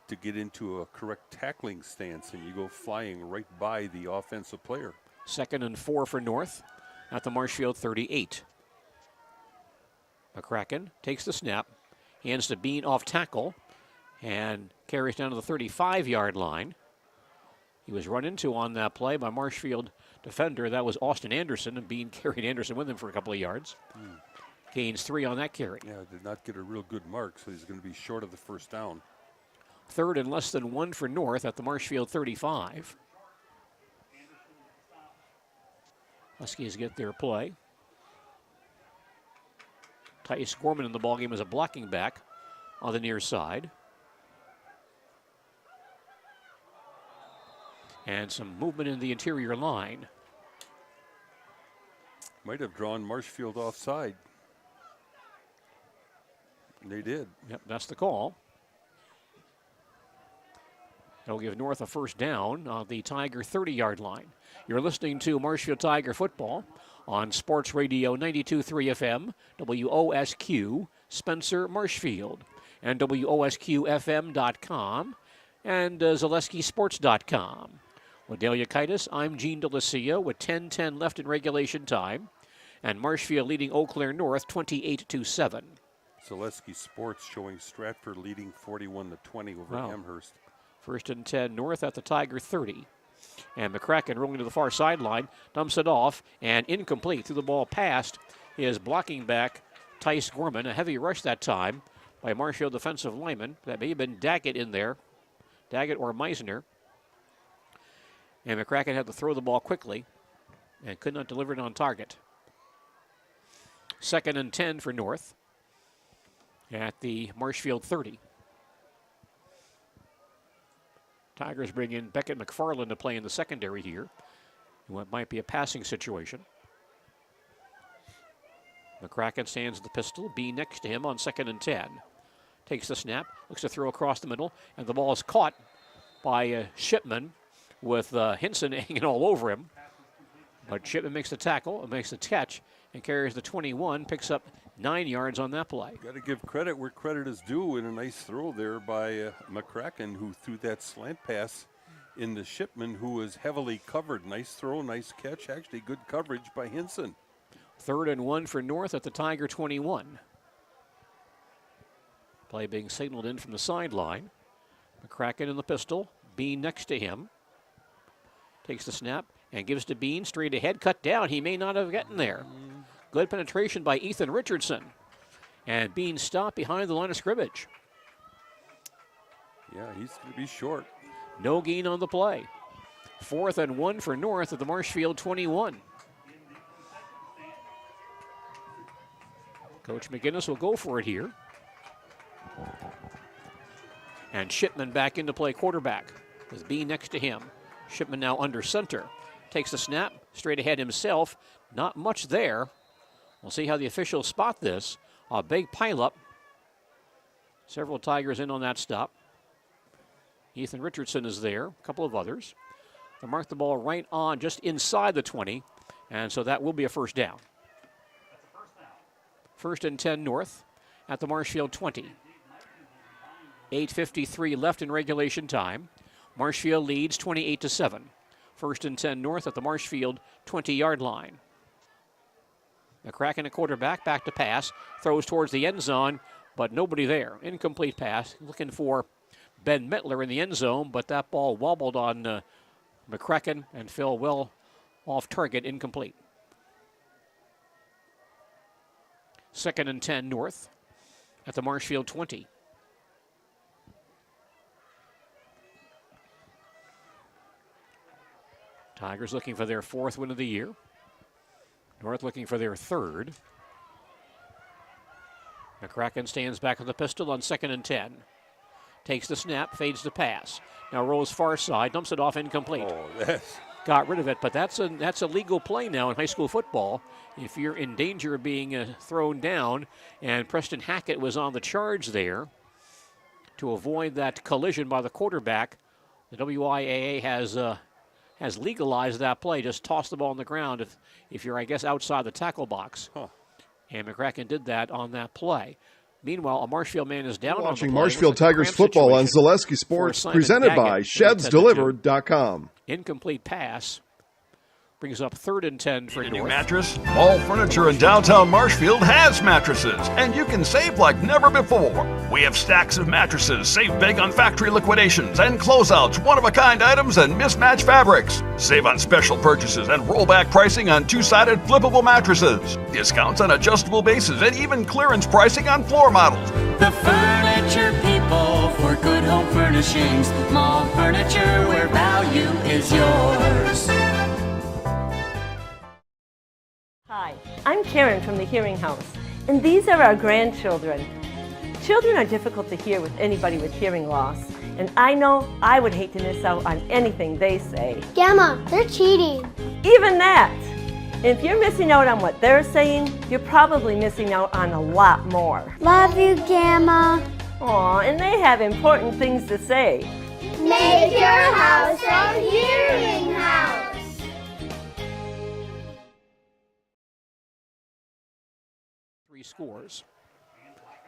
to get into a correct tackling stance, and you go flying right by the offensive player. 2nd and 4 for North at the Marshfield 38. McCracken takes the snap, hands to Bean off tackle, and carries down to the 35-yard line. He was run into on that play by Marshfield defender. That was Austin Anderson, and Bean carried Anderson with him for a couple of yards. Gains 3 on that carry. Yeah, did not get a real good mark, so he's going to be short of the first down. 3rd and less than 1 for North at the Marshfield 35. Huskies get their play. Tice Gorman in the ballgame as a blocking back on the near side. And some movement in the interior line. Might have drawn Marshfield offside. They did. Yep, that's the call. That'll give North a first down on the Tiger 30-yard line. You're listening to Marshfield Tiger football on Sports Radio 92.3 FM, WOSQ, Spencer, Marshfield, and WOSQFM.com, and ZaleskiSports.com. With Delia Kitis, I'm Gene DeLucia with 10:10 left in regulation time, and Marshfield leading Eau Claire North 28-7. Zaleski Sports showing Stratford leading 41-20 over Amherst. 1st and 10 North at the Tiger 30. And McCracken rolling to the far sideline, dumps it off, and incomplete. Through the ball past his blocking back, Tice Gorman. A heavy rush that time by Marshfield defensive lineman. That may have been Daggett in there. Daggett or Meisner. And McCracken had to throw the ball quickly and could not deliver it on target. 2nd and 10 for North at the Marshfield 30. Tigers bring in Beckett McFarland to play in the secondary here. What might be a passing situation. McCracken stands at the pistol. B next to him on 2nd and 10. Takes the snap, looks to throw across the middle, and the ball is caught by Shipman with Hinson hanging all over him. But Shipman makes the tackle, makes the catch, and carries the 21, picks up 9 yards on that play. Got to give credit where credit is due, and a nice throw there by McCracken, who threw that slant pass in the Shipman, who was heavily covered. Nice throw, nice catch, actually good coverage by Hinson. 3rd and 1 for North at the Tiger 21. Play being signaled in from the sideline. McCracken in the pistol, Bean next to him. Takes the snap and gives to Bean, straight ahead, cut down. He may not have gotten there. Good penetration by Ethan Richardson. And Bean stopped behind the line of scrimmage. Yeah, he's going to be short. No gain on the play. 4th and 1 for North at the Marshfield 21. Coach McGinnis will go for it here. And Shipman back into play quarterback with Bean next to him. Shipman now under center. Takes the snap, straight ahead himself. Not much there. We'll see how the officials spot this. A big pileup. Several Tigers in on that stop. Ethan Richardson is there, a couple of others. They mark the ball right on, just inside the 20, and so that will be a first down. First and 10 North at the Marshfield 20. 8:53 left in regulation time. Marshfield leads 28-7. First and 10 North at the Marshfield 20-yard line. McCracken, a quarterback, back to pass, throws towards the end zone, but nobody there. Incomplete pass, looking for Ben Mettler in the end zone, but that ball wobbled on McCracken and fell well off target, incomplete. Second and 10 North at the Marshfield 20. Tigers looking for their 4th win of the year. North looking for their 3rd. McCracken stands back on the pistol on 2nd and 10. Takes the snap, fades the pass. Now rolls far side, dumps it off, incomplete. Oh, got rid of it, but that's a legal play now in high school football. If you're in danger of being thrown down, and Preston Hackett was on the charge there to avoid that collision by the quarterback, the WIAA has legalized that play. Just toss the ball on the ground if you're, I guess, outside the tackle box. And McCracken did that on that play. Meanwhile, a Marshfield man is down. Watching Marshfield Tigers football on Zaleski Sports, presented by ShedsDelivered.com. Incomplete pass brings up 3rd and 10 for North. New mattress? All Furniture in downtown Marshfield has mattresses, and you can save like never before. We have stacks of mattresses, save big on factory liquidations and closeouts, one-of-a-kind items, and mismatched fabrics. Save on special purchases and rollback pricing on two-sided flippable mattresses. Discounts on adjustable bases and even clearance pricing on floor models. The Furniture People for good home furnishings. Mall furniture where value is yours. Hi, I'm Karen from the Hearing House, and these are our grandchildren. Children are difficult to hear with anybody with hearing loss, and I know I would hate to miss out on anything they say. Gamma, they're cheating. Even that! If you're missing out on what they're saying, you're probably missing out on a lot more. Love you, Gamma. Aw, and they have important things to say. Make your house a hearing house. Scores.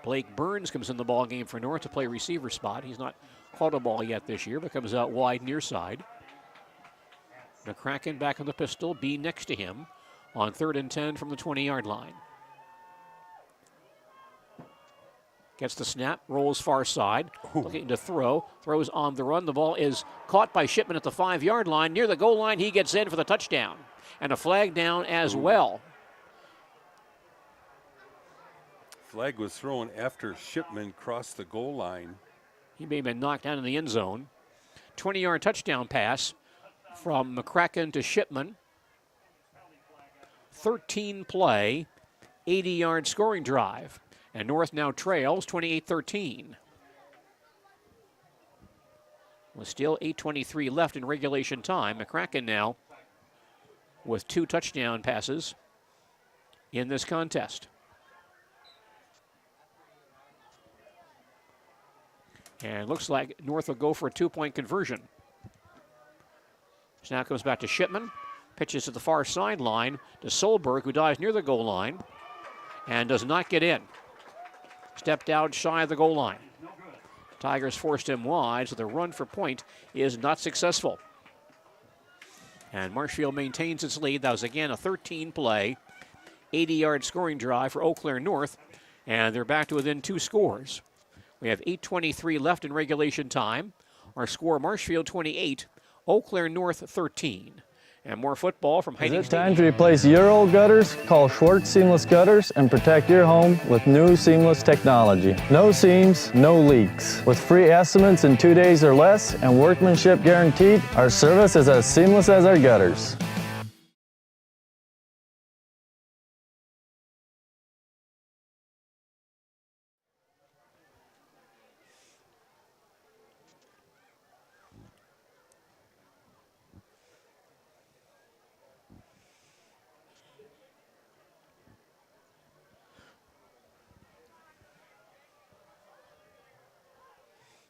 Blake Burns comes in the ball game for North to play receiver spot. He's not caught a ball yet this year, but comes out wide near side. McCracken back on the pistol, B next to him on 3rd and 10 from the 20-yard line. Gets the snap, rolls far side, looking to throw, throws on the run. The ball is caught by Shipman at the 5-yard line. Near the goal line, he gets in for the touchdown. And a flag down as well. Flag was thrown after Shipman crossed the goal line. He may have been knocked down in the end zone. 20-yard touchdown pass from McCracken to Shipman. 13-play, 80-yard scoring drive. And North now trails 28-13. With still 8:23 left in regulation time. McCracken now with 2 touchdown passes in this contest. And looks like North will go for a 2-point conversion. Snap comes back to Shipman. Pitches to the far sideline to Solberg, who dives near the goal line and does not get in. Stepped out shy of the goal line. Tigers forced him wide, so the run for point is not successful. And Marshfield maintains its lead. That was again a 13-play, 80-yard scoring drive for Eau Claire North, and they're back to within 2 scores. We have 8:23 left in regulation time. Our score, Marshfield 28, Eau Claire North 13. And more football from Hiding Is it time to replace your old gutters? Call Schwartz Seamless Gutters and protect your home with new seamless technology. No seams, no leaks. With free estimates in 2 days or less and workmanship guaranteed, our service is as seamless as our gutters.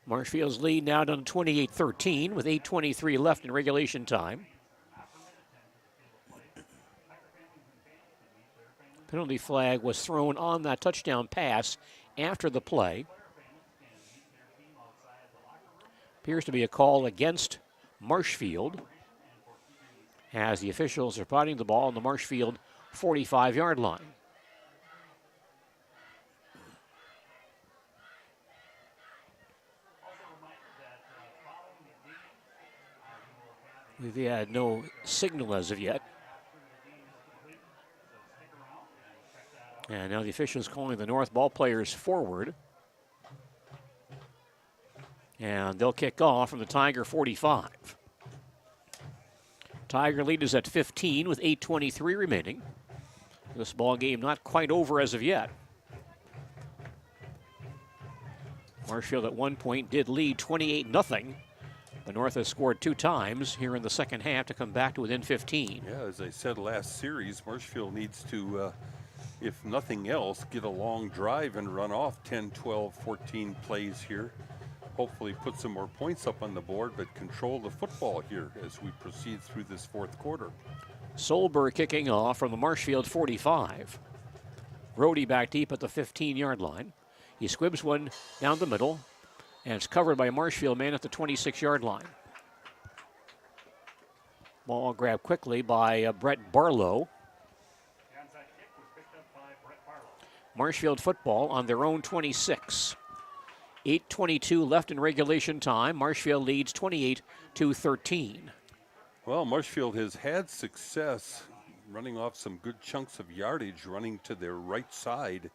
Marshfield's lead now down to 28-13 with 8:23 left in regulation time. Penalty flag was thrown on that touchdown pass after the play. Appears to be a call against Marshfield as the officials are spotting the ball on the Marshfield 45-yard line. We've had no signal as of yet. And now the officials calling the North ball players forward. And they'll kick off from the Tiger 45. Tiger lead is at 15 with 8:23 remaining. This ball game not quite over as of yet. Marshfield at one point did lead 28-0. The North has scored 2 times here in the second half to come back to within 15. Yeah, as I said last series, Marshfield needs to, if nothing else, get a long drive and run off 10, 12, 14 plays here. Hopefully put some more points up on the board, but control the football here as we proceed through this fourth quarter. Solberg kicking off from the Marshfield 45. Brody back deep at the 15-yard line. He squibs one down the middle, and it's covered by a Marshfield man at the 26-yard line. Ball grabbed quickly by Brett Barlow. Marshfield football on their own 26. 8:22 left in regulation time. Marshfield leads 28-13. Well, Marshfield has had success running off some good chunks of yardage, running to their right side,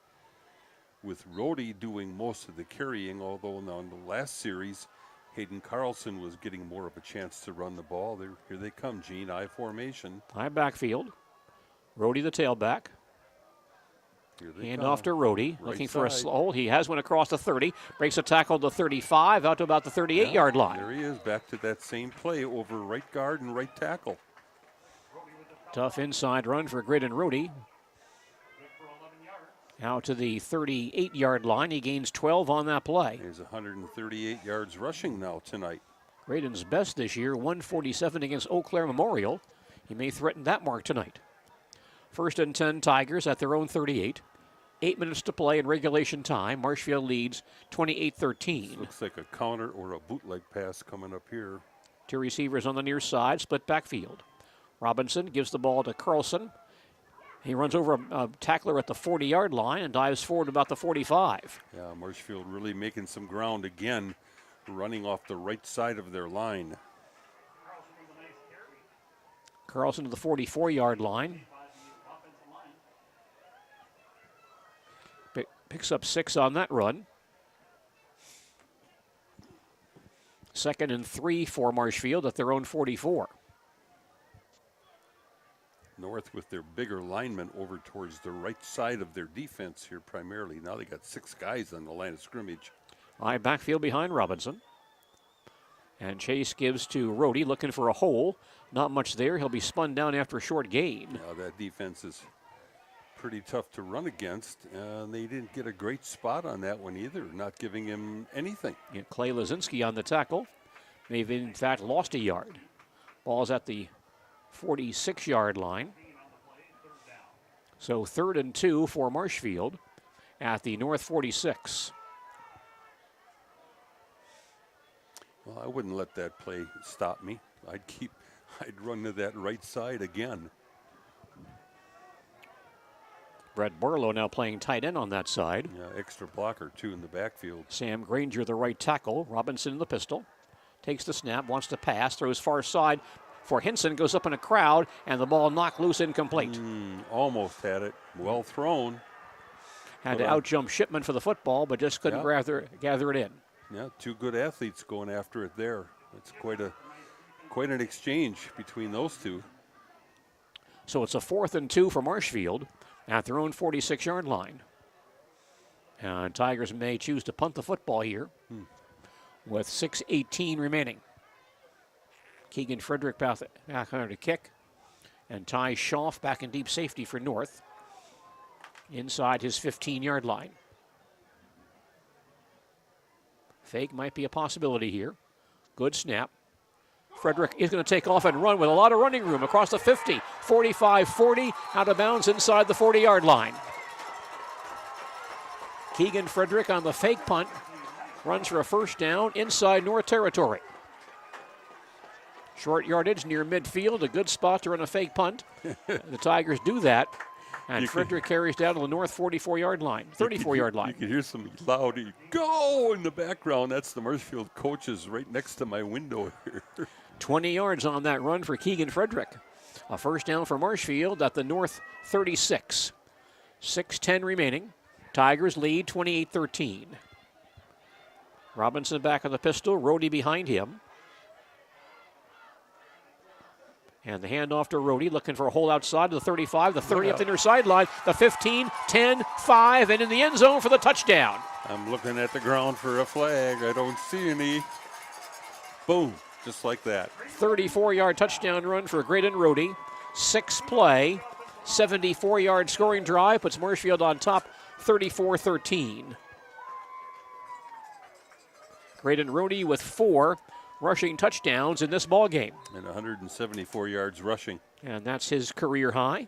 with Rhodey doing most of the carrying, although in the last series, Hayden Carlson was getting more of a chance to run the ball. Here they come, Gene, I formation. High backfield. Rhodey the tailback. Hand off to Rhodey, looking for a slow. He has one across the 30, breaks a tackle to the 35, out to about the 38-yard line. There he is, back to that same play over right guard and right tackle. Tough inside run for Graydon Rhodey. Out to the 38-yard line. He gains 12 on that play. He's 138 yards rushing now tonight. Graydon's best this year, 147 against Eau Claire Memorial. He may threaten that mark tonight. 1st and 10 Tigers at their own 38. 8 minutes to play in regulation time. Marshfield leads 28-13. Looks like a counter or a bootleg pass coming up here. 2 receivers on the near side, split backfield. Robinson gives the ball to Carlson. He runs over a tackler at the 40-yard line and dives forward about the 45. Yeah, Marshfield really making some ground again, running off the right side of their line. Carlson to the 44-yard line. Picks up 6 on that run. 2nd and 3 for Marshfield at their own 44. North with their bigger linemen over towards the right side of their defense here primarily. Now they got 6 guys on the line of scrimmage. High backfield behind Robinson. And Chase gives to Rhodey, looking for a hole. Not much there. He'll be spun down after a short gain. Now that defense is pretty tough to run against. They didn't get a great spot on that one either, not giving him anything. Yeah, Clay Lazinski on the tackle. They've in fact lost a yard. Ball's at the 46-yard line. So 3rd and 2 for Marshfield at the North 46. Well, I wouldn't let that play stop me. I'd run to that right side again. Brett Barlow now playing tight end on that side. Yeah, extra blocker too in the backfield. Sam Granger, the right tackle. Robinson in the pistol. Takes the snap, wants to pass, throws far side for Hinson, goes up in a crowd, and the ball knocked loose, incomplete. Almost had it. Well thrown. Had to out-jump Shipman for the football, but just couldn't gather it in. Yeah, 2 good athletes going after it there. It's quite an exchange between those 2. So it's a 4th and 2 for Marshfield at their own 46-yard line. And Tigers may choose to punt the football here with 6:18 remaining. Keegan Frederick back under to kick. And Ty Schaff back in deep safety for North inside his 15-yard line. Fake might be a possibility here. Good snap. Frederick is going to take off and run with a lot of running room across the 50, 45-40, out of bounds inside the 40-yard line. Keegan Frederick on the fake punt runs for a first down inside North territory. Short yardage near midfield, a good spot to run a fake punt. The Tigers do that, and Frederick carries down to the North 44-yard line, 34-yard line. You can hear some loud "go" in the background. That's the Marshfield coaches right next to my window here. 20 yards on that run for Keegan Frederick. A first down for Marshfield at the North 36. 6:10 remaining. Tigers lead 28-13. Robinson back on the pistol, Rohde behind him. And the handoff to Rohde, looking for a hole outside to the 35, the 30 up the near sideline, the 15, 10, 5, and in the end zone for the touchdown. I'm looking at the ground for a flag. I don't see any. Boom, just like that. 34-yard touchdown run for Graydon Rohde. 6-play, 74-yard scoring drive, puts Marshfield on top 34-13. Graydon Rohde with 4 rushing touchdowns in this ball game. And 174 yards rushing. And that's his career high.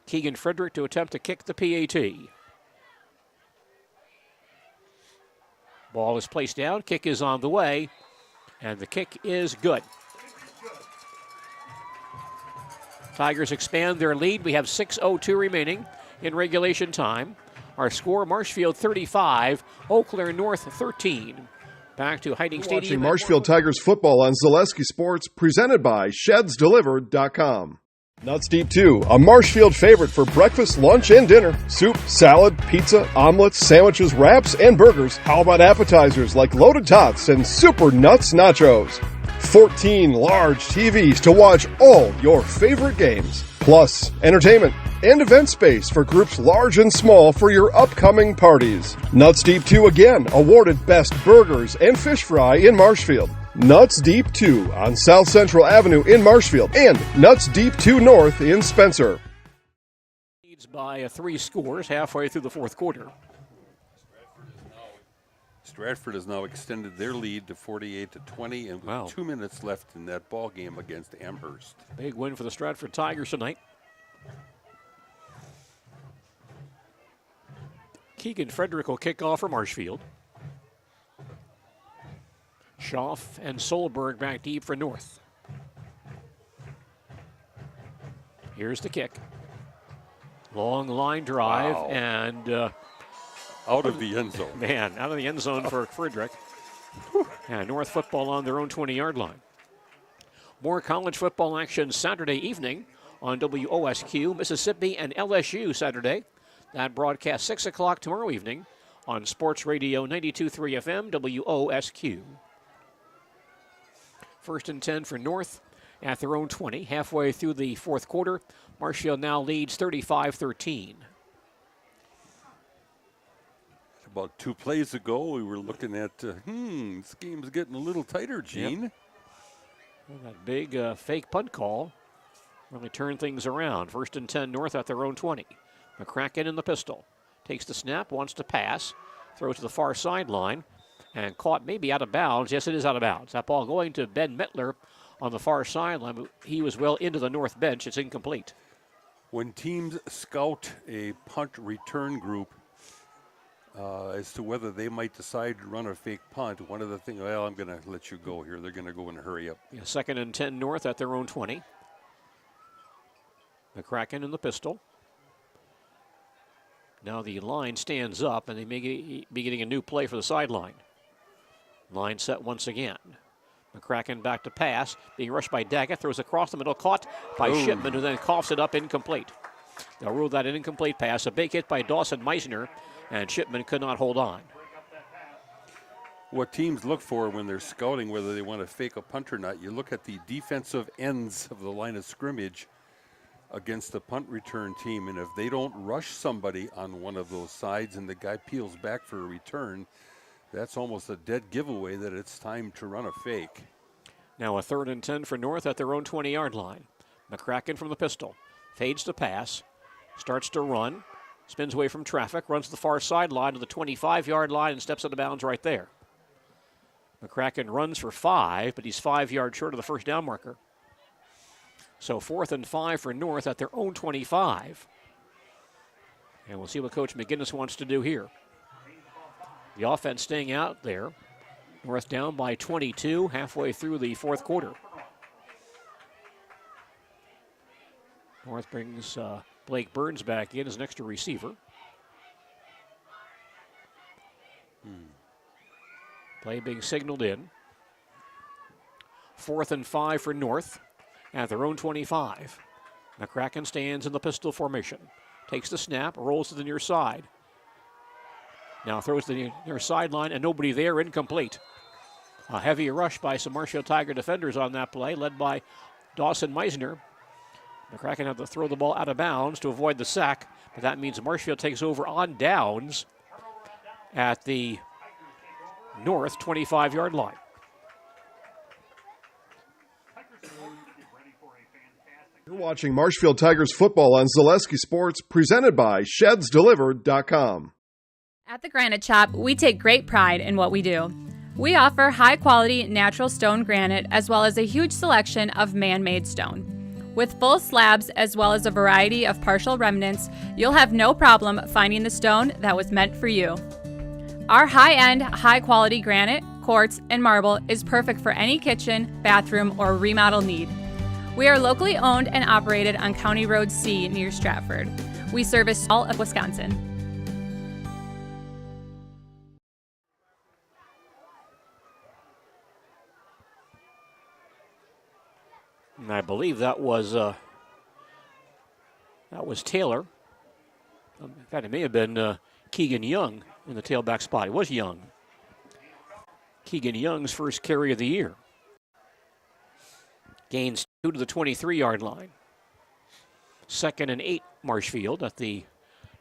Keegan Frederick to attempt to kick the PAT. Ball is placed down, kick is on the way, and the kick is good. Tigers expand their lead. We have 6:02 remaining in regulation time. Our score, Marshfield 35, Eau Claire North 13. Back to Hiding Stadium. Watching Marshfield Tigers football on Zaleski Sports, presented by ShedsDelivered.com. Nuts Deep 2, a Marshfield favorite for breakfast, lunch, and dinner. Soup, salad, pizza, omelets, sandwiches, wraps, and burgers. How about appetizers like loaded tots and super nuts nachos? 14 large TVs to watch all your favorite games. Plus, entertainment and event space for groups large and small for your upcoming parties. Nuts Deep 2 again, awarded Best Burgers and Fish Fry in Marshfield. Nuts Deep 2 on South Central Avenue in Marshfield and Nuts Deep 2 North in Spencer. Leads by 3 scores halfway through the fourth quarter. Stratford has now extended their lead to 48-20, and with 2 minutes left in that ball game against Amherst. Big win for the Stratford Tigers tonight. Keegan Frederick will kick off for Marshfield. Schaff and Solberg back deep for North. Here's the kick. Long line drive and out of the end zone. Man, out of the end zone for Frederick. And North football on their own 20-yard line. More college football action Saturday evening on WOSQ, Mississippi and LSU Saturday. That broadcast 6 o'clock tomorrow evening on Sports Radio 92.3 FM, WOSQ. 1st and 10 for North at their own 20. Halfway through the fourth quarter, Marshfield now leads 35-13. About 2 plays ago, we were looking at, this game's getting a little tighter, Gene. Yep. Well, that big fake punt call really turned things around. 1st and 10 North at their own 20. McCracken in the pistol. Takes the snap, wants to pass. Throws to the far sideline and caught maybe out of bounds. Yes, it is out of bounds. That ball going to Ben Mettler on the far sideline. He was well into the North bench. It's incomplete. When teams scout a punt return group as to whether they might decide to run a fake punt, one of the things, I'm going to let you go here. They're going to go and hurry up. Yeah, 2nd and 10 North at their own 20. McCracken in the pistol. Now the line stands up, and they may be getting a new play for the sideline. Line set once again. McCracken back to pass, being rushed by Daggett, throws across the middle, caught by Shipman, who then coughs it up incomplete. They'll rule that an incomplete pass. A big hit by Dawson Meisner, and Shipman could not hold on. What teams look for when they're scouting whether they want to fake a punt or not, you look at the defensive ends of the line of scrimmage against the punt return team, and if they don't rush somebody on one of those sides and the guy peels back for a return, that's almost a dead giveaway that it's time to run a fake. Now a 3rd and 10 for North at their own 20-yard line. McCracken from the pistol. Fades to pass. Starts to run. Spins away from traffic. Runs to the far sideline to the 25-yard line and steps out of bounds right there. McCracken runs for 5, but he's 5 yards short of the first down marker. So 4th and 5 for North at their own 25. And we'll see what Coach McGinnis wants to do here. The offense staying out there. North down by 22 halfway through the fourth quarter. North brings Blake Burns back in as an extra receiver. Play being signaled in. 4th and 5 for North at their own 25. McCracken stands in the pistol formation. Takes the snap, rolls to the near side. Now throws to the near sideline and nobody there, incomplete. A heavy rush by some Marshfield Tiger defenders on that play, led by Dawson Meisner. McCracken had to throw the ball out of bounds to avoid the sack, but that means Marshfield takes over on downs at the North 25-yard line. You're watching Marshfield Tigers football on Zaleski Sports, presented by ShedsDelivered.com. At the Granite Shop, we take great pride in what we do. We offer high-quality natural stone granite as well as a huge selection of man-made stone. With full slabs as well as a variety of partial remnants, you'll have no problem finding the stone that was meant for you. Our high-end, high-quality granite, quartz, and marble is perfect for any kitchen, bathroom, or remodel need. We are locally owned and operated on County Road C near Stratford. We service all of Wisconsin. And I believe that was Taylor. In fact, it may have been Keegan Young in the tailback spot. It was Young. Keegan Young's first carry of the year. Gains 2 to the 23-yard line. 2nd and 8, Marshfield at the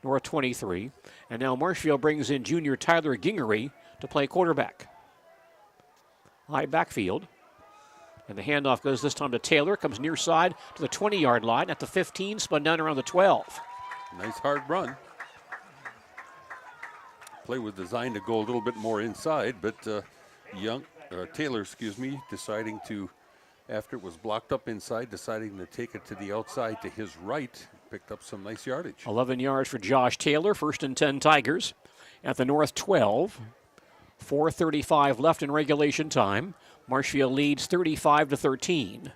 North 23. And now Marshfield brings in junior Tyler Gingery to play quarterback. High backfield. And the handoff goes this time to Taylor. Comes near side to the 20-yard line at the 15. Spun down around the 12. Nice hard run. Play was designed to go a little bit more inside, but Taylor, deciding to, after it was blocked up inside, deciding to take it to the outside to his right, picked up some nice yardage. 11 yards for Josh Taylor. 1st and 10 Tigers at the North 12. 4:35 left in regulation time. Marshfield leads 35-13.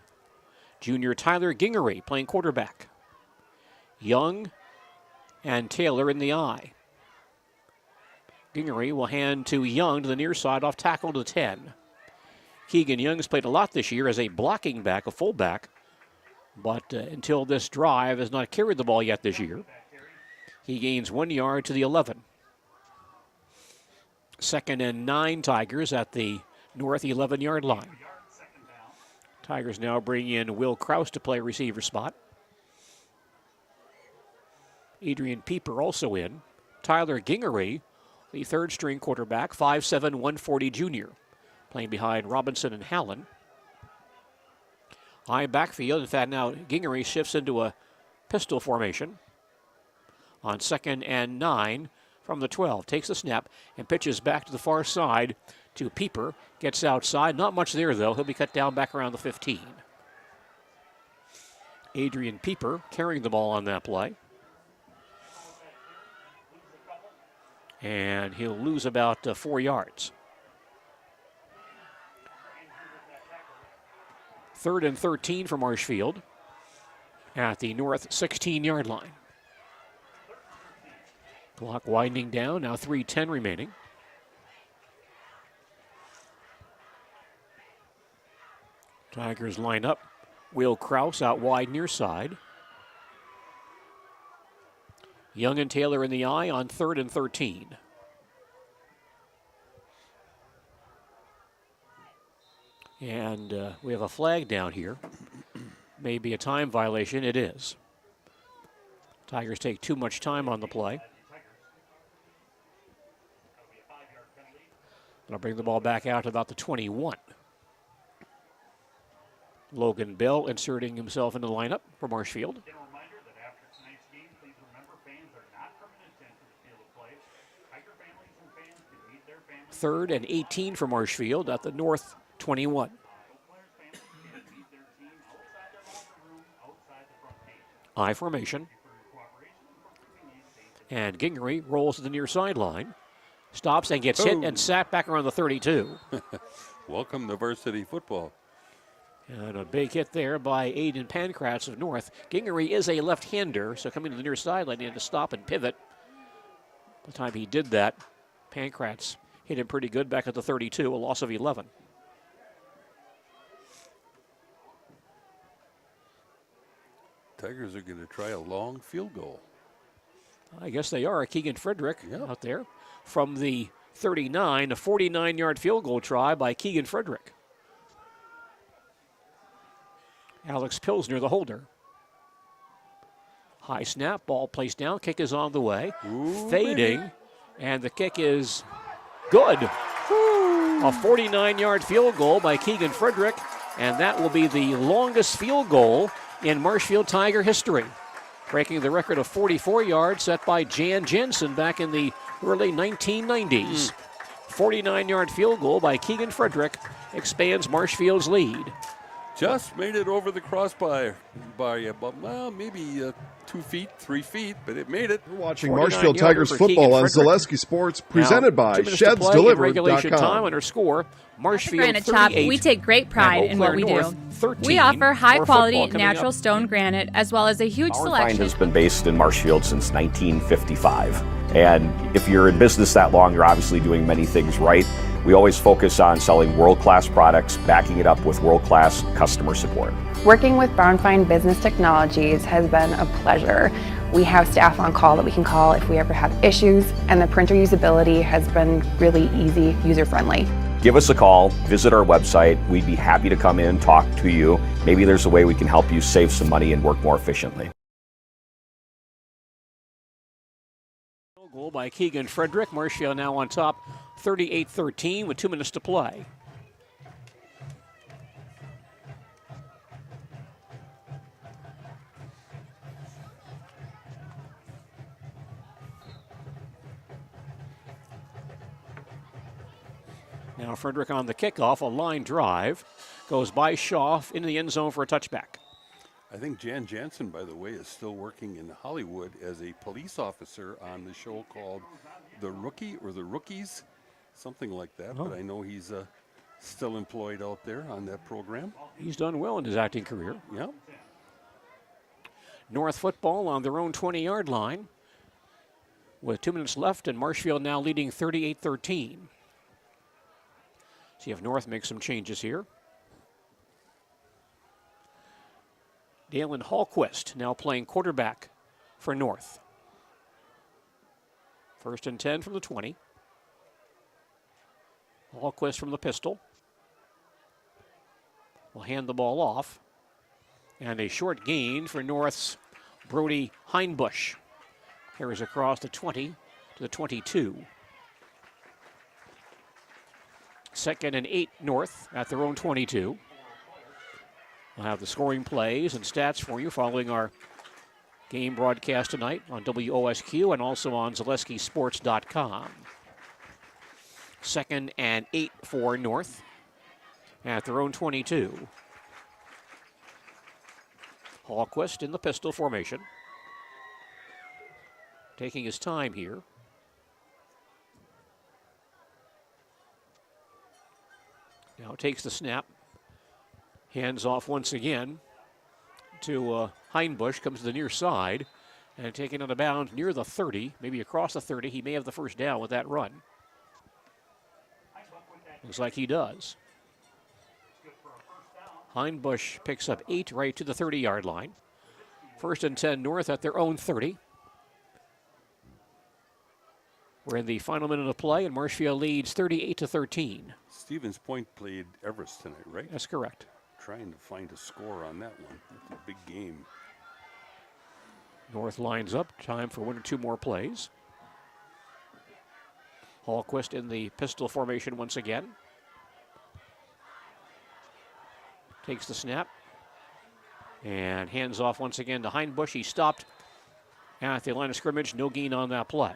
Junior Tyler Gingery playing quarterback. Young and Taylor in the eye. Gingery will hand to Young to the near side off tackle to the 10. Keegan Young's played a lot this year as a blocking back, a fullback, but until this drive has not carried the ball yet this year. He gains 1 yard to the 11. 2nd and 9 Tigers at the North 11-yard line. Tigers now bring in Will Kraus to play receiver spot. Adrian Pieper also in. Tyler Gingery, the third-string quarterback, 5'7", 140 junior, playing behind Robinson and Hallen. High backfield. In fact, now Gingery shifts into a pistol formation on 2nd and 9 from the 12. Takes the snap and pitches back to the far side to Pieper. Gets outside. Not much there, though. He'll be cut down back around the 15. Adrian Pieper carrying the ball on that play. And he'll lose about 4 yards. 3rd and 13 for Marshfield at the North 16-yard line. Clock winding down, now 3:10 remaining. Tigers line up. Will Kraus out wide near side. Young and Taylor in the eye on 3rd and 13. And we have a flag down here. Maybe a time violation. It is. Tigers take too much time on the play. They'll bring the ball back out to about the 21. Logan Bell inserting himself into the lineup for Marshfield. 3rd and 18 for Marshfield at the North 21. I formation. And Gingery rolls to the near sideline. Stops and gets hit and sat back around the 32. Welcome to varsity football. And a big hit there by Aiden Pankratz of North. Gingery is a left-hander, so coming to the near sideline, he had to stop and pivot. By the time he did that, Pankratz hit him pretty good back at the 32, a loss of 11. Tigers are going to try a long field goal. I guess they are. Keegan Frederick out there from the 39, a 49-yard field goal try by Keegan Frederick. Alex Pilsner, the holder. High snap, ball placed down, kick is on the way. Fading, and the kick is good. A 49-yard field goal by Keegan Frederick, and that will be the longest field goal in Marshfield Tiger history, breaking the record of 44 yards set by Jan Jensen back in the early 1990s. 49-yard field goal by Keegan Frederick expands Marshfield's lead. Just made it over the crossbar by about, well, maybe 2 feet, 3 feet, but it made it. You're watching Marshfield Tigers football on Zaleski Sports, presented by Regulation time and our score. Marshfield Granite Shop, we take great pride in what we do. We offer high-quality natural stone granite as well as a huge selection. Our has been based in Marshfield since 1955. And if you're in business that long, you're obviously doing many things right. We always focus on selling world-class products, backing it up with world-class customer support. Working with Brownfine Business Technologies has been a pleasure. We have staff on call that we can call if we ever have issues, and the printer usability has been really easy, user-friendly. Give us a call, visit our website. We'd be happy to come in, talk to you. Maybe there's a way we can help you save some money and work more efficiently. Goal by Keegan Frederick. Marshfield now on top, 38-13 with 2 minutes to play. Now Frederick on the kickoff, a line drive, goes by Shaw into the end zone for a touchback. I think Jan Jansen, by the way, is still working in Hollywood as a police officer on the show called The Rookie or The Rookies, something like that. But I know he's still employed out there on that program. He's done well in his acting career. Yeah. North football on their own 20-yard line with 2 minutes left, and Marshfield now leading 38-13. See if North makes some changes here. Dalen Hallquist now playing quarterback for North. 1st and 10 from the 20. Hallquist from the pistol. Will hand the ball off. And a short gain for North's Brody Heinbusch. Carries across the 20 to the 22. 2nd and 8 North at their own 22. We'll have the scoring plays and stats for you following our game broadcast tonight on WOSQ and also on ZaleskiSports.com. 2nd and 8 for North at their own 22. Hallquist in the pistol formation. Taking his time here. Now takes the snap. Hands off once again to Heinbusch, comes to the near side, and taken out of bounds near the 30, maybe across the 30. He may have the first down with that run. Looks like he does. Heinbusch picks up 8 right to the 30-yard line. 1st and 10 North at their own 30. We're in the final minute of play, and Marshfield leads 38-13. Stevens Point played Everest tonight, right? That's correct. Trying to find a score on that one. That's a big game. North lines up. Time for 1 or 2 more plays. Hallquist in the pistol formation once again. Takes the snap. And hands off once again to Heinbusch. He stopped at the line of scrimmage. No gain on that play.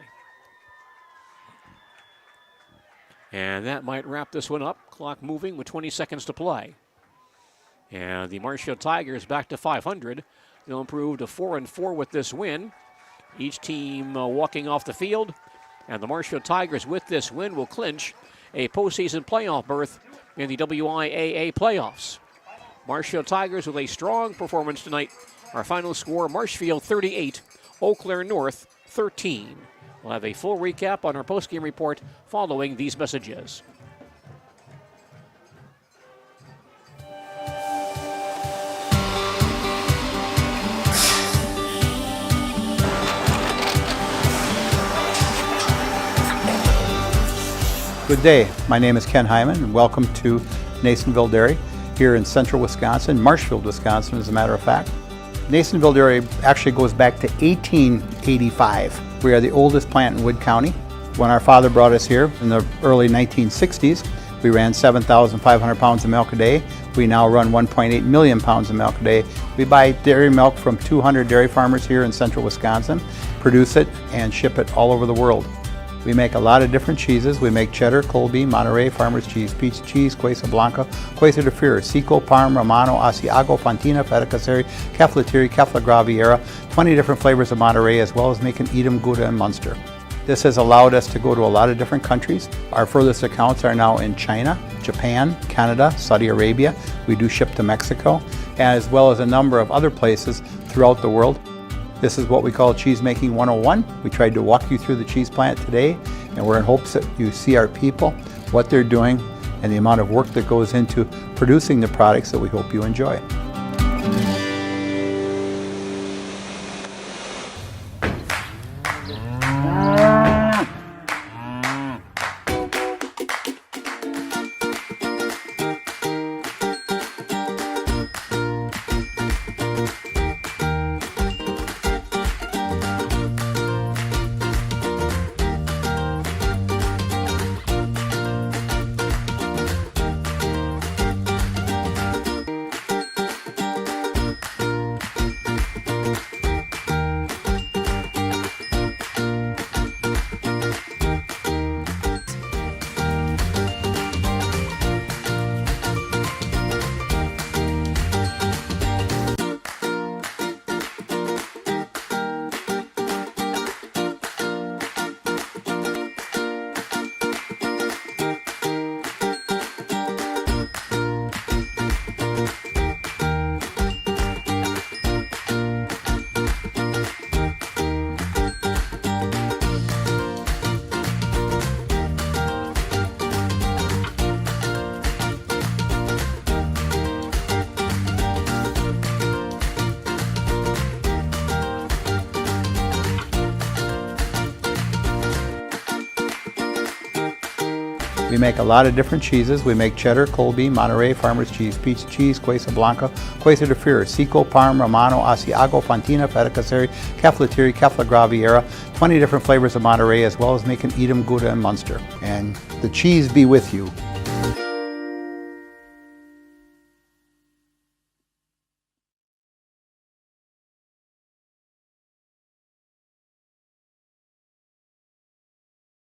And that might wrap this one up. Clock moving with 20 seconds to play. And the Marshfield Tigers back to 500. They'll improve to 4-4 with this win. Each team walking off the field. And the Marshfield Tigers, with this win, will clinch a postseason playoff berth in the WIAA playoffs. Marshfield Tigers with a strong performance tonight. Our final score, Marshfield 38, Eau Claire North 13. We'll have a full recap on our postgame report following these messages. Good day. My name is Ken Hyman, and welcome to Nasonville Dairy here in central Wisconsin, Marshfield, Wisconsin, as a matter of fact. Nasonville Dairy actually goes back to 1885. We are the oldest plant in Wood County. When our father brought us here in the early 1960s, we ran 7,500 pounds of milk a day. We now run 1.8 million pounds of milk a day. We buy dairy milk from 200 dairy farmers here in central Wisconsin, produce it, and ship it all over the world. We make a lot of different cheeses. We make cheddar, Colby, Monterey, Farmer's Cheese, Peach Cheese, Quesa Blanca, Quesa de Freer, Seco, Parm, Romano, Asiago, Fontina, Feta Caseri, Caflatiri, Cafla Graviera, 20 different flavors of Monterey, as well as making Edam, Gouda, and Munster. This has allowed us to go to a lot of different countries. Our furthest accounts are now in China, Japan, Canada, Saudi Arabia. We do ship to Mexico, as well as a number of other places throughout the world. This is what we call Cheese Making 101. We tried to walk you through the cheese plant today, and we're in hopes that you see our people, what they're doing, and the amount of work that goes into producing the products that we hope you enjoy. We make a lot of different cheeses. We make cheddar, Colby, Monterey, Farmer's Cheese, Peach Cheese, Quesa Blanca, Quesa de Freer, Seco, Parm, Romano, Asiago, Fontina, Feta Caseri, Caflatiri, Cafla Graviera, 20 different flavors of Monterey, as well as making Edam, Gouda, and Munster. And the cheese be with you.